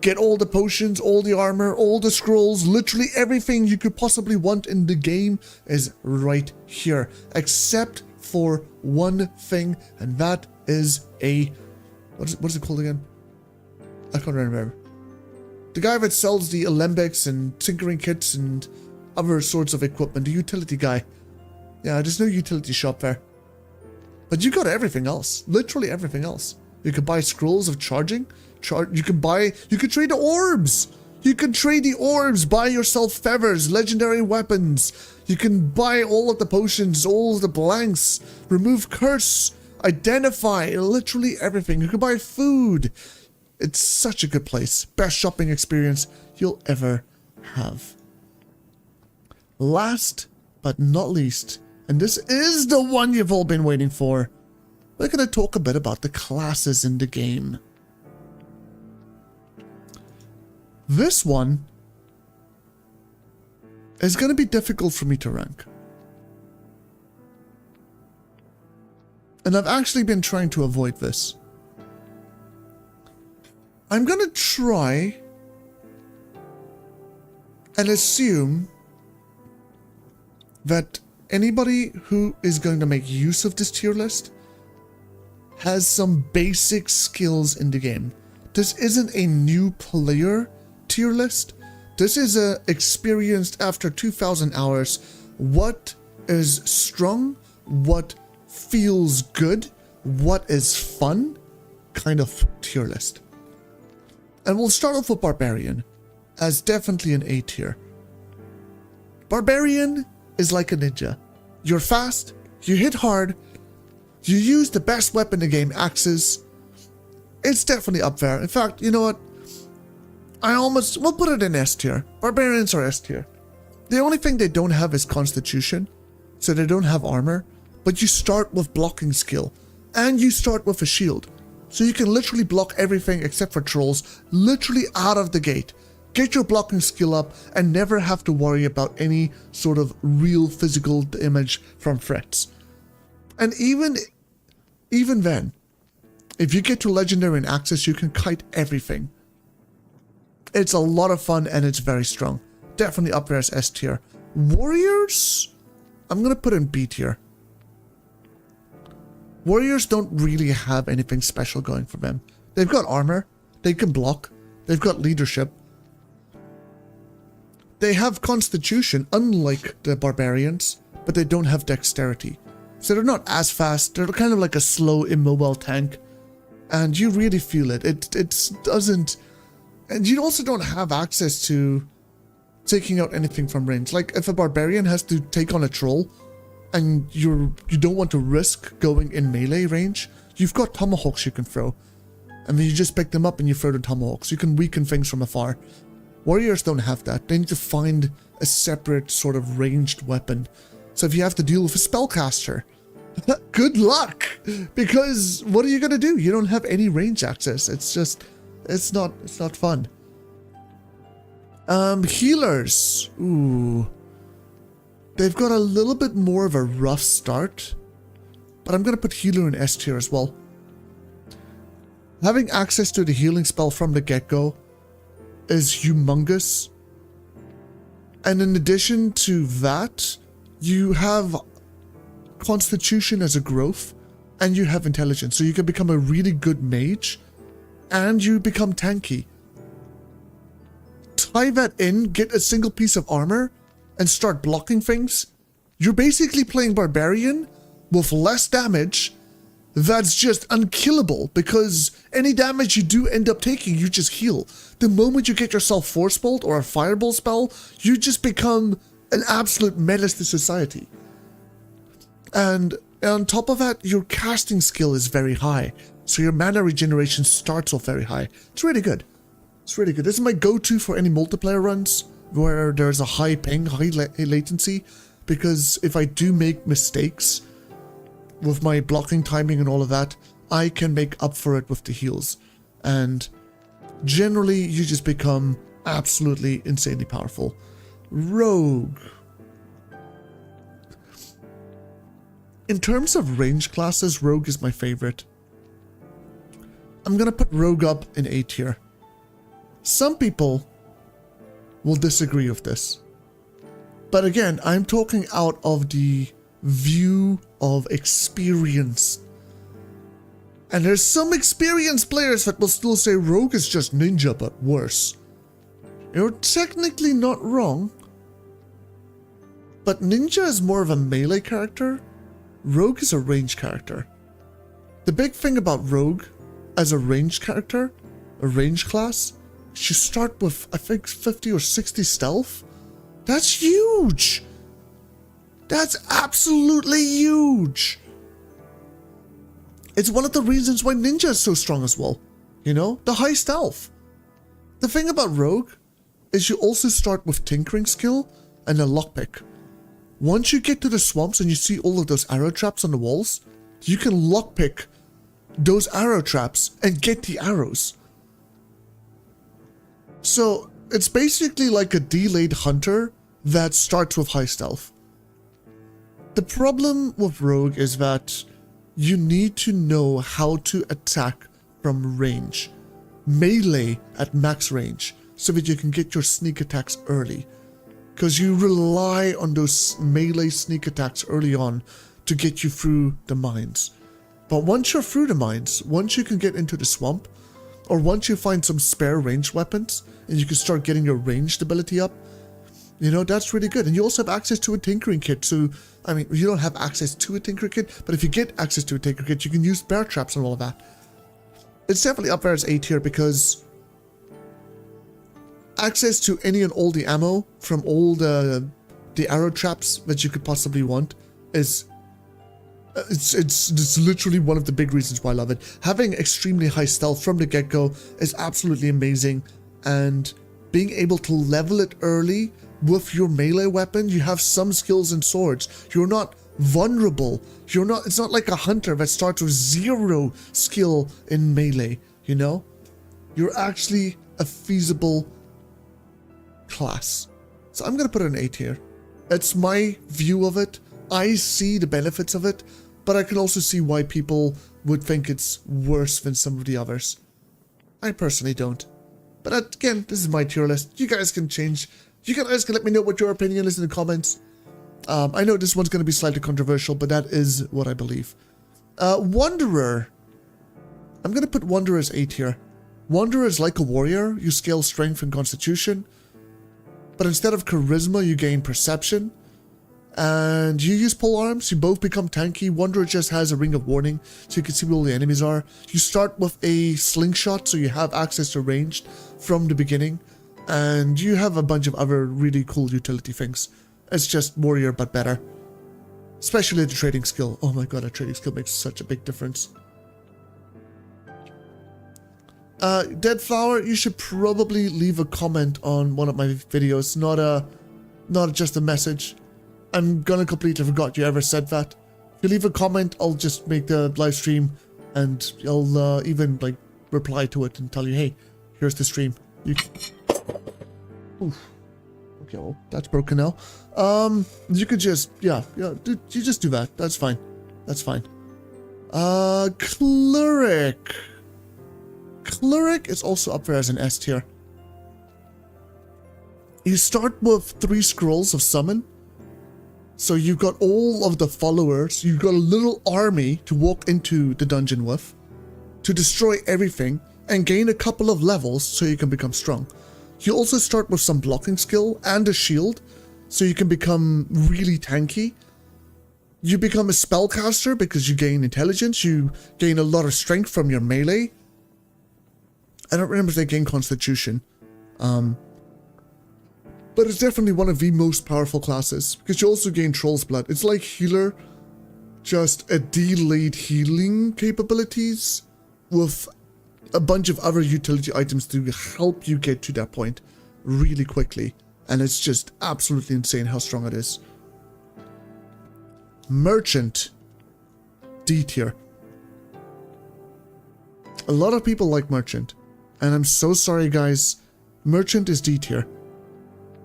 get all the potions, all the armor, all the scrolls, literally everything you could possibly want in the game is right here. Except for one thing, and that is a... What is it called again? I can't remember. The guy that sells the alembics and tinkering kits and other sorts of equipment, the utility guy. Yeah, there's no utility shop there. But you got everything else. Literally everything else. You could buy scrolls of charging. You could trade the orbs. You can trade the orbs, buy yourself feathers, legendary weapons. You can buy all of the potions, all of the blanks, remove curse, identify, literally everything. You can buy food. It's such a good place. Best shopping experience you'll ever have. Last but not least, and this is the one you've all been waiting for, we're going to talk a bit about the classes in the game. This one is going to be difficult for me to rank. And I've actually been trying to avoid this. I'm going to try and assume that anybody who is going to make use of this tier list has some basic skills in the game. This isn't a new player tier list. This is a experienced after 2,000 hours. What is strong? What feels good? What is fun? Kind of tier list. And we'll start off with Barbarian, as definitely an A tier. Barbarian is like a ninja. You're fast, you hit hard, you use the best weapon in the game, axes. It's definitely up there. In fact, you know what? We'll put it in S tier. Barbarians are S tier. The only thing they don't have is Constitution, so they don't have armor, but you start with blocking skill, and you start with a shield. So you can literally block everything except for trolls, literally out of the gate. Get your blocking skill up and never have to worry about any sort of real physical damage from threats. And even then, if you get to Legendary and Access, you can kite everything. It's a lot of fun and it's very strong. Definitely up there as S tier. Warriors, I'm going to put in B tier. Warriors don't really have anything special going for them. They've got armor, they can block, they've got leadership. They have constitution, unlike the barbarians, but they don't have dexterity. So they're not as fast. They're kind of like a slow, immobile tank. And you really feel it. It doesn't... And you also don't have access to taking out anything from range. Like, if a barbarian has to take on a troll, and you don't want to risk going in melee range, you've got tomahawks you can throw. And then you just pick them up and you throw the tomahawks. You can weaken things from afar. Warriors don't have that. They need to find a separate sort of ranged weapon. So if you have to deal with a spellcaster, good luck! Because what are you going to do? You don't have any range access. It's just, it's not fun. Healers. Ooh. They've got a little bit more of a rough start. But I'm going to put healer in S tier as well. Having access to the healing spell from the get-go is humongous. And in addition to that, you have constitution as a growth, and you have intelligence. So you can become a really good mage, and you become tanky. Tie that in, get a single piece of armor, and start blocking things. You're basically playing barbarian with less damage. That's just unkillable, because any damage you do end up taking, you just heal. The moment you get yourself Force Bolt or a Fireball spell, you just become an absolute menace to society. And on top of that, your casting skill is very high. So your mana regeneration starts off very high. It's really good. It's really good. This is my go-to for any multiplayer runs where there's a high ping, high latency. Because if I do make mistakes with my blocking timing and all of that, I can make up for it with the heals. And generally, you just become absolutely insanely powerful. Rogue. In terms of range classes, Rogue is my favorite. I'm gonna put Rogue up in A tier. Some people will disagree with this. But again, I'm talking out of the view of experience. And there's some experienced players that will still say Rogue is just ninja but worse. You're technically not wrong. But ninja is more of a melee character. Rogue is a range character. The big thing about Rogue as a range character, a range class, you start with I think 50 or 60 stealth. That's huge! That's absolutely huge! It's one of the reasons why ninja is so strong as well. You know, the high stealth. The thing about Rogue is you also start with tinkering skill and a lockpick. Once you get to the swamps and you see all of those arrow traps on the walls, you can lockpick those arrow traps and get the arrows. So it's basically like a delayed hunter that starts with high stealth. The problem with Rogue is that you need to know how to attack from range. Melee at max range, so that you can get your sneak attacks early. Because you rely on those melee sneak attacks early on to get you through the mines. But once you're through the mines, once you can get into the swamp, or once you find some spare ranged weapons, and you can start getting your ranged ability up, you know, that's really good. And you also have access to a tinkering kit. So, I mean, you don't have access to a tinkering kit, but if you get access to a tinkering kit, you can use bear traps and all of that. It's definitely up there as A tier because access to any and all the ammo from all the arrow traps that you could possibly want is it's literally one of the big reasons why I love it. Having extremely high stealth from the get-go is absolutely amazing, and being able to level it early with your melee weapon, you have some skills in swords. You're not vulnerable. It's not like a hunter that starts with 0 skill in melee, you know? You're actually a feasible class. So I'm gonna put it in A tier. It's my view of it. I see the benefits of it, but I can also see why people would think it's worse than some of the others. I personally don't. But again, this is my tier list. You guys can change. You guys can let me know what your opinion is in the comments. I know this one's going to be slightly controversial, but that is what I believe. Wanderer. I'm going to put Wanderer as A tier. Wanderer is like a warrior. You scale strength and constitution. but instead of charisma, you gain perception. And you use pole arms, you both become tanky. Wanderer just has a ring of warning, so you can see where all the enemies are. You start with a slingshot, so you have access to ranged from the beginning. And you have a bunch of other really cool utility things. It's just warrior, but better. Especially the trading skill. Oh my god, a trading skill makes such a big difference. Dead Flower, you should probably leave a comment on one of my videos, not just a message. I'm gonna completely forgot you ever said that. If you leave a comment, I'll just make the live stream and I'll even like reply to it and tell you, hey, here's the stream. Oof. Okay, well, that's broken now. You could just, you just do that. That's fine. That's fine. Cleric. Cleric is also up there as an S tier. You start with 3 scrolls of summon. So you've got all of the followers, you've got a little army to walk into the dungeon with, to destroy everything, and gain a couple of levels so you can become strong. You also start with some blocking skill and a shield, so you can become really tanky. You become a spellcaster because you gain intelligence, you gain a lot of strength from your melee. I don't remember if they gain constitution. But it's definitely one of the most powerful classes, because you also gain Troll's Blood. It's like Healer, just a delayed healing capabilities with a bunch of other utility items to help you get to that point really quickly. And it's just absolutely insane how strong it is. Merchant, D tier. A lot of people like Merchant, and I'm so sorry guys, Merchant is D tier.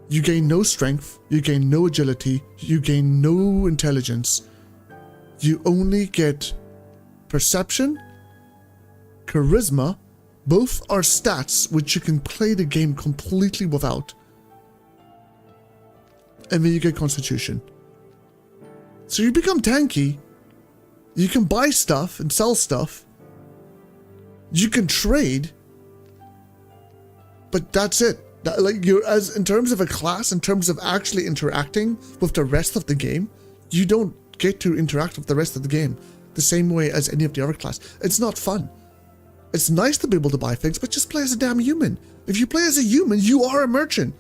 You gain no strength, you gain no agility, you gain no intelligence. You only get perception, charisma, both are stats which you can play the game completely without. And then you get constitution. So you become tanky, you can buy stuff and sell stuff, you can trade, but that's it. Like you're as in terms of a class, in terms of actually interacting with the rest of the game, you don't get to interact with the rest of the game the same way as any of the other class. It's not fun. It's nice to be able to buy things, but just play as a damn human. If you play as a human, you are a merchant.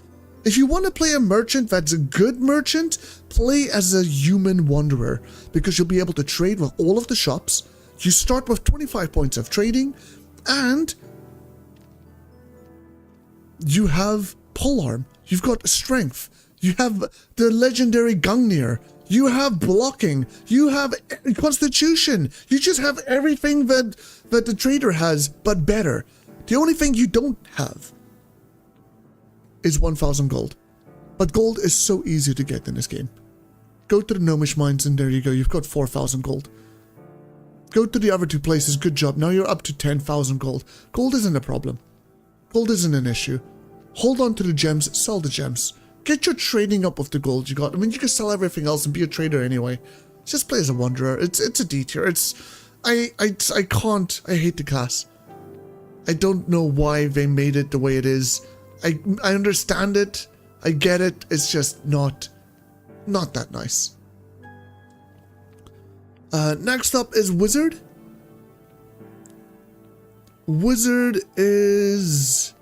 If you want to play a merchant that's a good merchant, play as a human wanderer, because you'll be able to trade with all of the shops. You start with 25 points of trading, and you have polearm, you've got strength, you have the legendary Gungnir, you have blocking, you have constitution, you just have everything that the trader has, but better. The only thing you don't have is 1,000 gold. But gold is so easy to get in this game. Go to the Gnomish Mines and there you go, you've got 4,000 gold. Go to the other 2 places, good job, now you're up to 10,000 gold. Gold isn't a problem. Gold isn't an issue. Hold on to the gems, sell the gems. Get your trading up with the gold you got. I mean, you can sell everything else and be a trader anyway. Just play as a wanderer. It's a D tier. I hate the class. I don't know why they made it the way it is. I understand it. I get it. It's just not that nice. Next up is Wizard. Wizard is...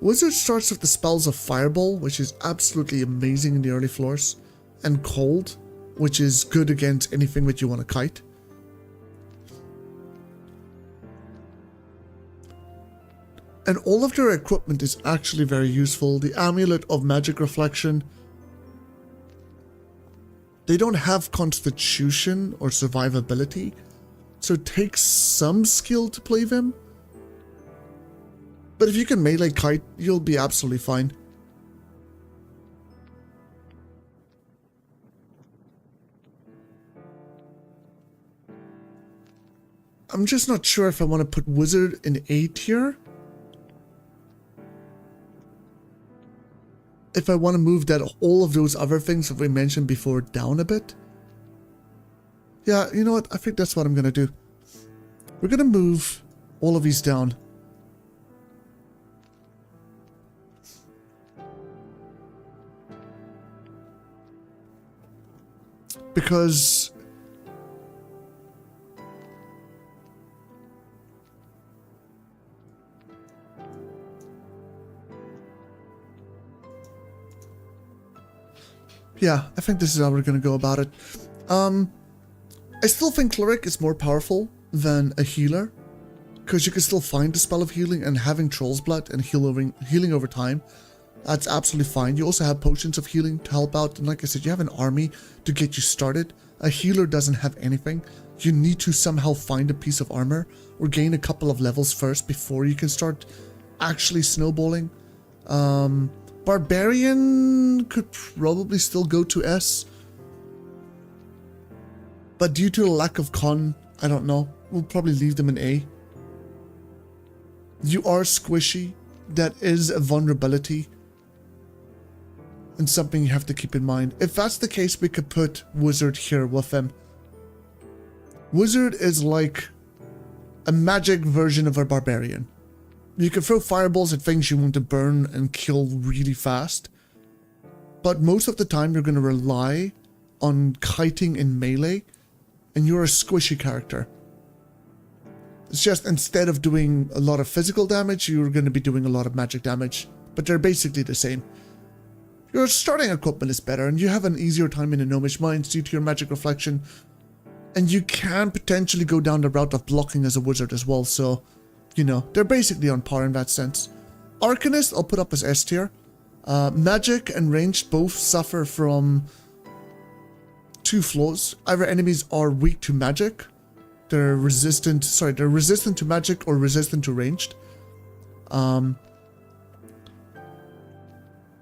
Wizard starts with the spells of Fireball, which is absolutely amazing in the early floors, and Cold, which is good against anything that you want to kite. And all of their equipment is actually very useful. The Amulet of Magic Reflection. They don't have Constitution or Survivability, so it takes some skill to play them. But if you can melee kite, you'll be absolutely fine. I'm just not sure if I want to put Wizard in A tier. If I want to move that all of those other things that we mentioned before down a bit. Yeah, you know what? I think that's what I'm gonna do. We're gonna move all of these down. Because yeah, I think this is how we're gonna go about it. I still think Cleric is more powerful than a healer, because you can still find the spell of healing, and having Troll's Blood and healing over time, that's absolutely fine. You also have potions of healing to help out, and like I said, you have an army to get you started. A healer doesn't have anything. You need to somehow find a piece of armor or gain a couple of levels first before you can start actually snowballing. Barbarian could probably still go to S, but due to the lack of con, I don't know. We'll probably leave them in A. You are squishy. That is a vulnerability and something you have to keep in mind. If that's the case, we could put Wizard here with them. Wizard is like a magic version of a barbarian. You can throw fireballs at things you want to burn and kill really fast, but most of the time you're going to rely on kiting in melee, and you're a squishy character. It's just instead of doing a lot of physical damage, you're going to be doing a lot of magic damage, but they're basically the same. Your starting equipment is better, and you have an easier time in the Gnomish Mines due to your magic reflection, and you can potentially go down the route of blocking as a wizard as well, so, you know, they're basically on par in that sense. Arcanist, I'll put up as S tier. Magic and ranged both suffer from two flaws. Either enemies are weak to magic, they're resistant to magic or resistant to ranged.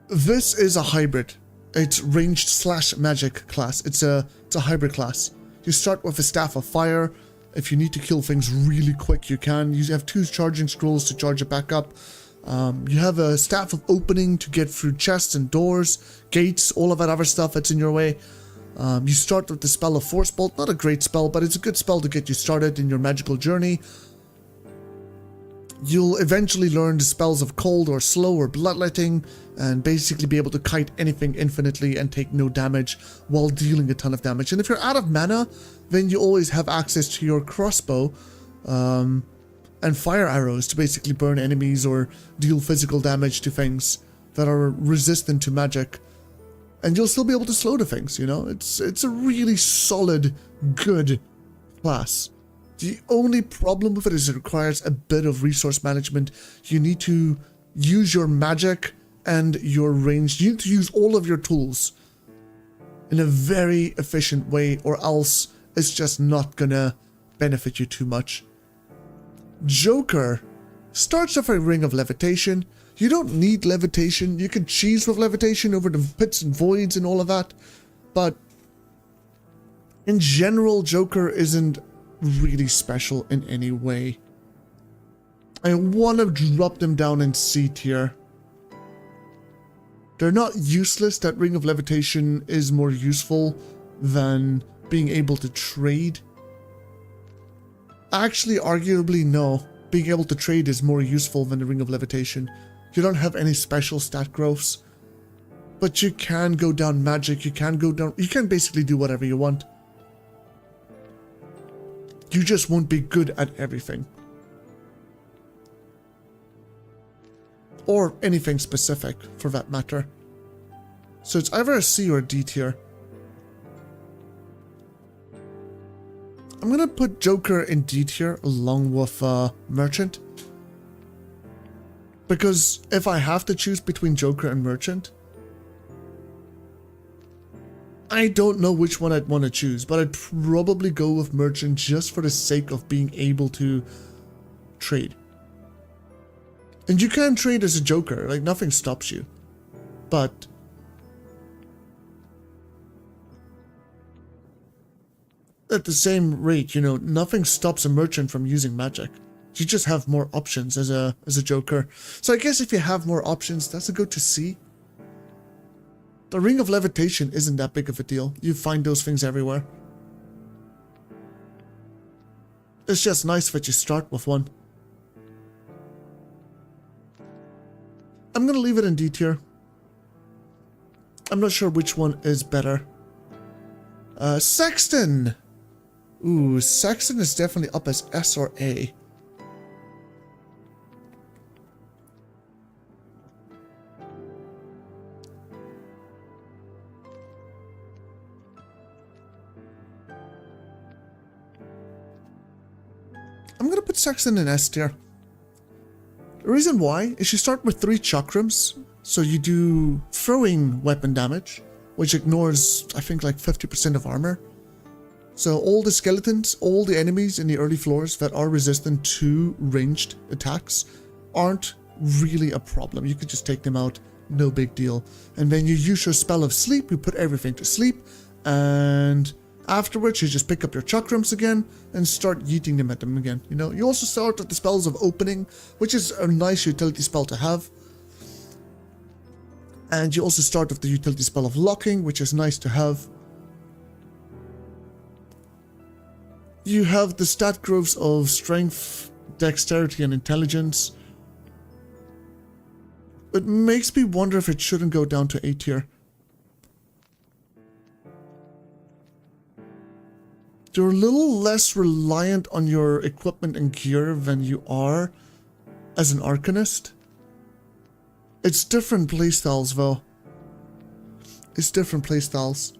This is a hybrid. It's ranged / magic class. It's a hybrid class. You start with a Staff of Fire. If you need to kill things really quick, you can. You have 2 charging scrolls to charge it back up. You have a Staff of Opening to get through chests and doors, gates, all of that other stuff that's in your way. You start with the spell of Force Bolt. Not a great spell, but it's a good spell to get you started in your magical journey. You'll eventually learn the spells of Cold or Slow or Bloodletting, and basically be able to kite anything infinitely and take no damage while dealing a ton of damage. And if you're out of mana, then you always have access to your crossbow and fire arrows to basically burn enemies or deal physical damage to things that are resistant to magic. And you'll still be able to slow the things, you know? It's a really solid, good class. The only problem with it is it requires a bit of resource management. You need to use your magic and your range. You need to use all of your tools in a very efficient way, or else it's just not gonna benefit you too much. Joker starts with a Ring of Levitation. You don't need levitation. You can cheese with levitation over the pits and voids and all of that. But in general, Joker isn't really special in any way. I want to drop them down in C tier. They're not useless. That Ring of Levitation is more useful than being able to trade. Actually, arguably, no. Being able to trade is more useful than the Ring of Levitation. You don't have any special stat growths, but you can go down magic, you can basically do whatever you want. You just won't be good at everything. Or anything specific, for that matter. So it's either a C or a D tier. I'm gonna put Joker in D tier along with Merchant. Because if I have to choose between Joker and Merchant, I don't know which one I'd want to choose, but I'd probably go with Merchant just for the sake of being able to trade. And you can trade as a Joker, like nothing stops you. But at the same rate, you know, nothing stops a Merchant from using magic. You just have more options as a Joker. So I guess if you have more options, that's a go to C. The Ring of Levitation isn't that big of a deal. You find those things everywhere. It's just nice that you start with one. I'm gonna leave it in D tier. I'm not sure which one is better. Sexton! Ooh, Sexton is definitely up as S or A. I'm gonna put Sexton in S tier. The reason why is you start with 3 chakrams, so you do throwing weapon damage, which ignores, I think, like 50% of armor. So all the skeletons, all the enemies in the early floors that are resistant to ranged attacks aren't really a problem. You could just take them out, no big deal. And then you use your spell of sleep, you put everything to sleep, and afterwards you just pick up your chakrams again and start yeeting them at them again. You know, you also start with the spells of opening, which is a nice utility spell to have. And you also start with the utility spell of locking, which is nice to have. You have the stat growths of strength, dexterity, and intelligence. It makes me wonder if it shouldn't go down to A tier. You're a little less reliant on your equipment and gear than you are as an Arcanist. It's different playstyles though. It's different playstyles.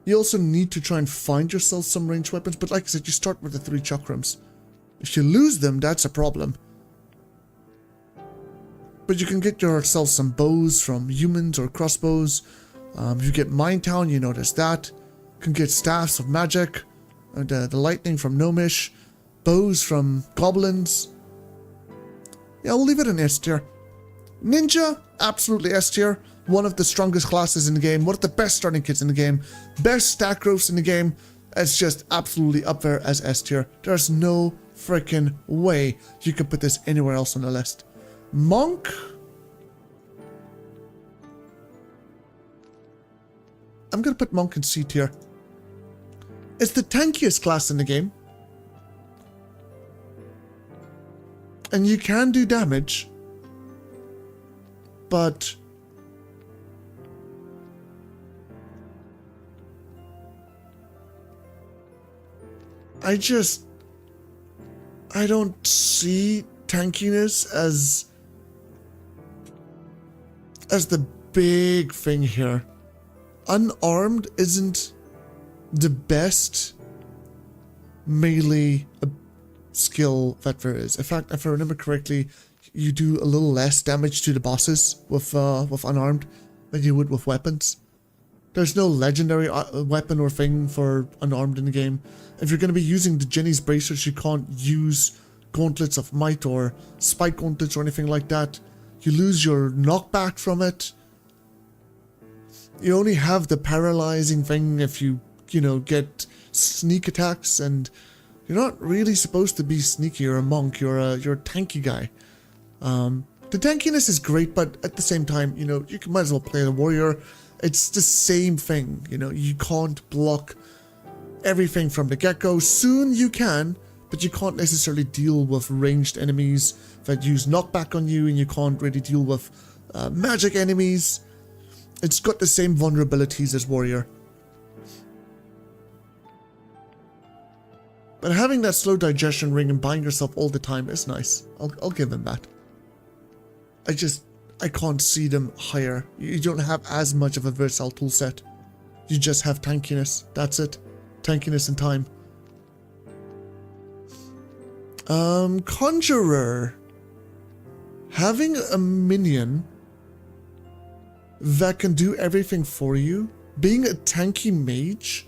You also need to try and find yourself some ranged weapons, but like I said, you start with the 3 chakrams. If you lose them, that's a problem. But you can get yourself some bows from humans or crossbows. You get Mindtown, you notice that. You can get staffs of magic, and the lightning from Gnomish, bows from goblins. Yeah, we'll leave it in S tier. Ninja, absolutely S tier. One of the strongest classes in the game, one of the best starting kits in the game, best stat growths in the game. It's just absolutely up there as S tier. There's no freaking way you can put this anywhere else on the list. Monk. I'm gonna put Monk in C tier. It's the tankiest class in the game. And you can do damage. But I don't see tankiness as the big thing here. Unarmed isn't the best melee skill that there is. In fact, if I remember correctly, you do a little less damage to the bosses with unarmed than you would with weapons. There's no legendary weapon or thing for unarmed in the game. If you're going to be using the Jenny's bracers, you can't use gauntlets of might or spike gauntlets or anything like that. You lose your knockback from it. You only have the paralyzing thing if you get sneak attacks, and you're not really supposed to be sneaky. You're a monk. You're a tanky guy. The tankiness is great, but at the same time, you might as well play the warrior. It's the same thing, you can't block everything from the get-go. Soon you can, but you can't necessarily deal with ranged enemies that use knockback on you, and you can't really deal with magic enemies. It's got the same vulnerabilities as warrior. But having that slow digestion ring and buying yourself all the time is nice. I'll give them that. I can't see them higher. You don't have as much of a versatile toolset. You just have tankiness. That's it. Tankiness and time. Conjurer. Having a minion that can do everything for you, being a tanky mage,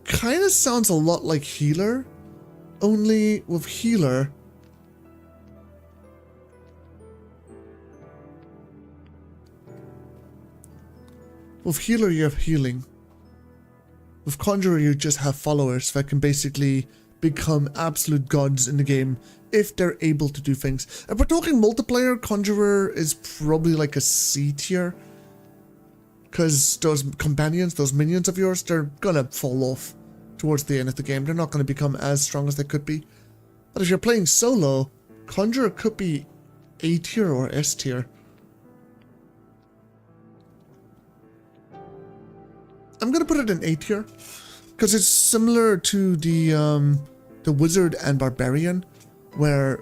kind of sounds a lot like healer, only with healer, you have healing. With Conjurer, you just have followers that can basically become absolute gods in the game if they're able to do things. If we're talking multiplayer, Conjurer is probably like a C tier. Because those companions, those minions of yours, they're gonna fall off towards the end of the game. They're not going to become as strong as they could be. But if you're playing solo, Conjurer could be A tier or S tier. I'm going to put it in A tier because it's similar to the Wizard and Barbarian, where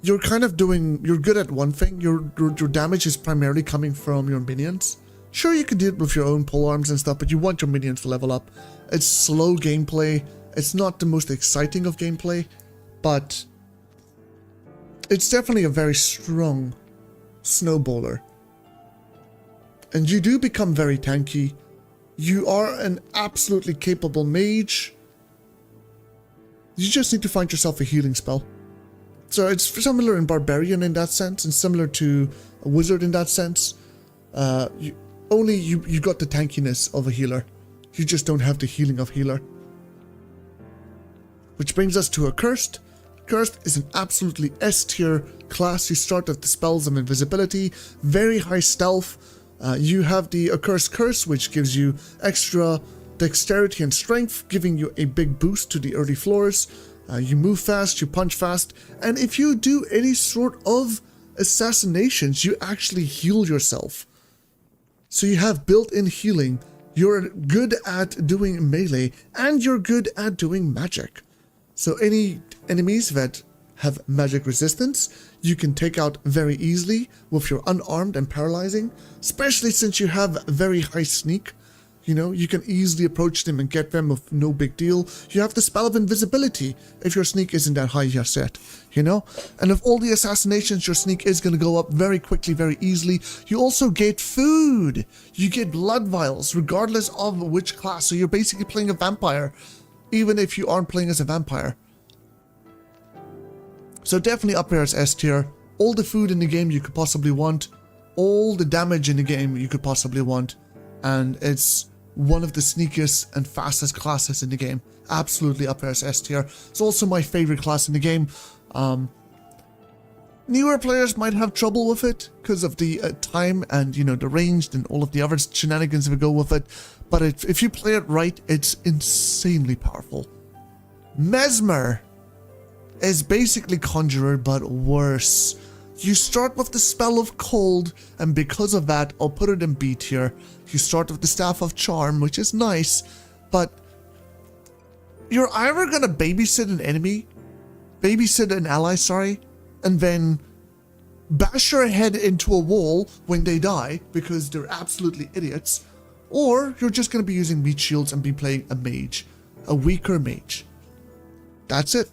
you're kind of you're good at one thing. Your damage is primarily coming from your minions. Sure, you can do it with your own polearms and stuff, but you want your minions to level up. It's slow gameplay. It's not the most exciting of gameplay, but it's definitely a very strong snowballer. And you do become very tanky. You are an absolutely capable mage. You just need to find yourself a healing spell. So it's similar in Barbarian in that sense, and similar to a Wizard in that sense. You got the tankiness of a healer. You just don't have the healing of healer. Which brings us to a Cursed. Cursed is an absolutely S tier class. You start with the spells of invisibility, very high stealth. You have the Accursed Curse, which gives you extra dexterity and strength, giving you a big boost to the early floors. You move fast, you punch fast, and if you do any sort of assassinations, you actually heal yourself. So you have built-in healing. You're good at doing melee, and you're good at doing magic. So any enemies that have magic resistance, you can take out very easily with your unarmed and paralyzing, especially since you have very high sneak. You know, you can easily approach them and get them with no big deal. You have the spell of invisibility if your sneak isn't that high yet, you know? And of all the assassinations, your sneak is going to go up very quickly, very easily. You also get food. You get blood vials, regardless of which class. So you're basically playing a vampire, even if you aren't playing as a vampire. So definitely up there as S tier. All the food in the game you could possibly want. All the damage in the game you could possibly want. And it's one of the sneakiest and fastest classes in the game. Absolutely up there as S tier. It's also my favorite class in the game. Newer players might have trouble with it because of the time and, you know, the range and all of the other shenanigans that go with it. But if you play it right, it's insanely powerful. Mesmer is basically Conjurer, but worse. You start with the spell of cold, and because of that, I'll put it in B tier. You start with the staff of charm, which is nice, but you're either gonna babysit an ally, sorry, and then bash your head into a wall when they die because they're absolutely idiots, or you're just gonna be using meat shields and be playing a mage, a weaker mage. That's it.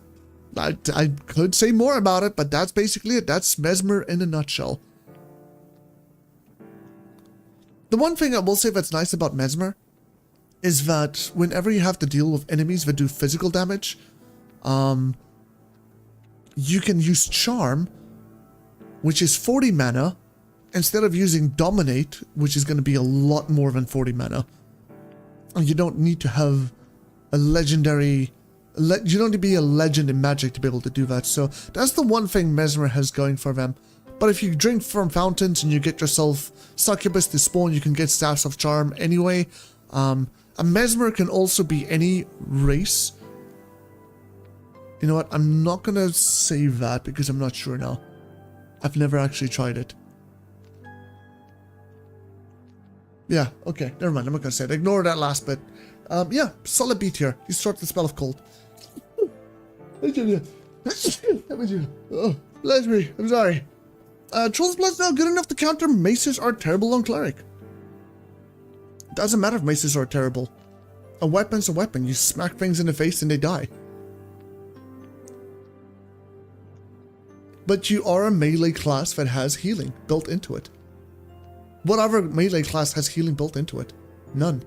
I could say more about it, but that's basically it. That's Mesmer in a nutshell. The one thing I will say that's nice about Mesmer is that whenever you have to deal with enemies that do physical damage, you can use Charm, which is 40 mana, instead of using Dominate, which is going to be a lot more than 40 mana. And you don't need to have a legendary... You don't need to be a legend in Magic to be able to do that, so that's the one thing Mesmer has going for them. But if you drink from fountains and you get yourself Succubus to spawn, you can get Staffs of Charm anyway. A Mesmer can also be any race. You know what, I'm not gonna save that because I'm not sure now. I've never actually tried it. Yeah, okay, never mind, I'm not gonna say it. Ignore that last bit. Yeah, solid B tier. You start the spell of cold. Oh, bless me, I'm sorry. Troll's Blood's not good enough to counter. Maces are terrible on Cleric. Doesn't matter if maces are terrible. A weapon's a weapon. You smack things in the face and they die. But you are a melee class that has healing built into it. What other melee class has healing built into it? None.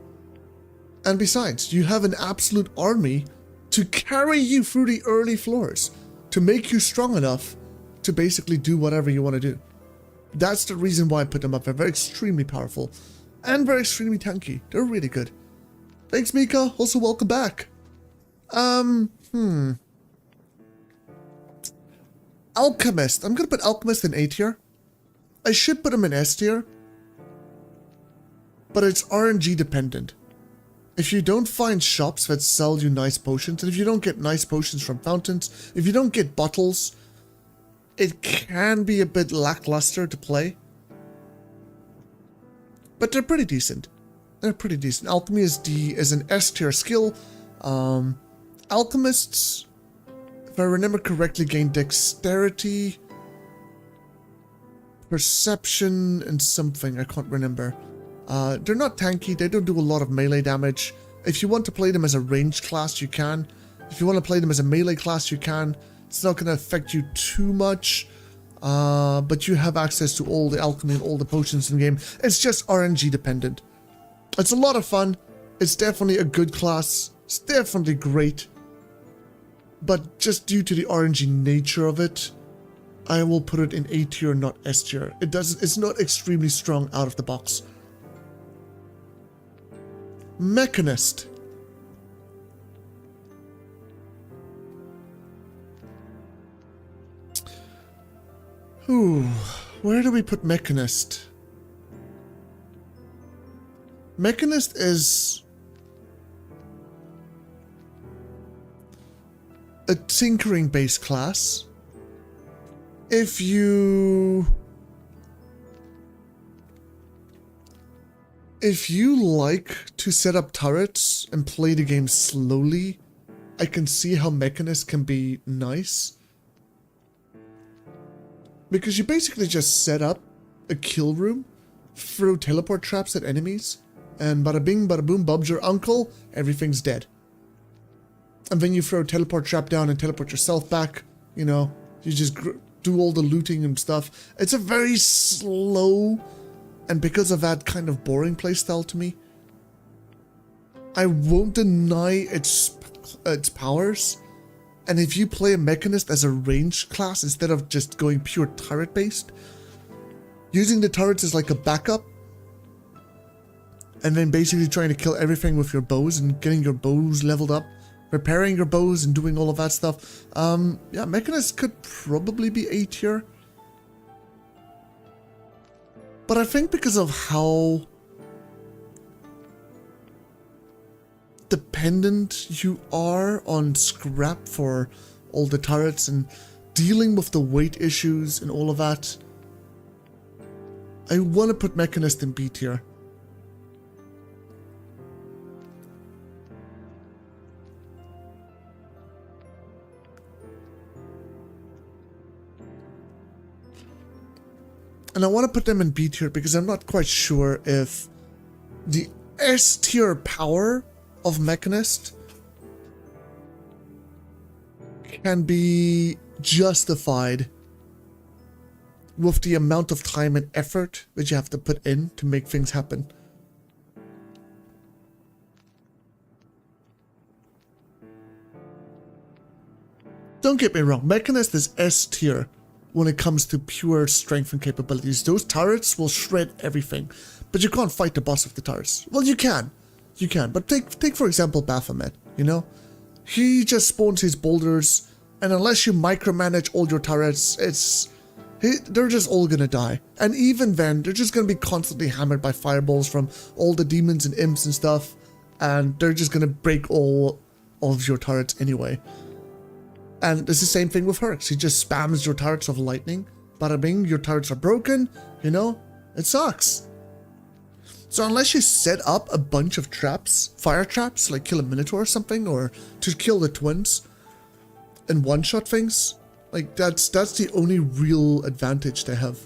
And besides, you have an absolute army to carry you through the early floors, to make you strong enough to basically do whatever you want to do. That's the reason why I put them up. They're very extremely powerful and very extremely tanky. They're really good. Thanks, Mika. Also, welcome back. Alchemist. I'm gonna put Alchemist in A tier. I should put him in S tier, but it's RNG dependent. if you don't find shops that sell you nice potions, and if you don't get nice potions from fountains, if you don't get bottles, it can be a bit lackluster to play. But they're pretty decent. They're pretty decent. Alchemy is an S tier skill. Alchemists, if I remember correctly, gain dexterity, perception, and something. I can't remember. They're not tanky. They don't do a lot of melee damage. If you want to play them as a ranged class, you can. If you want to play them as a melee class, you can. It's not going to affect you too much. But you have access to all the alchemy and all the potions in the game. It's just RNG dependent. It's a lot of fun. It's definitely a good class. It's definitely great. But just due to the RNG nature of it, I will put it in A tier, not S tier. It's not extremely strong out of the box. Mechanist. Ooh, where do we put Mechanist? Mechanist is a tinkering based class. If you like to set up turrets and play the game slowly, I can see how Mechanist can be nice. Because you basically just set up a kill room, throw teleport traps at enemies, and bada bing, bada boom, Bob's your uncle, everything's dead. And then you throw a teleport trap down and teleport yourself back, you know, you just do all the looting and stuff. It's a very slow, and because of that, kind of boring playstyle to me. I won't deny its powers. And if you play a Mechanist as a ranged class instead of just going pure turret based, using the turrets as like a backup, and then basically trying to kill everything with your bows and getting your bows leveled up, repairing your bows and doing all of that stuff, yeah, Mechanist could probably be A tier. But I think because of how dependent you are on scrap for all the turrets and dealing with the weight issues and all of that, I want to put Mechanist in B tier. And I want to put them in B tier because I'm not quite sure if the S tier power of Mechanist can be justified with the amount of time and effort that you have to put in to make things happen. Don't get me wrong, Mechanist is S tier when it comes to pure strength and capabilities. Those turrets will shred everything, but you can't fight the boss with the turrets. Well, you can, but take for example Baphomet, you know? He just spawns his boulders, and unless you micromanage all your turrets, they're just all gonna die. And even then, they're just gonna be constantly hammered by fireballs from all the demons and imps and stuff, and they're just gonna break all of your turrets anyway. And it's the same thing with Herx. He just spams your turrets with lightning. Bada bing, your turrets are broken, you know? It sucks. So unless you set up a bunch of traps, fire traps, like kill a Minotaur or something, or to kill the twins, and one-shot things, like that's the only real advantage they have.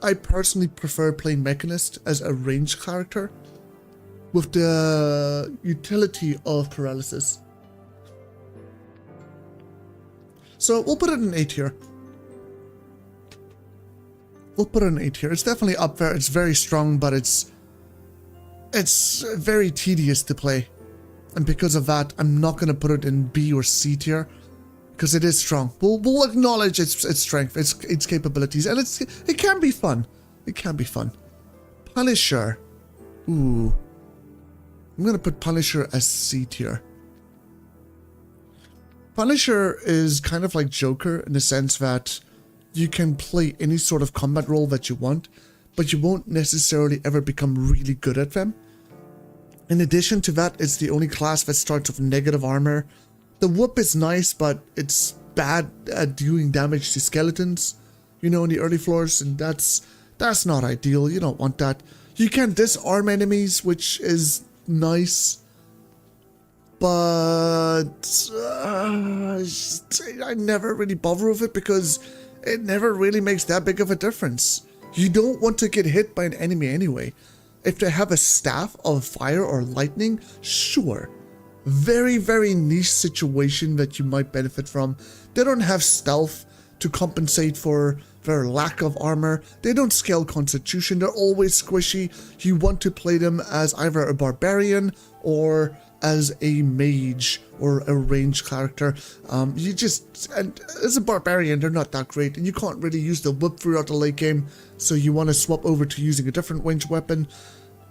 I personally prefer playing Mechanist as a ranged character with the utility of paralysis. So we'll put it in A tier. We'll put it in A tier. It's definitely up there. It's very strong, but it's very tedious to play. And because of that, I'm not going to put it in B or C tier. Because it is strong. We'll acknowledge its strength, its capabilities, and it can be fun. It can be fun. Punisher. Ooh. I'm going to put Punisher as C tier. Punisher is kind of like Joker in the sense that you can play any sort of combat role that you want, but you won't necessarily ever become really good at them. In addition to that, it's the only class that starts with negative armor. The whoop is nice, but it's bad at doing damage to skeletons, you know, in the early floors, and that's not ideal. You don't want that. You can disarm enemies, which is nice, but I never really bother with it because it never really makes that big of a difference. You don't want to get hit by an enemy anyway. If they have a staff of fire or lightning, sure. Very, very niche situation that you might benefit from. They don't have stealth to compensate for their lack of armor. They don't scale constitution. They're always squishy. You want to play them as either a barbarian or as a mage or a ranged character. And as a barbarian, they're not that great, and you can't really use the whip throughout the late game, so you want to swap over to using a different ranged weapon,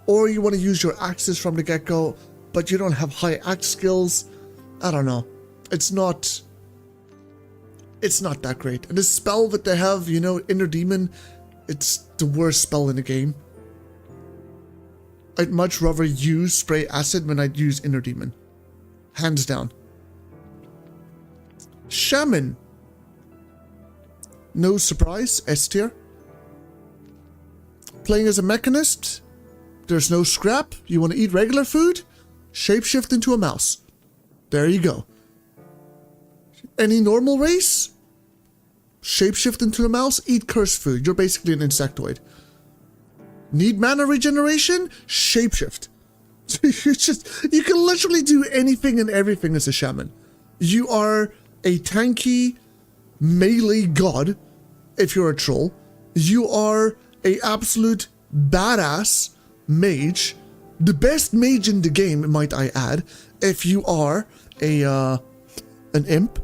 or you want to use your axes from the get-go, but you don't have high axe skills. I don't know. It's not that great. And the spell that they have, you know, Inner Demon, it's the worst spell in the game. I'd much rather use Spray Acid than I'd use Inner Demon. Hands down. Shaman. No surprise, S tier. Playing as a mechanist. There's no scrap. You want to eat regular food? Shapeshift into a mouse. There you go. Any normal race? Shapeshift into a mouse, eat cursed food. You're basically an insectoid. Need mana regeneration? Shapeshift. You can literally do anything and everything as a shaman. You are a tanky melee god if you're a troll. You are a absolute badass mage. The best mage in the game, might I add, if you are an imp.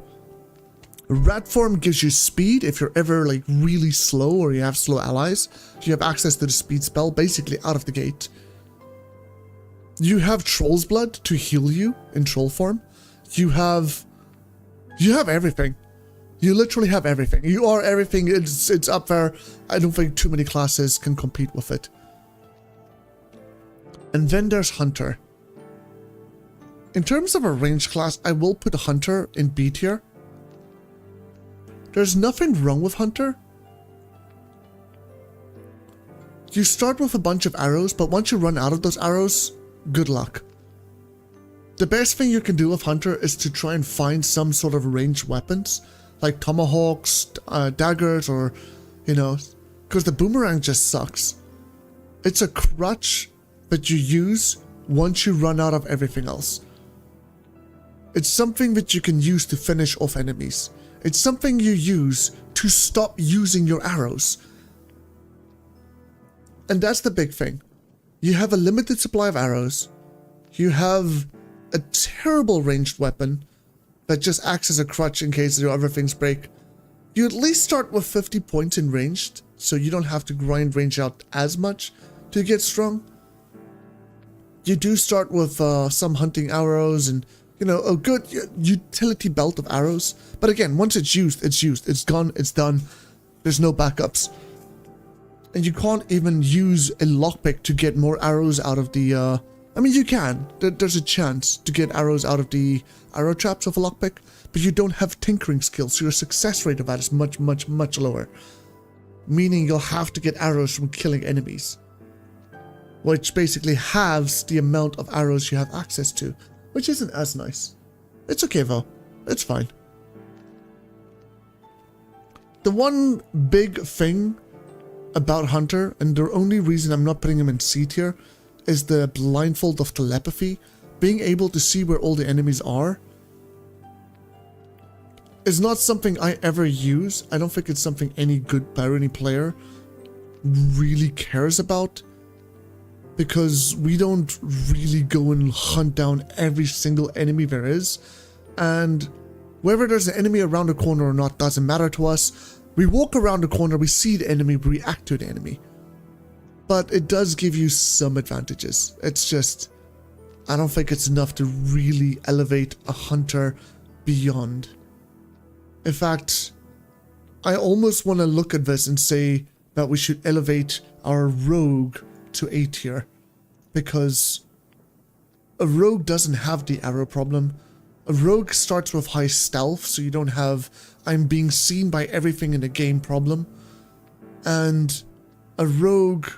Rat form gives you speed if you're ever like really slow or you have slow allies. You have access to the speed spell basically out of the gate. You have Troll's Blood to heal you in troll form. You have everything. You literally have everything. You are everything. It's up there. I don't think too many classes can compete with it. And then there's Hunter. In terms of a ranged class, I will put Hunter in B tier. There's nothing wrong with Hunter. You start with a bunch of arrows, but once you run out of those arrows, good luck. The best thing you can do with Hunter is to try and find some sort of ranged weapons, like tomahawks, daggers, or, you know, because the boomerang just sucks. It's a crutch that you use once you run out of everything else. It's something that you can use to finish off enemies. It's something you use to stop using your arrows. And that's the big thing. You have a limited supply of arrows. You have a terrible ranged weapon that just acts as a crutch in case your other things break. You at least start with 50 points in ranged, so you don't have to grind range out as much to get strong. You do start with some hunting arrows and, you know, a good utility belt of arrows. But again, once it's used, it's used. It's gone, it's done. There's no backups. And you can't even use a lockpick to get more arrows out of the... I mean, you can. There's a chance to get arrows out of the arrow traps of a lockpick. But you don't have tinkering skills, so your success rate of that is much, much, much lower. Meaning you'll have to get arrows from killing enemies. Which basically halves the amount of arrows you have access to. Which isn't as nice. It's okay though. It's fine. The one big thing about Hunter, and the only reason I'm not putting him in C tier, is the blindfold of telepathy. Being able to see where all the enemies are is not something I ever use. I don't think it's something any good Barony player really cares about. Because we don't really go and hunt down every single enemy there is. And whether there's an enemy around the corner or not doesn't matter to us. We walk around the corner, we see the enemy, we react to the enemy. But it does give you some advantages. It's just, I don't think it's enough to really elevate a hunter beyond. In fact, I almost want to look at this and say that we should elevate our rogue to A tier, because a rogue doesn't have the arrow problem. A rogue starts with high stealth, so you don't have I'm being seen by everything in the game problem. And a rogue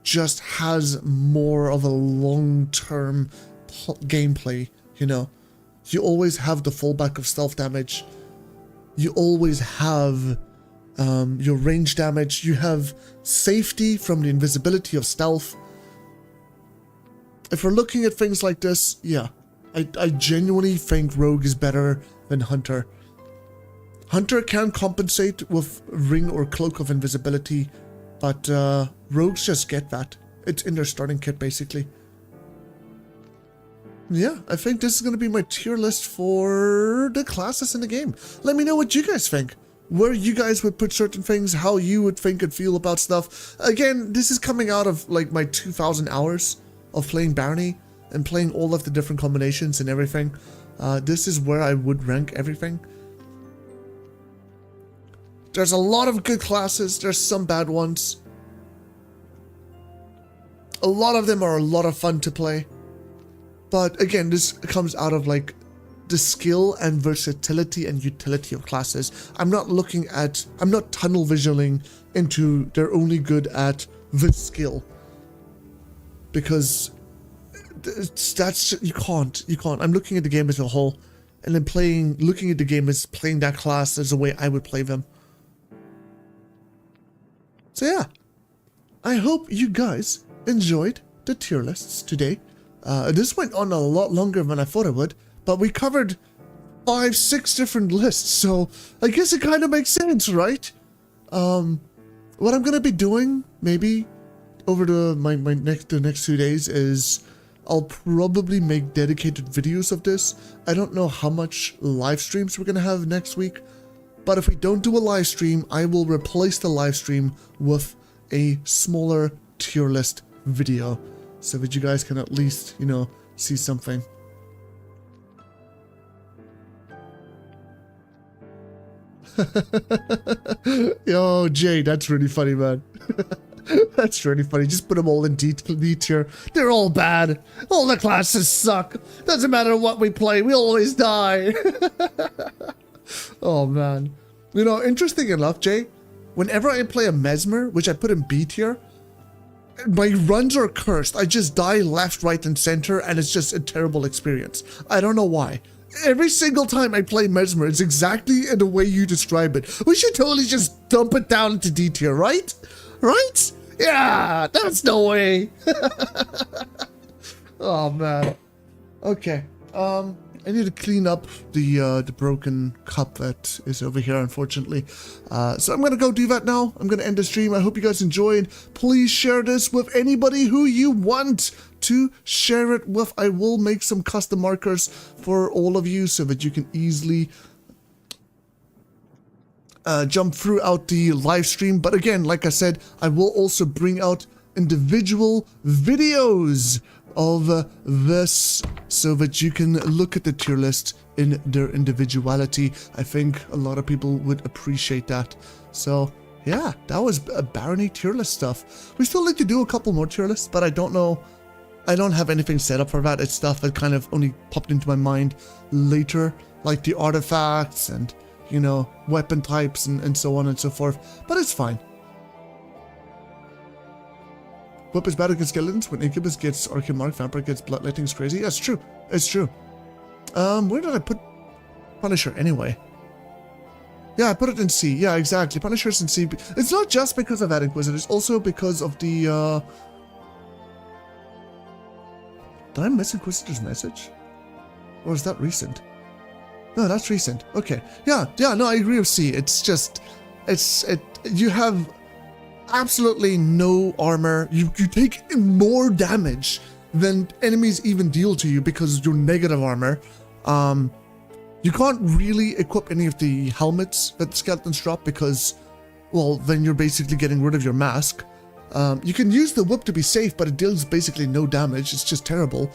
just has more of a long-term gameplay, you know. You always have the fallback of stealth damage. You always have your range damage. You have safety from the invisibility of stealth. If we're looking at things like this, yeah, I genuinely think Rogue is better than Hunter. Hunter can compensate with Ring or Cloak of Invisibility, but Rogues just get that. It's in their starting kit, basically. Yeah, I think this is going to be my tier list for the classes in the game. Let me know what you guys think. Where you guys would put certain things, how you would think and feel about stuff. Again, this is coming out of like my 2,000 hours of playing Barony and playing all of the different combinations and everything. This is where I would rank everything. There's a lot of good classes, there's some bad ones. A lot of them are a lot of fun to play. But again, this comes out of like the skill and versatility and utility of classes. I'm not tunnel visioning into they're only good at the skill. Because you can't. I'm looking at the game as a whole, and then looking at the game as playing that class as the way I would play them. So yeah, I hope you guys enjoyed the tier lists today. This went on a lot longer than I thought it would, but we covered 5-6 different lists, so I guess it kind of makes sense, right? What I'm gonna be doing maybe over the next 2 days is I'll probably make dedicated videos of this. I don't know how much live streams we're gonna have next week, but if we don't do a live stream, I will replace the live stream with a smaller tier list video so that you guys can at least, you know, see something. Yo, Jay, that's really funny, man. That's really funny. Just put them all in D tier. They're all bad. All the classes suck. Doesn't matter what we play, we always die. Oh, man. You know, interesting enough, Jay, whenever I play a Mesmer, which I put in B tier, my runs are cursed. I just die left, right, and center, and it's just a terrible experience. I don't know why. Every single time I play Mesmer, it's exactly in the way you describe it. We should totally just dump it down into D tier, right? Right? Yeah, that's no way. Oh, man. Okay. I need to clean up the broken cup that is over here, unfortunately. So I'm going to go do that now. I'm going to end the stream. I hope you guys enjoyed. Please share this with anybody who you want to share it with. I will make some custom markers for all of you so that you can easily jump throughout the live stream. But again, like I said, I will also bring out individual videos of this so that you can look at the tier list in their individuality. I think a lot of people would appreciate that. So yeah, that was a Barony tier list stuff. We still need to do a couple more tier lists, but I don't know. I don't have anything set up for that. It's stuff that kind of only popped into my mind later, like the artifacts and, you know, weapon types and so on and so forth. But it's fine. Whip is bad against skeletons. When Incubus gets Arcane Mark, Vampire gets Bloodletting is crazy. Yeah, it's true. It's true. Where did I put Punisher anyway? Yeah, I put it in C. Yeah, exactly. Punisher's in C. It's not just because of that Inquisitor. It's also because of the, Did I miss Inquisitor's message? Or is that recent? No, that's recent. Okay. Yeah, no, I agree with C. It's just, you have absolutely no armor. You take more damage than enemies even deal to you because of your negative armor. You can't really equip any of the helmets that the skeletons drop because, well, then you're basically getting rid of your mask. You can use the whip to be safe, but it deals basically no damage. It's just terrible.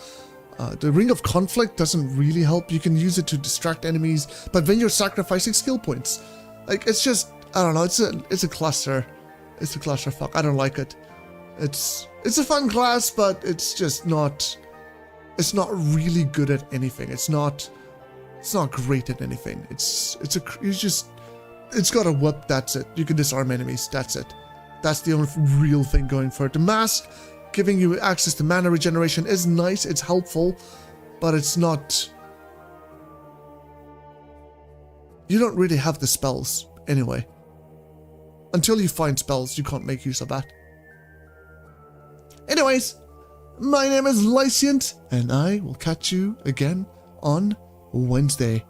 The Ring of Conflict doesn't really help. You can use it to distract enemies, but then you're sacrificing skill points. Like, it's just, I don't know, it's a cluster. It's a clusterfuck. I don't like it. It's a fun class, but it's just not It's not really good at anything. It's not great at anything. It's got a whip, that's it. You can disarm enemies, that's it. That's the only real thing going for it. The mask, giving you access to mana regeneration, is nice, it's helpful, but it's not... You don't really have the spells, anyway. Until you find spells, you can't make use of that. Anyways, my name is Lyciant, and I will catch you again on Wednesday.